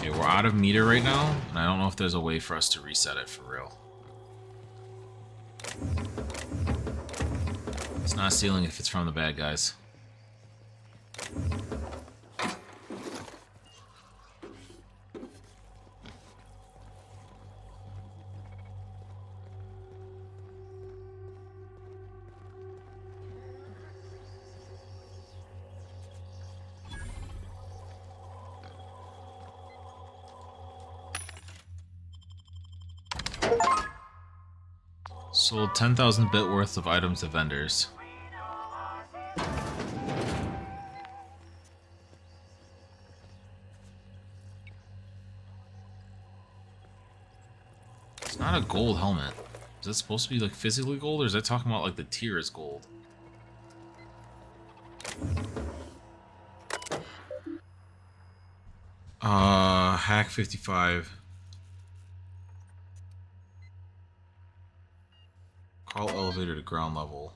[SPEAKER 1] Okay, we're out of meter right now, and I don't know if there's a way for us to reset it for real. It's not stealing if it's from the bad guys. Sold 10,000 bit worth of items to vendors. It's not a gold helmet. Is that supposed to be like physically gold, or is that talking about like the tier is gold? Hack 55. Call elevator to ground level.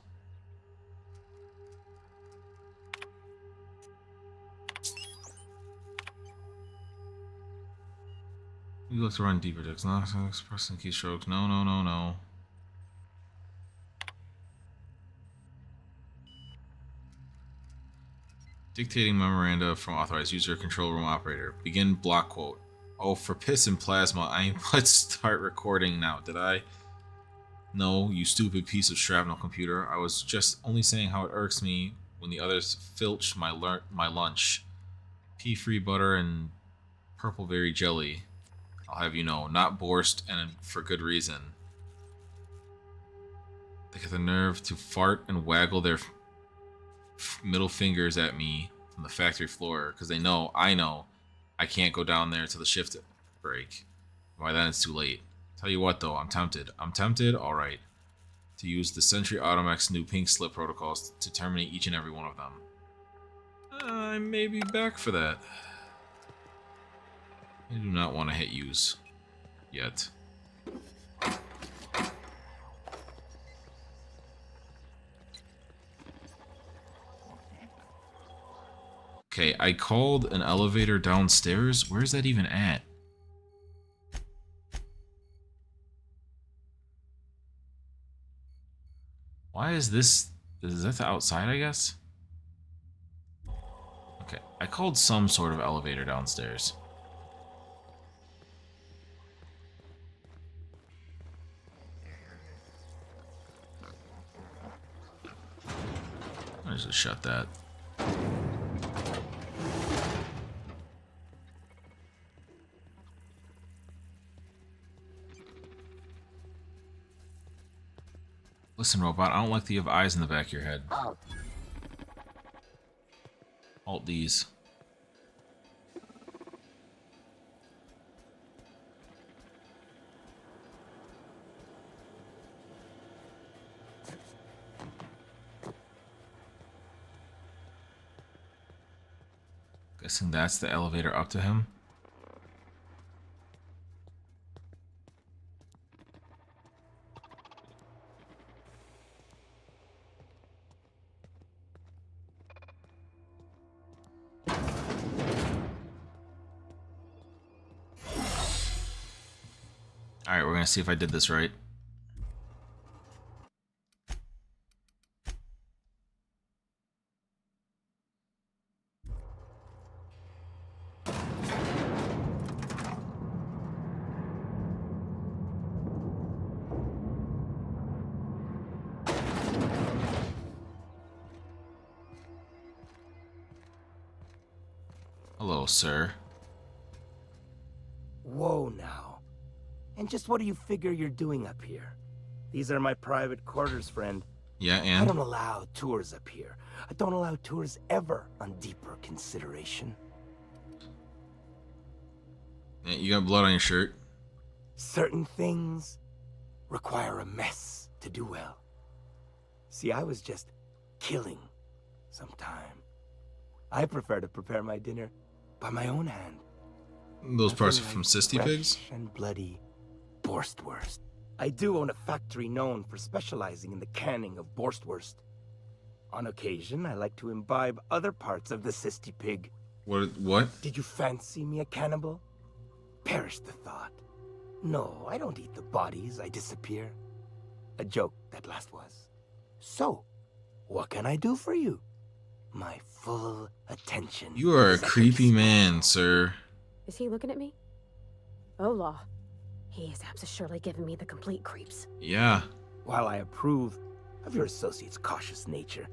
[SPEAKER 1] You look to run deeper, Dix. Not expressing keystrokes. No, no, no, no. Dictating memoranda from authorized user control room operator. Begin block quote. Oh, for piss and plasma, let's start recording now. Did I? No, you stupid piece of shrapnel computer. I was just only saying how it irks me when the others filch my lunch. Pea-free butter and purple-berry jelly. I'll have you know, not Boarst, and for good reason. They get the nerve to fart and waggle their middle fingers at me from the factory floor because they know, I know, I can't go down there till the shift break. By then it's too late. Tell you what though, I'm tempted. Alright. To use the Sentry Automech's new pink slip protocols to terminate each and every one of them. I may be back for that. I do not want to hit use. Yet. Okay, I called an elevator downstairs. Where's that even at? Why is this... Is that the outside, I guess? Okay, I called some sort of elevator downstairs. I just shut that. Listen, robot, I don't like that you have eyes in the back of your head. Alt these. Guessing that's the elevator up to him. Alright, we're gonna see if I did this right. Hello, sir.
[SPEAKER 8] Whoa now. And just what do you figure you're doing up here? These are my private quarters, friend.
[SPEAKER 1] Yeah,
[SPEAKER 8] I
[SPEAKER 1] and?
[SPEAKER 8] don't allow tours up here. I don't allow tours ever on deeper consideration.
[SPEAKER 1] Yeah, you got blood on your shirt.
[SPEAKER 8] Certain things require a mess to do well. See, I was just killing sometime. I prefer to prepare my dinner by my own hand.
[SPEAKER 1] Those parts are from Sisty Pigs?
[SPEAKER 8] Fresh and bloody Boarstwurst. I do own a factory known for specializing in the canning of Boarstwurst. On occasion, I like to imbibe other parts of the Sisty Pig.
[SPEAKER 1] What?
[SPEAKER 8] Did you fancy me a cannibal? Perish the thought. No, I don't eat the bodies, I disappear. A joke, that last was. So, what can I do for you? My full attention.
[SPEAKER 1] You are a creepy man, sir.
[SPEAKER 16] Is he looking at me? Oh, law. He is surely giving me the complete creeps.
[SPEAKER 1] Yeah.
[SPEAKER 8] While I approve of your associate's cautious nature,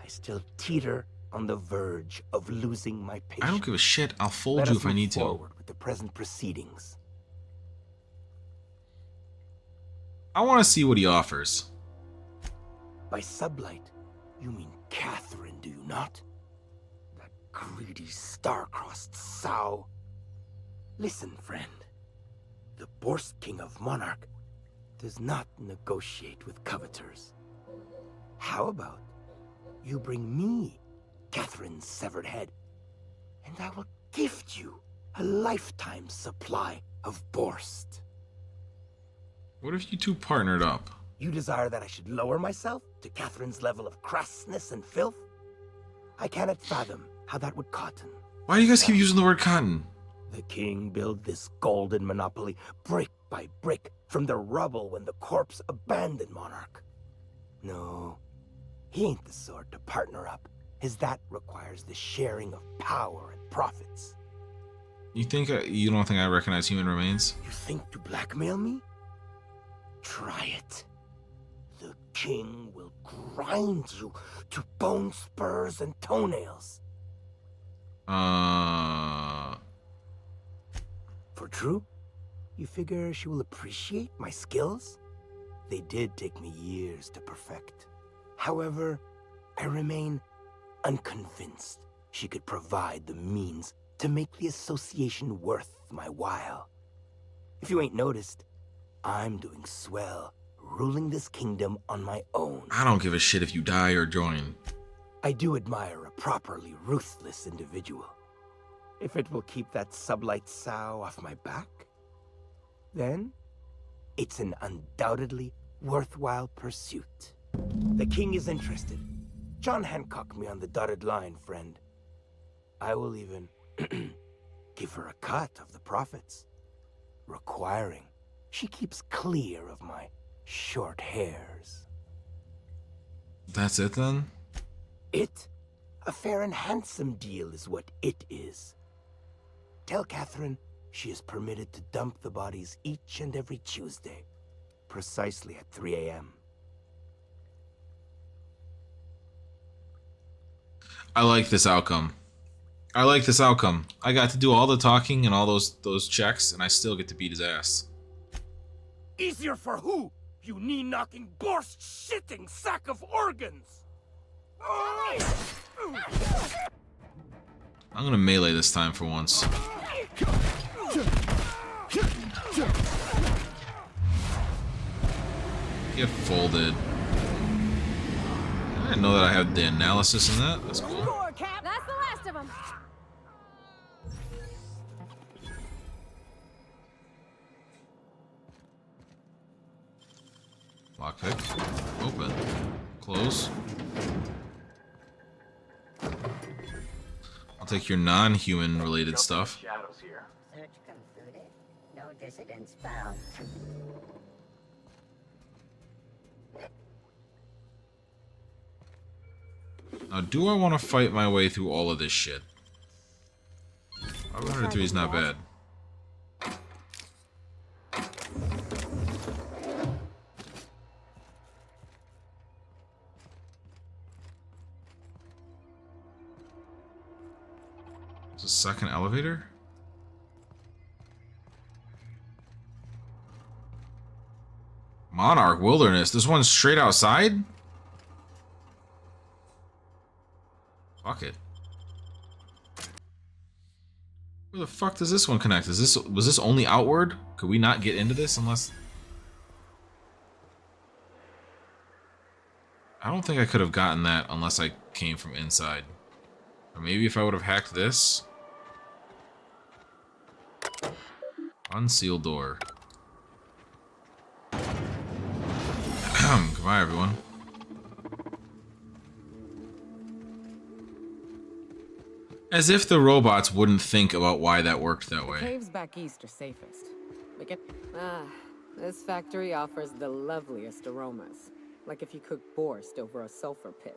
[SPEAKER 8] I still teeter on the verge of losing my patience.
[SPEAKER 1] I don't give a shit. I'll fold
[SPEAKER 8] Let
[SPEAKER 1] you
[SPEAKER 8] us
[SPEAKER 1] if I
[SPEAKER 8] move
[SPEAKER 1] need to.
[SPEAKER 8] forward with the present proceedings.
[SPEAKER 1] I want to see what he offers.
[SPEAKER 8] By sublight, you mean Catherine, do you not? That greedy, star-crossed sow. Listen, friend. The Boarst King of Monarch does not negotiate with coveters. How about you bring me Catherine's severed head, and I will gift you a lifetime supply of Boarst.
[SPEAKER 1] What if you two partnered up?
[SPEAKER 8] You desire that I should lower myself to Catherine's level of crassness and filth? I cannot fathom how that would cotton.
[SPEAKER 1] Why do you guys keep using the word cotton?
[SPEAKER 8] The king built this golden monopoly brick by brick from the rubble when the corpse abandoned Monarch. No, he ain't the sort to partner up, as that requires the sharing of power and profits.
[SPEAKER 1] You don't think I recognize human remains?
[SPEAKER 8] You think to blackmail me? Try it. The king will grind you to bone spurs and toenails. For true? You figure she will appreciate my skills? They did take me years to perfect. However, I remain unconvinced she could provide the means to make the association worth my while. If you ain't noticed, I'm doing swell, ruling this kingdom on my own.
[SPEAKER 1] I don't give a shit if you die or join.
[SPEAKER 8] I do admire a properly ruthless individual. If it will keep that sublight sow off my back, then it's an undoubtedly worthwhile pursuit. The king is interested. John Hancock me on the dotted line, friend. I will even give her a cut of the profits, requiring she keeps clear of my short hairs.
[SPEAKER 1] That's it then?
[SPEAKER 8] It? A fair and handsome deal is what it is. Tell Catherine she is permitted to dump the bodies each and every Tuesday, precisely at 3 a.m.
[SPEAKER 1] I like this outcome. I like this outcome. I got to do all the talking and all those checks, and I still get to beat his ass.
[SPEAKER 8] Easier for who? You knee-knocking, Boarst-shitting sack of organs!
[SPEAKER 1] I'm gonna melee this time for once. Get folded. I didn't know that I had the analysis in that. That's cool.
[SPEAKER 16] That's the last of them.
[SPEAKER 1] Lockpick. Open. Close. I'll take your non-human related stuff.
[SPEAKER 10] Search concluded. No dissidents found.
[SPEAKER 1] Now, do I want to fight my way through all of this shit? 503 is not bad. There's a second elevator? Monarch Wilderness. This one's straight outside? Fuck it. Where the fuck does this one connect? Was this only outward? Could we not get into this unless... I don't think I could have gotten that unless I came from inside. Or maybe if I would have hacked this. Unsealed door. Goodbye, everyone. As if the robots wouldn't think about why that worked that way.
[SPEAKER 2] Caves back east are safest. This factory offers the loveliest aromas. Like if you cook borscht over a sulfur pit.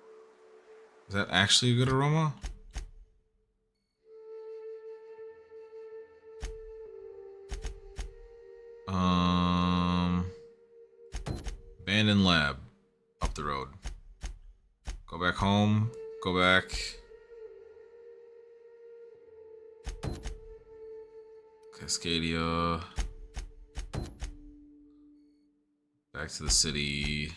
[SPEAKER 1] Is that actually a good aroma? Abandoned lab. Up the road. Go back home. Go back. Cascadia. Back to the city.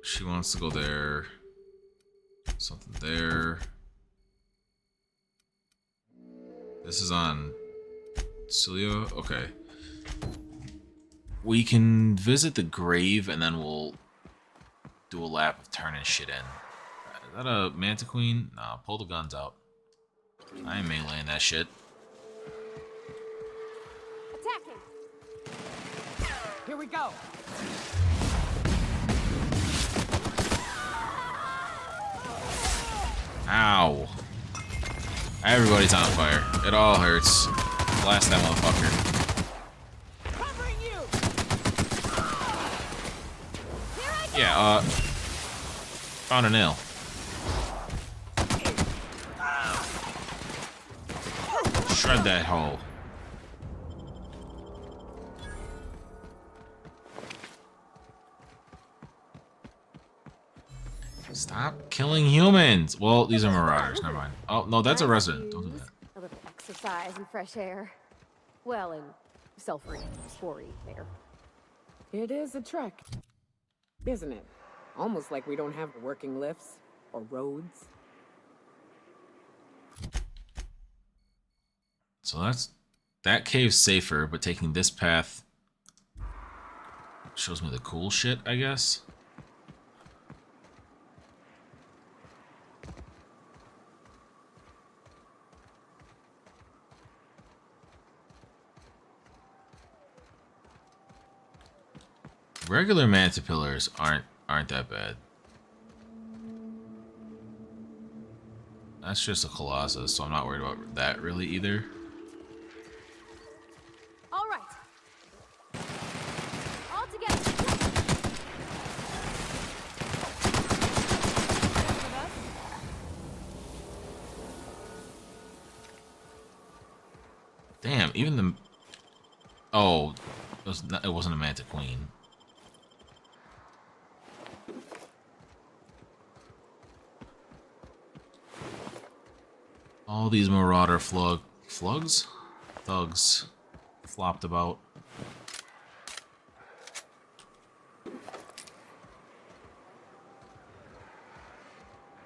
[SPEAKER 1] She wants to go there. Something there. This is on Celia? Okay. We can visit the grave and then we'll do a lap of turning shit in. Is that a Manta Queen? Nah, pull the guns out. I ain't meleeing that shit.
[SPEAKER 16] Attacking!
[SPEAKER 7] Here we go.
[SPEAKER 1] Ow. Everybody's on fire. It all hurts. Blast that motherfucker.
[SPEAKER 16] Covering you.
[SPEAKER 1] Yeah, found a nail. Shred that hole. Stop killing humans. Well, these are marauders. Never mind. Oh, no, that's a resident. Don't do that.
[SPEAKER 16] A little exercise and fresh air. Well, and sulfury, spory air.
[SPEAKER 2] It is a trek, isn't it? Almost like we don't have working lifts or roads.
[SPEAKER 1] So that cave's safer, but taking this path shows me the cool shit, I guess. Regular manta pillars aren't that bad. That's just a colossus, so I'm not worried about that really either.
[SPEAKER 16] All right. All together.
[SPEAKER 1] Damn, even the... Oh, it wasn't a Manta Queen. All these Marauder thugs flopped about.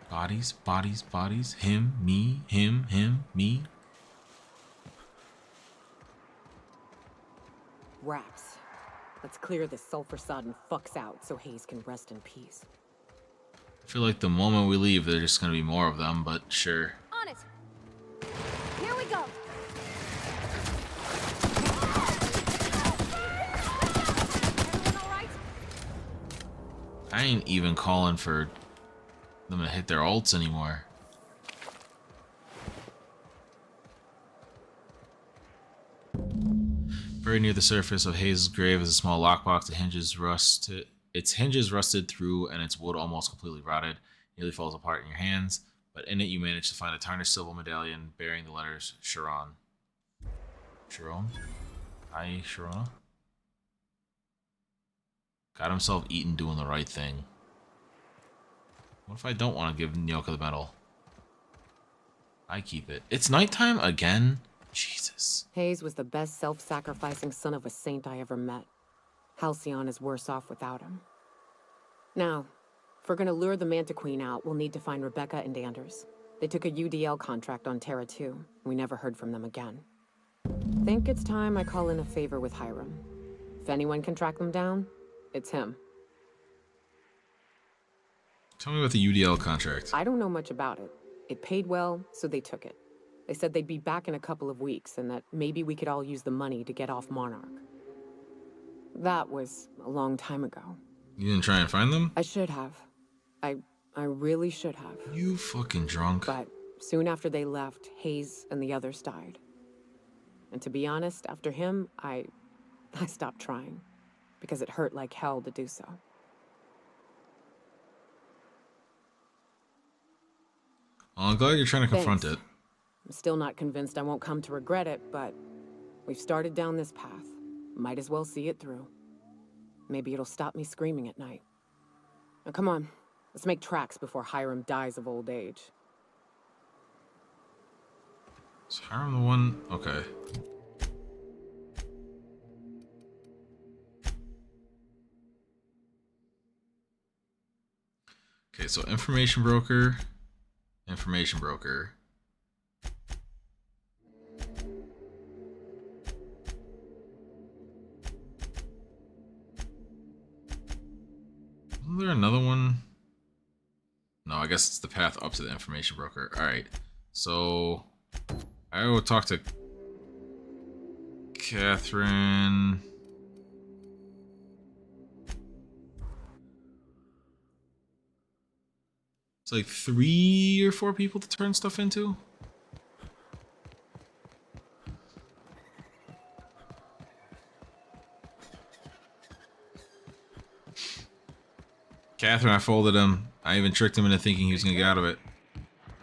[SPEAKER 1] Bodies, bodies, bodies. Him, me, him, me.
[SPEAKER 2] Rats. Let's clear this sulfur-sodden fucks out so Hayes can rest in peace.
[SPEAKER 1] I feel like the moment we leave, there's just gonna be more of them, but sure.
[SPEAKER 16] On it. Here we go. Everyone all right?
[SPEAKER 1] I ain't even calling for them to hit their ults anymore. Very near the surface of Hayes' grave is a small lockbox. Its hinges rusted through and its wood almost completely rotted. Nearly falls apart in your hands, but in it you manage to find a tarnished silver medallion bearing the letters Sharon. Sharon? Hi, Sharona? Got himself eaten doing the right thing. What if I don't want to give Nyoka the medal? I keep it. It's nighttime again? Jesus.
[SPEAKER 2] Hayes was the best self-sacrificing son of a saint I ever met. Halcyon is worse off without him. Now, if we're gonna lure the Manta Queen out, we'll need to find Rebecca and Anders. They took a UDL contract on Terra 2. We never heard from them again. Think it's time I call in a favor with Hiram. If anyone can track them down, it's him.
[SPEAKER 1] Tell me about the UDL contract.
[SPEAKER 2] I don't know much about it. It paid well, so they took it. They said they'd be back in a couple of weeks, and that maybe we could all use the money to get off Monarch. That was a long time ago.
[SPEAKER 1] You didn't try and find them?
[SPEAKER 2] I should have. I really should have.
[SPEAKER 1] You fucking drunk.
[SPEAKER 2] But soon after they left, Hayes and the others died. And to be honest, after him, I stopped trying. Because it hurt like hell to do so.
[SPEAKER 1] Well, I'm glad you're trying to confront it.
[SPEAKER 2] I'm still not convinced I won't come to regret it, but we've started down this path. Might as well see it through. Maybe it'll stop me screaming at night. Now come on, let's make tracks before Hiram dies of old age.
[SPEAKER 1] Is Hiram the one? Okay. Okay, so information broker. Information broker. Isn't there another one? No, I guess it's the path up to the information broker. Alright, so I will talk to Catherine. It's like 3 or 4 people to turn stuff into. Catherine, I folded him. I even tricked him into thinking he was gonna get out of it.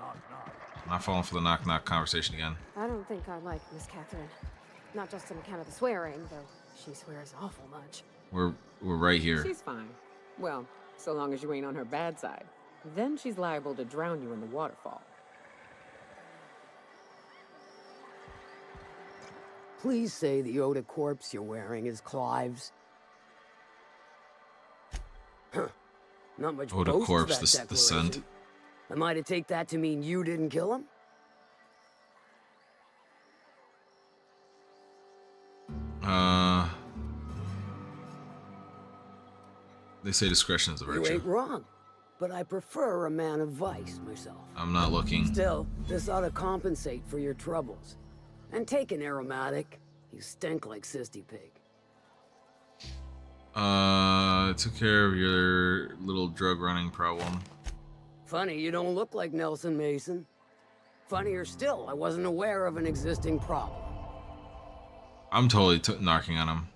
[SPEAKER 1] I'm not falling for the knock-knock conversation again.
[SPEAKER 16] I don't think I like Miss Catherine. Not just on account of the swearing, though she swears awful much.
[SPEAKER 1] We're right here.
[SPEAKER 2] She's fine. Well, so long as you ain't on her bad side. Then she's liable to drown you in the waterfall.
[SPEAKER 15] Please say the Oda corpse you're wearing is Clive's. Huh. Not much
[SPEAKER 1] Oda
[SPEAKER 15] boast
[SPEAKER 1] corpse,
[SPEAKER 15] to that
[SPEAKER 1] the scent.
[SPEAKER 15] declaration. Am I to take that to mean you didn't kill him?
[SPEAKER 1] They say discretion is a virtue.
[SPEAKER 15] You ain't wrong, but I prefer a man of vice myself.
[SPEAKER 1] I'm not looking.
[SPEAKER 15] Still, this ought to compensate for your troubles. And take an aromatic. You stink like Sisty Pig.
[SPEAKER 1] Took care of your little drug running problem.
[SPEAKER 15] Funny, you don't look like Nelson Mason. Funnier still, I wasn't aware of an existing problem.
[SPEAKER 1] I'm totally narking on him.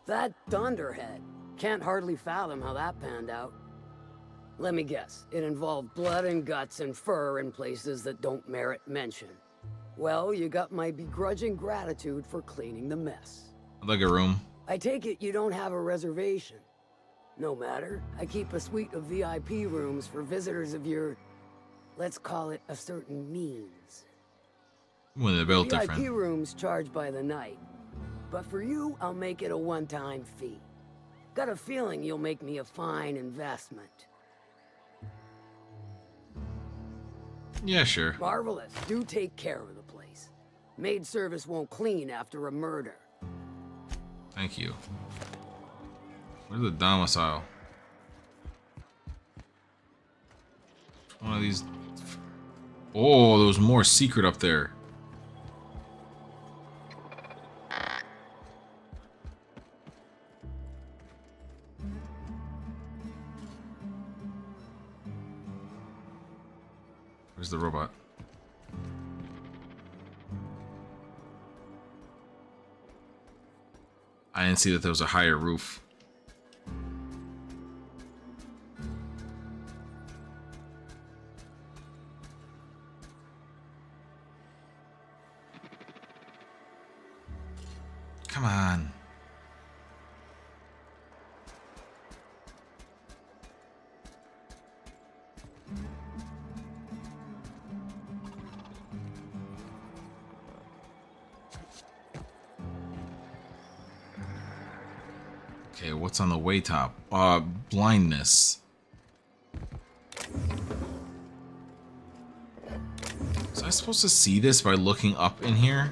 [SPEAKER 15] That dunderhead. Can't hardly fathom how that panned out. Let me guess, it involved blood and guts and fur in places that don't merit mention. Well, you got my begrudging gratitude for cleaning the mess.
[SPEAKER 1] I'd like a room.
[SPEAKER 15] I take it you don't have a reservation. No matter, I keep a suite of VIP rooms for visitors of your, let's call it a certain means.
[SPEAKER 1] Well, they're built
[SPEAKER 15] VIP
[SPEAKER 1] different.
[SPEAKER 15] rooms charge by the night. But for you, I'll make it a one-time fee. Got a feeling you'll make me a fine investment.
[SPEAKER 1] Yeah, sure.
[SPEAKER 15] Marvelous. Do take care of the place. Maid service won't clean after a murder.
[SPEAKER 1] Thank you. Where's the domicile? Which one of these? Oh, there was more secret up there. Where's the robot? I didn't see that there was a higher roof. Come on. Okay, what's on the way top? Blindness. Was I supposed to see this by looking up in here?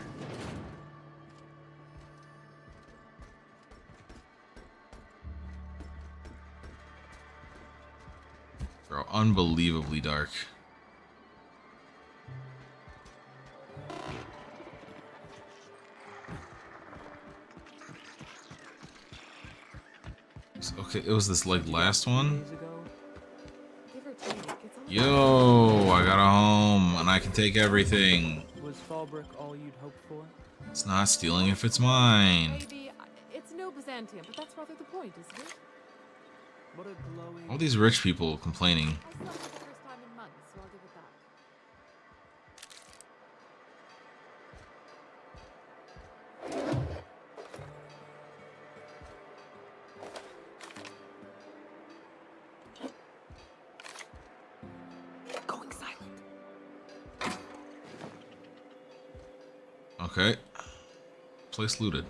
[SPEAKER 1] Bro, unbelievably dark. Okay, it was this like last one. Yo, I got a home and I can take everything.
[SPEAKER 6] Was Fallbrook all you'd hoped for?
[SPEAKER 1] It's not stealing if it's mine.
[SPEAKER 3] Maybe it's no Byzantium, but that's rather the point, isn't it?
[SPEAKER 6] What a glowing...
[SPEAKER 1] All these rich people complaining.
[SPEAKER 3] I slept for the first time in months, so I'll give it that.
[SPEAKER 2] Going silent.
[SPEAKER 1] Okay. Place looted.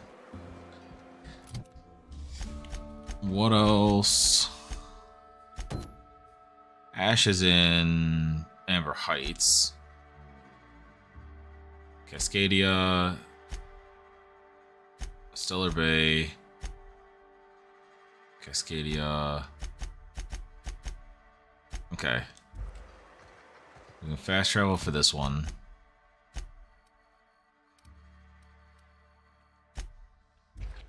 [SPEAKER 1] What else? Ash is in Amber Heights. Cascadia. Stellar Bay. Cascadia. Okay. We can fast travel for this one.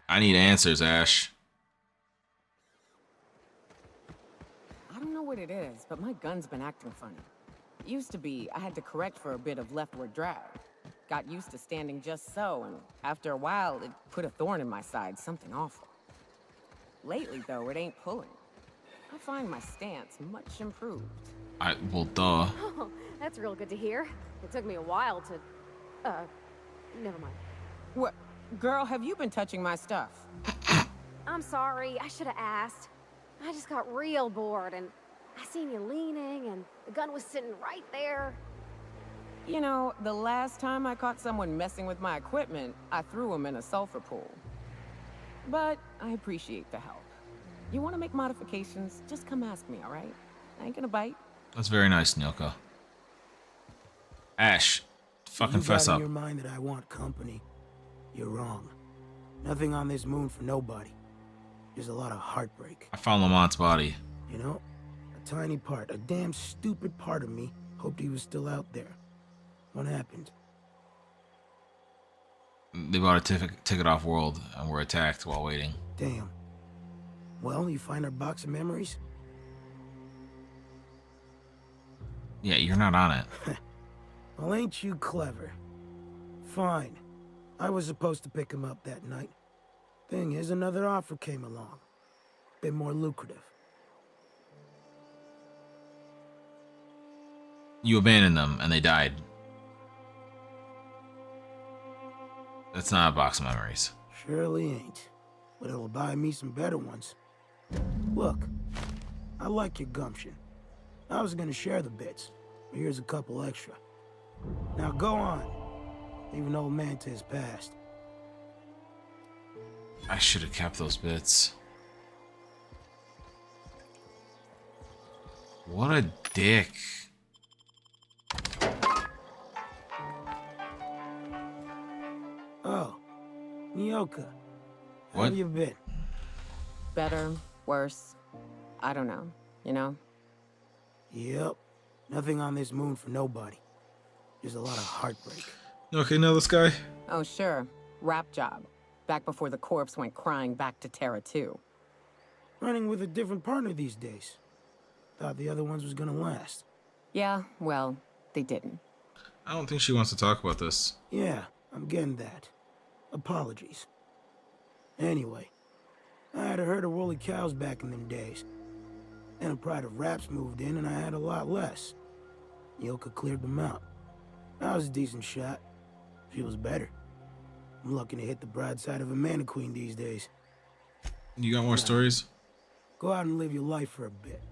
[SPEAKER 1] I need answers, Ash.
[SPEAKER 2] I don't know what it is, but my gun's been acting funny. It used to be I had to correct for a bit of leftward drag. Got used to standing just so, and after a while, it put a thorn in my side, something awful. Lately, though, it ain't pulling. I find my stance much improved.
[SPEAKER 1] Well, duh.
[SPEAKER 16] Oh, that's real good to hear. It took me a while to... never mind.
[SPEAKER 2] What? Girl, have you been touching my stuff?
[SPEAKER 16] I'm sorry, I should have asked. I just got real bored, and I seen you leaning, and the gun was sitting right there.
[SPEAKER 2] You know, the last time I caught someone messing with my equipment, I threw him in a sulfur pool. But I appreciate the help. You want to make modifications, just come ask me, all right? I ain't gonna bite.
[SPEAKER 1] That's very nice, Nyoka. Ash, fucking fess
[SPEAKER 11] You got
[SPEAKER 1] up.
[SPEAKER 11] in your mind that I want company. You're wrong. Nothing on this moon for nobody. There's a lot of heartbreak.
[SPEAKER 1] I found Lamont's body.
[SPEAKER 11] You know, a tiny part, a damn stupid part of me hoped he was still out there. What happened?
[SPEAKER 1] They bought a ticket off world and were attacked while waiting.
[SPEAKER 11] Damn. Well, you find our box of memories?
[SPEAKER 1] Yeah, you're not on it.
[SPEAKER 11] Well, ain't you clever? Fine. I was supposed to pick him up that night. Thing is, another offer came along. Bit more lucrative.
[SPEAKER 1] You abandoned them and they died. That's not a box of memories.
[SPEAKER 11] Surely ain't. But it'll buy me some better ones. Look, I like your gumption. I was gonna share the bits, but here's a couple extra. Now go on. Leave an old man to his past.
[SPEAKER 1] I should have kept those bits. What a dick.
[SPEAKER 11] Oh, Nyoka. How
[SPEAKER 1] What?
[SPEAKER 11] have you been?
[SPEAKER 2] Better, worse, I don't know, you know?
[SPEAKER 11] Yep. Nothing on this moon for nobody. There's a lot of heartbreak.
[SPEAKER 1] Okay, now this guy.
[SPEAKER 2] Oh, sure. Rap job. Back before the corpse went crying back to Terra 2.
[SPEAKER 11] Running with a different partner these days. Thought the other ones was gonna last.
[SPEAKER 2] Yeah, well, they didn't.
[SPEAKER 1] I don't think she wants to talk about this.
[SPEAKER 11] Yeah, I'm getting that. Apologies. Anyway, I had a herd of woolly cows back in them days. Then a pride of raps moved in and I had a lot less. Nyoka cleared them out. I was a decent shot. She was better. I'm lucky to hit the broadside of a mana queen these days.
[SPEAKER 1] You got more stories?
[SPEAKER 11] Go out and live your life for a bit.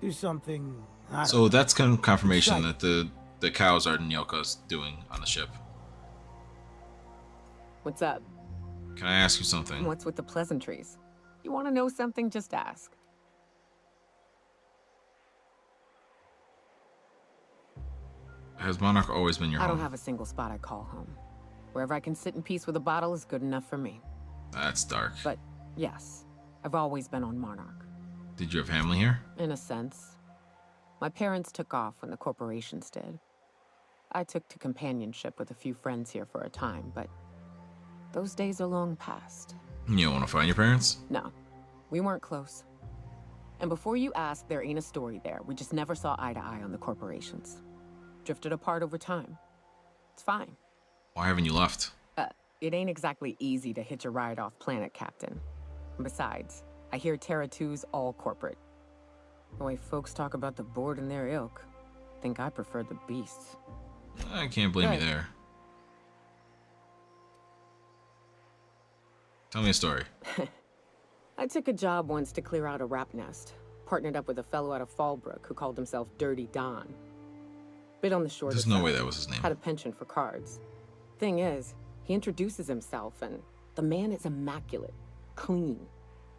[SPEAKER 11] Do something.
[SPEAKER 1] So that's confirmation that the cows are Nyoka's doing on the ship.
[SPEAKER 2] What's up?
[SPEAKER 1] Can I ask you something?
[SPEAKER 2] What's with the pleasantries? You want to know something? Just ask.
[SPEAKER 1] Has Monarch always been your
[SPEAKER 2] I
[SPEAKER 1] home?
[SPEAKER 2] don't have a single spot I call home. Wherever I can sit in peace with a bottle is good enough for me.
[SPEAKER 1] That's dark.
[SPEAKER 2] But yes, I've always been on Monarch.
[SPEAKER 1] Did you have family here?
[SPEAKER 2] In a sense. My parents took off when the corporations did. I took to companionship with a few friends here for a time, but those days are long past.
[SPEAKER 1] You don't want to find your parents?
[SPEAKER 2] No, we weren't close. And before you ask, there ain't a story there. We just never saw eye to eye on the corporations. Drifted apart over time. It's fine.
[SPEAKER 1] Why haven't you left?
[SPEAKER 2] It ain't exactly easy to hitch a ride off planet, Captain. And besides, I hear Terra 2's all corporate. The way folks talk about the board and their ilk, think I prefer the beasts.
[SPEAKER 1] I can't blame you there. Tell me a story.
[SPEAKER 2] I took a job once to clear out a rat nest. Partnered up with a fellow out of Fallbrook who called himself Dirty Don. Bit on the short
[SPEAKER 1] There's no way that was his name.
[SPEAKER 2] Had a penchant for cards. Thing is, he introduces himself and the man is immaculate, clean.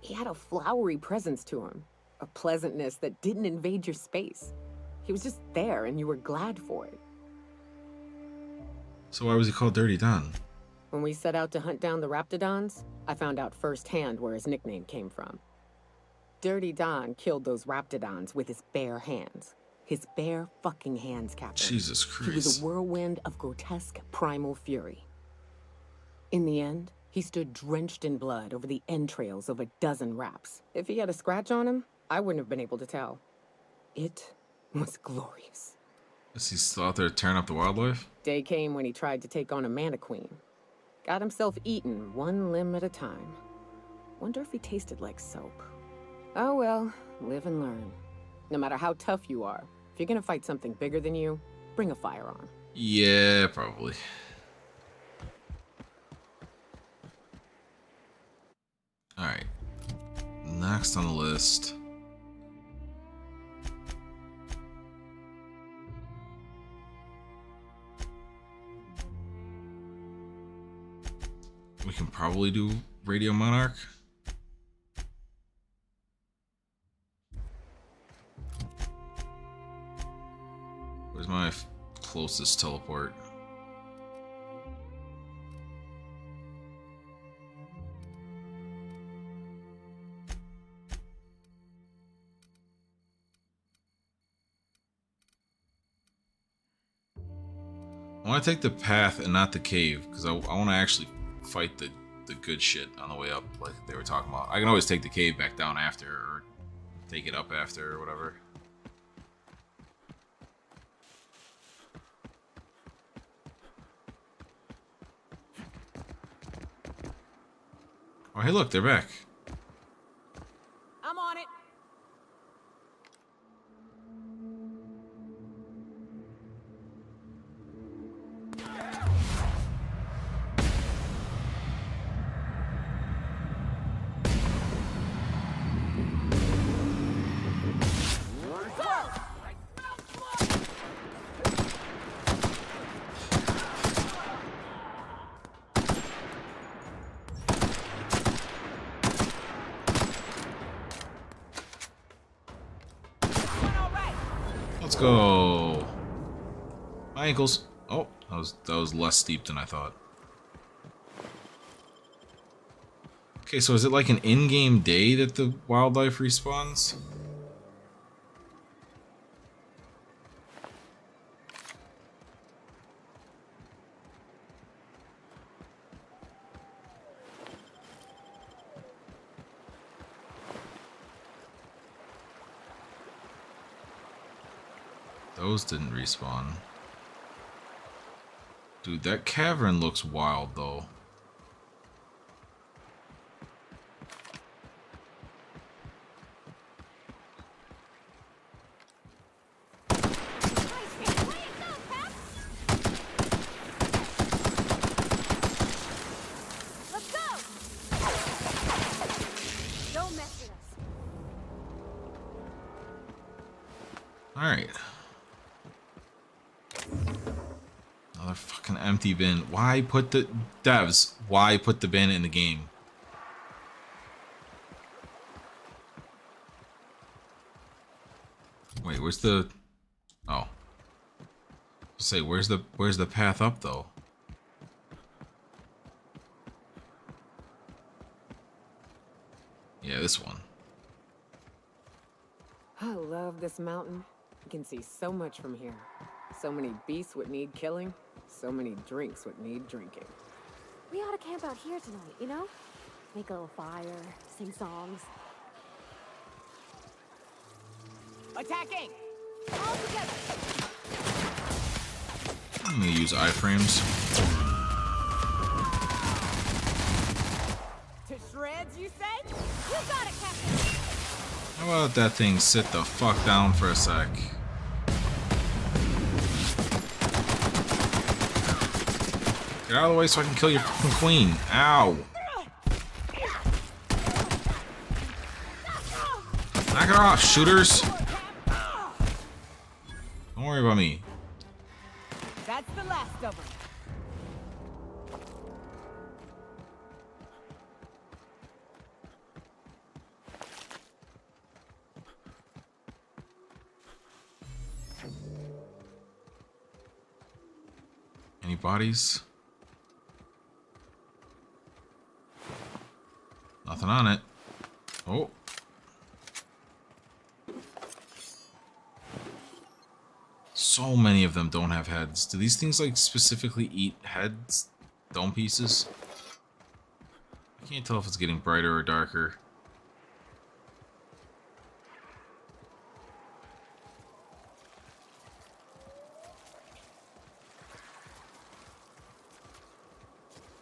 [SPEAKER 2] He had a flowery presence to him. A pleasantness that didn't invade your space. He was just there and you were glad for it.
[SPEAKER 1] So why was he called Dirty Don?
[SPEAKER 2] When we set out to hunt down the Raptidons, I found out firsthand where his nickname came from. Dirty Don killed those Raptidons with his bare hands. His bare fucking hands, Captain.
[SPEAKER 1] Jesus Christ.
[SPEAKER 2] He was a whirlwind of grotesque primal fury. In the end, he stood drenched in blood over the entrails of a dozen raps. If he had a scratch on him, I wouldn't have been able to tell. It was glorious.
[SPEAKER 1] Is he still out there tearing up the wildlife?
[SPEAKER 2] Day came when he tried to take on a Mantiqueen. Got himself eaten one limb at a time. Wonder if he tasted like soap. Oh well, live and learn. No matter how tough you are, if you're gonna fight something bigger than you, bring a firearm.
[SPEAKER 1] Yeah, probably. Alright. Next on the list. We can probably do Radio Monarch. Where's my closest teleport? I want to take the path and not the cave, because I want to actually fight the good shit on the way up, like they were talking about. I can always take the cave back down after, or take it up after, or whatever. Oh, hey, look, they're back.
[SPEAKER 2] I'm on it.
[SPEAKER 1] Let's go. My ankles. Oh, that was less steep than I thought. Okay, so is it like an in-game day that the wildlife respawns? Those didn't respawn. Dude, that cavern looks wild though.
[SPEAKER 16] Let's go! Don't mess with us.
[SPEAKER 1] Alright. Another fucking empty bin. Why put the... Devs, why put the bin in the game? Wait, where's the... Oh. Say, where's the path up, though? Yeah, this one.
[SPEAKER 2] I love this mountain. You can see so much from here. So many beasts would need killing. So many drinks would need drinking.
[SPEAKER 16] We ought to camp out here tonight, you know? Make a little fire, sing songs.
[SPEAKER 2] Attacking! All together!
[SPEAKER 1] I'm gonna use iframes.
[SPEAKER 2] To shreds, you say? You got it, Captain!
[SPEAKER 1] How about that thing sit the fuck down for a sec? Get out of the way so I can kill your fucking queen. Ow! Knock it off, shooters! Don't worry about me.
[SPEAKER 2] That's the last of them.
[SPEAKER 1] Any bodies? Nothing on it. Oh. So many of them don't have heads. Do these things like specifically eat heads? Dome pieces? I can't tell if it's getting brighter or darker.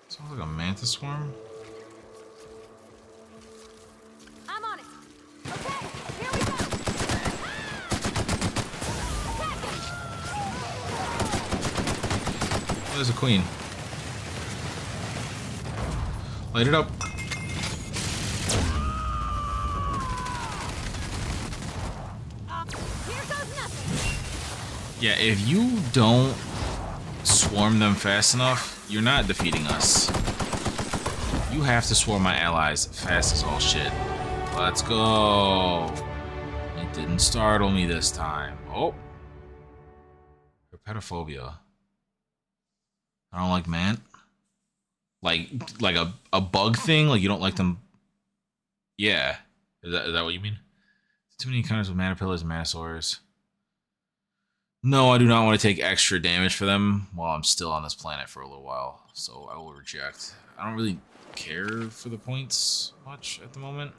[SPEAKER 1] Sounds like a mantis swarm.
[SPEAKER 16] I'm on it. Okay, here we go.
[SPEAKER 1] Oh, there's a queen. Light it up.
[SPEAKER 16] Here goes nothing.
[SPEAKER 1] Yeah, if you don't swarm them fast enough, you're not defeating us. You have to swarm my allies fast as all shit. Let's go. It didn't startle me this time. Oh. Herpetophobia. I don't like man. Like a bug thing? Like you don't like them? Yeah. Is that what you mean? Too many encounters with manapillars and manosaurs. No, I do not want to take extra damage for them while I'm still on this planet for a little while. So I will reject. I don't really care for the points much at the moment.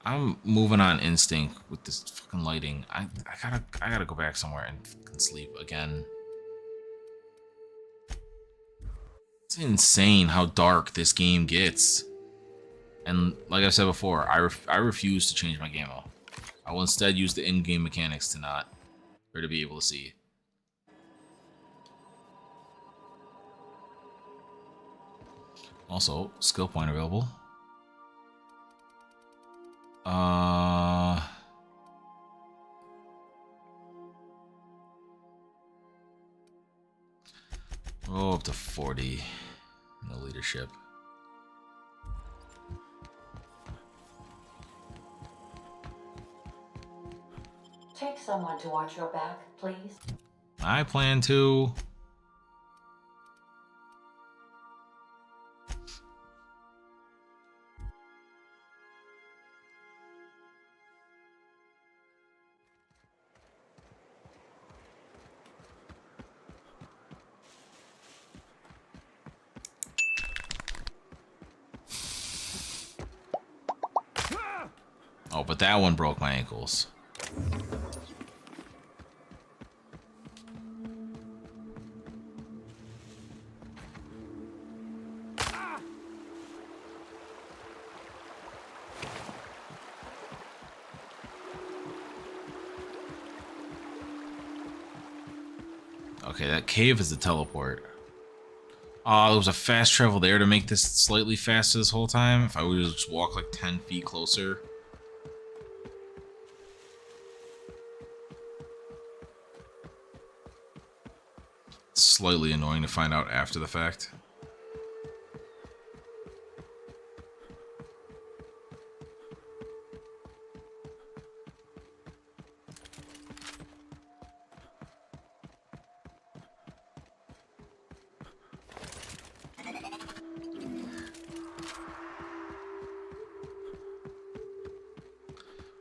[SPEAKER 1] I'm moving on instinct with this fucking lighting. I gotta go back somewhere and fucking sleep again. It's insane how dark this game gets. And like I said before, I refuse to change my game mode. I will instead use the in-game mechanics to be able to see. Also, skill point available. Oh, up to 40 in the leadership.
[SPEAKER 5] Take someone to watch your back, please.
[SPEAKER 1] I plan to. Oh, but that one broke my ankles. Okay, that cave is the teleport. Oh, there was a fast travel there to make this slightly faster this whole time. If I would just walk like 10 feet closer. slightly annoying to find out after the fact.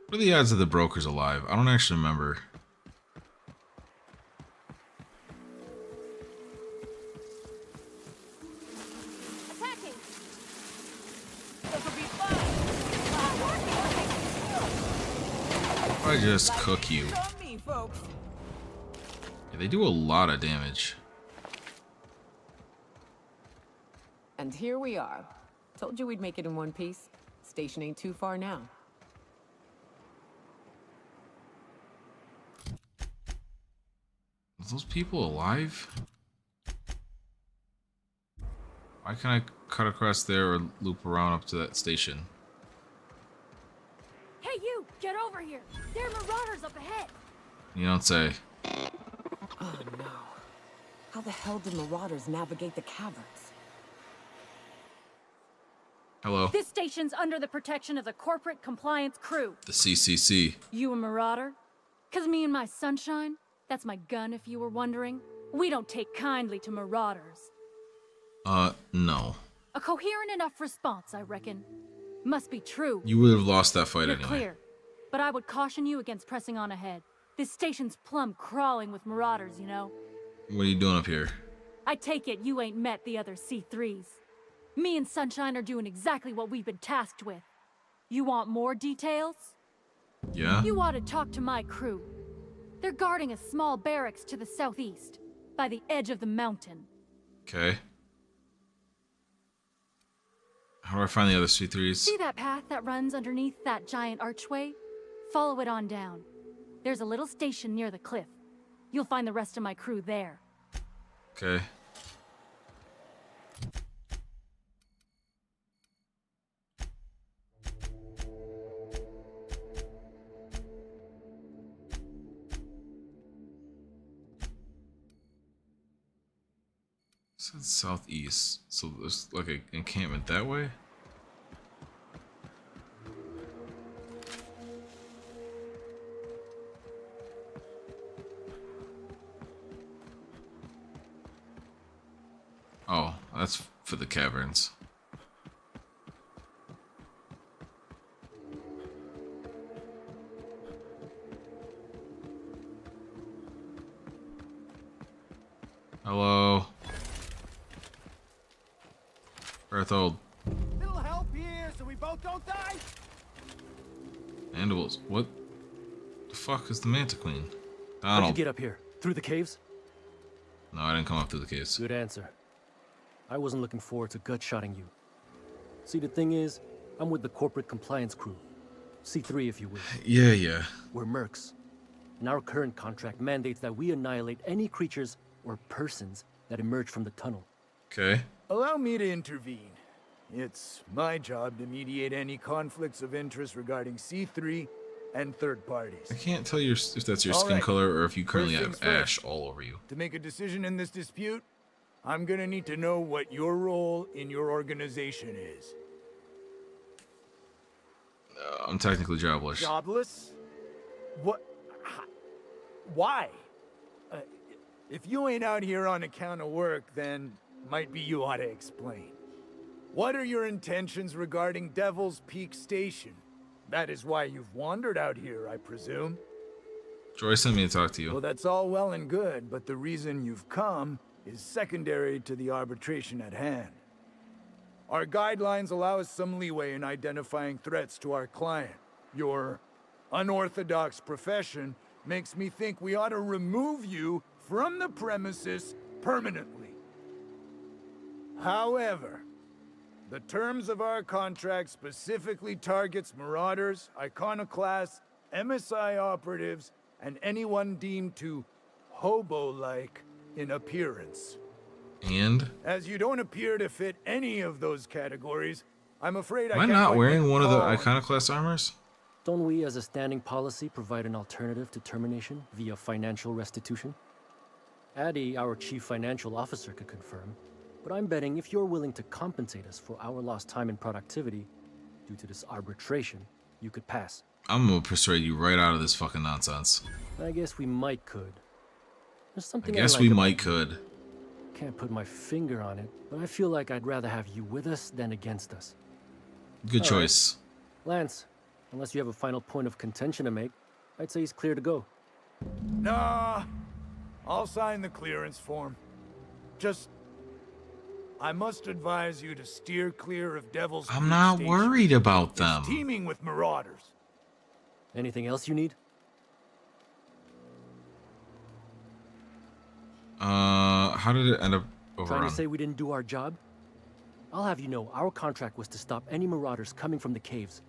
[SPEAKER 1] What are the odds that the broker's alive? I don't actually remember.
[SPEAKER 16] Attacking!
[SPEAKER 1] If I just cook you. Yeah, they do a lot of damage.
[SPEAKER 2] And here we are. Told you we'd make it in one piece. Station ain't too far now.
[SPEAKER 1] Are those people alive? Why can't I cut across there or loop around up to that station?
[SPEAKER 16] Hey, you! Get over here! There are marauders up ahead!
[SPEAKER 1] You don't say.
[SPEAKER 2] Oh no. How the hell did marauders navigate the caverns?
[SPEAKER 1] Hello.
[SPEAKER 13] This station's under the protection of the Corporate Compliance Crew.
[SPEAKER 1] The CCC.
[SPEAKER 13] You a marauder? 'Cause me and my sunshine, that's my gun if you were wondering, we don't take kindly to marauders.
[SPEAKER 1] No.
[SPEAKER 13] A coherent enough response, I reckon. Must be true.
[SPEAKER 1] You would have lost that fight
[SPEAKER 13] You're
[SPEAKER 1] anyway.
[SPEAKER 13] clear. But I would caution you against pressing on ahead. This station's plumb crawling with marauders, you know.
[SPEAKER 1] What are you doing up here?
[SPEAKER 13] I take it you ain't met the other C3s. Me and Sunshine are doing exactly what we've been tasked with. You want more details?
[SPEAKER 1] Yeah?
[SPEAKER 13] You ought to talk to my crew. They're guarding a small barracks to the southeast, by the edge of the mountain.
[SPEAKER 1] Okay. How do I find the other C3s?
[SPEAKER 13] See that path that runs underneath that giant archway? Follow it on down. There's a little station near the cliff. You'll find the rest of my crew there.
[SPEAKER 1] Okay. It's southeast, so there's like an encampment that way? Oh, that's for the caverns. Hello. Berthold.
[SPEAKER 19] Little help here so we both don't die.
[SPEAKER 1] Mandibles. What the fuck is the Manta Queen?
[SPEAKER 4] How'd
[SPEAKER 1] Donald.
[SPEAKER 4] you get up here? Through the caves?
[SPEAKER 1] No, I didn't come up through the caves.
[SPEAKER 4] Good answer. I wasn't looking forward to gut-shotting you. See, the thing is, I'm with the Corporate Compliance Crew. C3, if you will.
[SPEAKER 1] Yeah.
[SPEAKER 4] We're mercs. And our current contract mandates that we annihilate any creatures or persons that emerge from the tunnel.
[SPEAKER 1] Okay.
[SPEAKER 19] Allow me to intervene. It's my job to mediate any conflicts of interest regarding C3 and third parties.
[SPEAKER 1] I can't tell you if that's your
[SPEAKER 19] All
[SPEAKER 1] skin
[SPEAKER 19] right.
[SPEAKER 1] color or if you currently
[SPEAKER 19] First
[SPEAKER 1] have
[SPEAKER 19] things
[SPEAKER 1] ash
[SPEAKER 19] first.
[SPEAKER 1] all over you.
[SPEAKER 19] To make a decision in this dispute, I'm gonna need to know what your role in your organization is.
[SPEAKER 1] I'm technically jobless.
[SPEAKER 19] Jobless? What? Why? If you ain't out here on account of work, then might be you ought to explain. What are your intentions regarding Devil's Peak Station? That is why you've wandered out here, I presume.
[SPEAKER 1] Joy sent me to talk to you.
[SPEAKER 19] Well, that's all well and good, but the reason you've come is secondary to the arbitration at hand. Our guidelines allow us some leeway in identifying threats to our client. Your unorthodox profession makes me think we ought to remove you from the premises permanently. However, the terms of our contract specifically targets marauders, iconoclasts, MSI operatives, and anyone deemed to hobo-like in appearance.
[SPEAKER 1] And?
[SPEAKER 19] As you don't appear to fit any of those categories, I'm afraid
[SPEAKER 1] Am
[SPEAKER 19] I
[SPEAKER 1] I
[SPEAKER 19] can't
[SPEAKER 1] not
[SPEAKER 19] quite
[SPEAKER 1] wearing
[SPEAKER 19] make
[SPEAKER 1] one
[SPEAKER 19] a
[SPEAKER 1] of the
[SPEAKER 19] call on
[SPEAKER 1] iconoclast armors?
[SPEAKER 4] Don't we, as a standing policy, provide an alternative to termination via financial restitution? Addie, our chief financial officer, could confirm. But I'm betting if you're willing to compensate us for our lost time and productivity due to this arbitration, you could pass.
[SPEAKER 1] I'm gonna persuade you right out of this fucking nonsense.
[SPEAKER 4] I guess we might could. There's
[SPEAKER 1] I
[SPEAKER 4] something
[SPEAKER 1] guess
[SPEAKER 4] like
[SPEAKER 1] we
[SPEAKER 4] about
[SPEAKER 1] might
[SPEAKER 4] you.
[SPEAKER 1] could.
[SPEAKER 4] Can't put my finger on it, but I feel like I'd rather have you with us than against us.
[SPEAKER 1] Good
[SPEAKER 4] All
[SPEAKER 1] choice.
[SPEAKER 4] Right. Lance, unless you have a final point of contention to make, I'd say he's clear to go.
[SPEAKER 12] Nah, I'll sign the clearance form. Just, I must advise you to steer clear of Devil's
[SPEAKER 1] I'm
[SPEAKER 12] Peak
[SPEAKER 1] not
[SPEAKER 12] Station.
[SPEAKER 1] worried about
[SPEAKER 12] It's
[SPEAKER 1] them.
[SPEAKER 12] teeming with marauders.
[SPEAKER 4] Anything else you need?
[SPEAKER 1] How did it end up
[SPEAKER 4] Trying
[SPEAKER 1] overrun?
[SPEAKER 4] to say we didn't do our job? I'll have you know, our contract was to stop any marauders coming from the caves.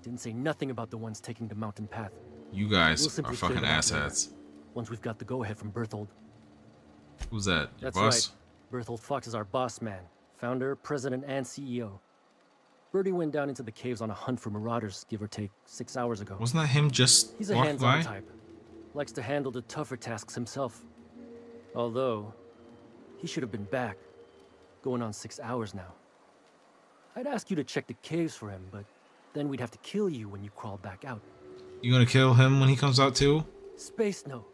[SPEAKER 4] Didn't say nothing about the ones taking the mountain path.
[SPEAKER 1] You guys
[SPEAKER 4] We'll
[SPEAKER 1] are
[SPEAKER 4] simply clear
[SPEAKER 1] fucking
[SPEAKER 4] them out later,
[SPEAKER 1] asshats.
[SPEAKER 4] once we've got the go-ahead from Berthold.
[SPEAKER 1] Who's that? Your
[SPEAKER 4] That's
[SPEAKER 1] boss?
[SPEAKER 4] right. Berthold Fox is our boss man. Founder, president, and CEO. Bertie went down into the caves on a hunt for marauders, give or take, 6 hours ago.
[SPEAKER 1] Wasn't that him just
[SPEAKER 4] He's a
[SPEAKER 1] walking
[SPEAKER 4] hands-on
[SPEAKER 1] by?
[SPEAKER 4] type. Likes to handle the tougher tasks himself. Although, he should have been back. Going on 6 hours now. I'd ask you to check the caves for him, but then we'd have to kill you when you crawl back out.
[SPEAKER 1] You gonna kill him when he comes out too?
[SPEAKER 4] Space, no.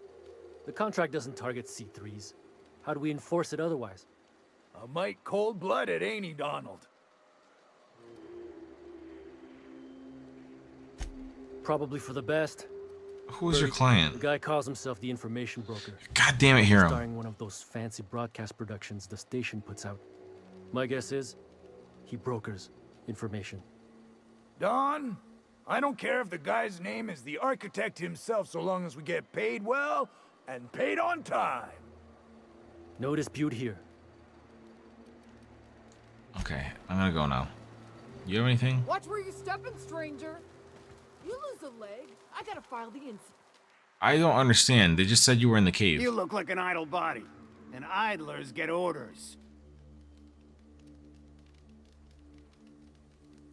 [SPEAKER 4] The contract doesn't target C3s. How do we enforce it otherwise?
[SPEAKER 12] A mite cold-blooded, ain't he, Donald?
[SPEAKER 4] Probably for the best.
[SPEAKER 1] Who is your
[SPEAKER 4] The
[SPEAKER 1] client?
[SPEAKER 4] guy calls himself the information broker.
[SPEAKER 1] God damn it, Hiram.
[SPEAKER 4] Starring one of those fancy broadcast productions the station puts out. My guess is, he brokers information.
[SPEAKER 12] Don, I don't care if the guy's name is the architect himself so long as we get paid well and paid on time.
[SPEAKER 4] No dispute here.
[SPEAKER 1] Okay, I'm gonna go now. You have anything?
[SPEAKER 3] Watch where you're stepping, stranger. You lose a leg, I gotta file the incident.
[SPEAKER 1] I don't understand. They just said you were in the cave.
[SPEAKER 9] You look like an idle body, and idlers get orders.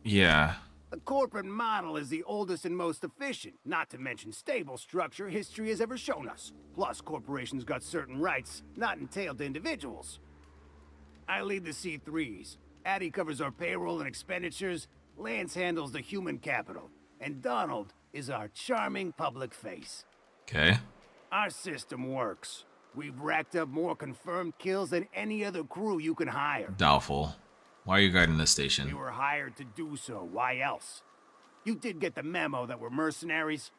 [SPEAKER 1] Yeah.
[SPEAKER 9] The corporate model is the oldest and most efficient, not to mention stable structure history has ever shown us. Plus, corporations got certain rights not entailed to individuals. I lead the C3s. Addie covers our payroll and expenditures. Lance handles the human capital. And Donald is our charming public face.
[SPEAKER 1] Okay.
[SPEAKER 9] Our system works. We've racked up more confirmed kills than any other crew you can hire.
[SPEAKER 1] Doubtful. Why are you guarding this
[SPEAKER 9] We
[SPEAKER 1] station?
[SPEAKER 9] were hired to do so. Why else? You did get the memo that we're mercenaries?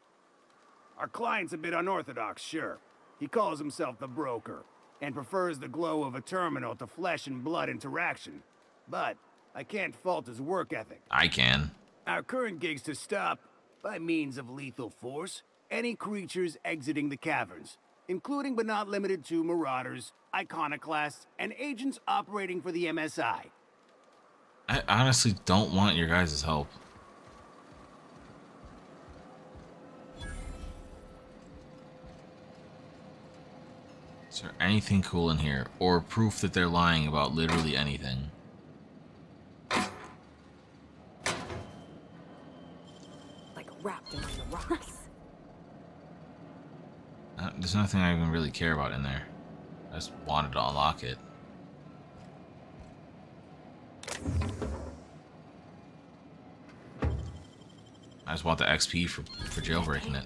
[SPEAKER 9] Our client's a bit unorthodox, sure. He calls himself the broker, and prefers the glow of a terminal to flesh and blood interaction. But I can't fault his work ethic.
[SPEAKER 1] I can.
[SPEAKER 9] Our current gig's to stop, by means of lethal force, any creatures exiting the caverns, including but not limited to marauders, iconoclasts, and agents operating for the MSI.
[SPEAKER 1] I honestly don't want your guys' help. Is there anything cool in here? Or proof that they're lying about literally anything?
[SPEAKER 2] Like wrapped among the rocks.
[SPEAKER 1] There's nothing I even really care about in there. I just wanted to unlock it. I just want the XP for jailbreaking it.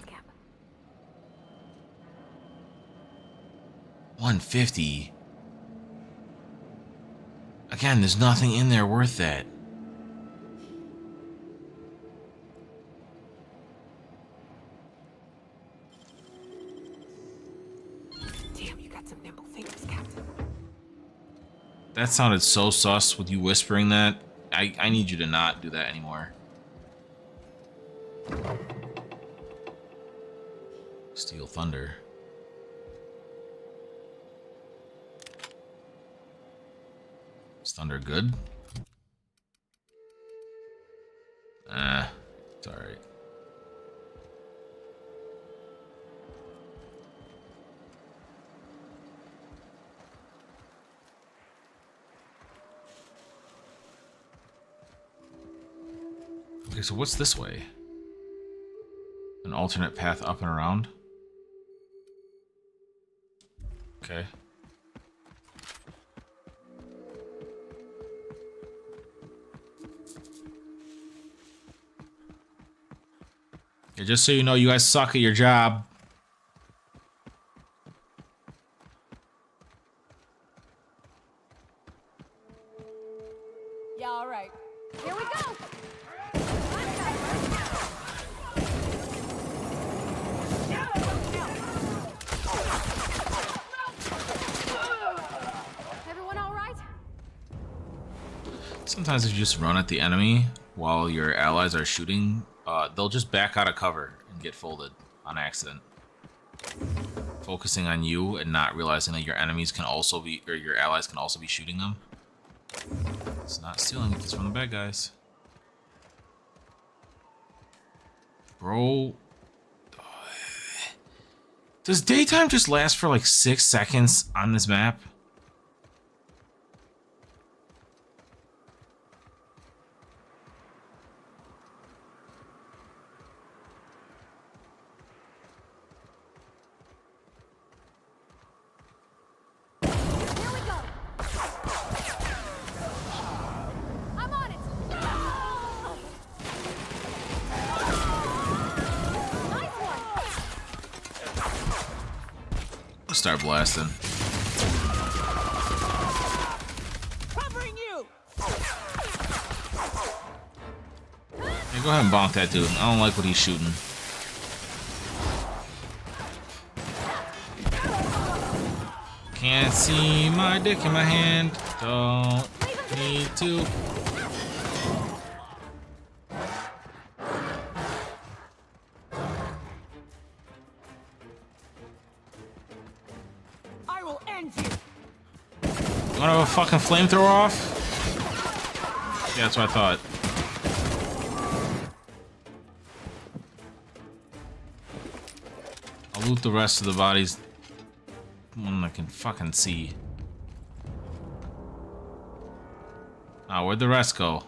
[SPEAKER 1] 150. Again, there's nothing in there worth that.
[SPEAKER 2] Damn, you got some nimble fingers, Captain.
[SPEAKER 1] That sounded so sus with you whispering that. I need you to not do that anymore. Steel Thunder. Is Thunder good? It's alright. Okay, so what's this way? An alternate path up and around? Okay. Yeah, just so you know, you guys suck at your job.
[SPEAKER 7] Yeah, all right.
[SPEAKER 16] Here we go! Everyone all right?
[SPEAKER 1] Sometimes if you just run at the enemy while your allies are shooting, they'll just back out of cover and get folded on accident. Focusing on you and not realizing that your enemies can also be, or your allies can also be shooting them. It's not stealing, it's from the bad guys. Bro. Does daytime just last for like 6 seconds on this map? Start blasting.
[SPEAKER 7] Covering you.
[SPEAKER 1] Hey, go ahead and bonk that dude. I don't like what he's shooting. Can't see my dick in my hand. Don't need to.
[SPEAKER 7] I will end you.
[SPEAKER 1] You want to have a fucking flamethrower off? Yeah, that's what I thought. I'll loot the rest of the bodies. One I can fucking see. Ah, where'd the rest go?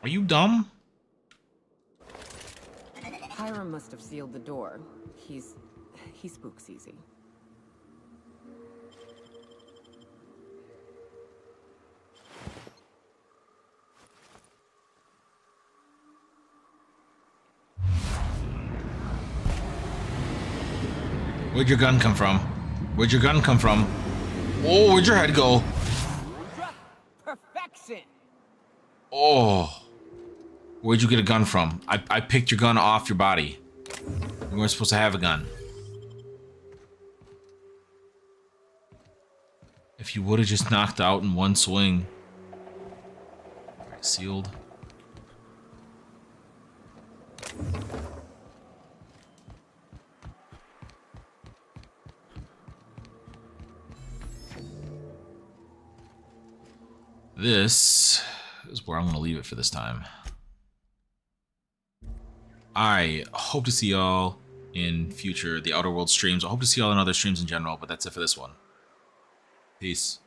[SPEAKER 1] Are you dumb?
[SPEAKER 2] Hiram must have sealed the door. He spooks easy.
[SPEAKER 1] Where'd your gun come from? Where'd your gun come from? Oh, where'd your head go?
[SPEAKER 7] Perfection.
[SPEAKER 1] Oh. Where'd you get a gun from? I picked your gun off your body. You weren't supposed to have a gun. If you would have just knocked out in one swing. Alright, sealed. This is where I'm going to leave it for this time. I hope to see y'all in future The Outer World streams. I hope to see y'all in other streams in general, but that's it for this one. Peace.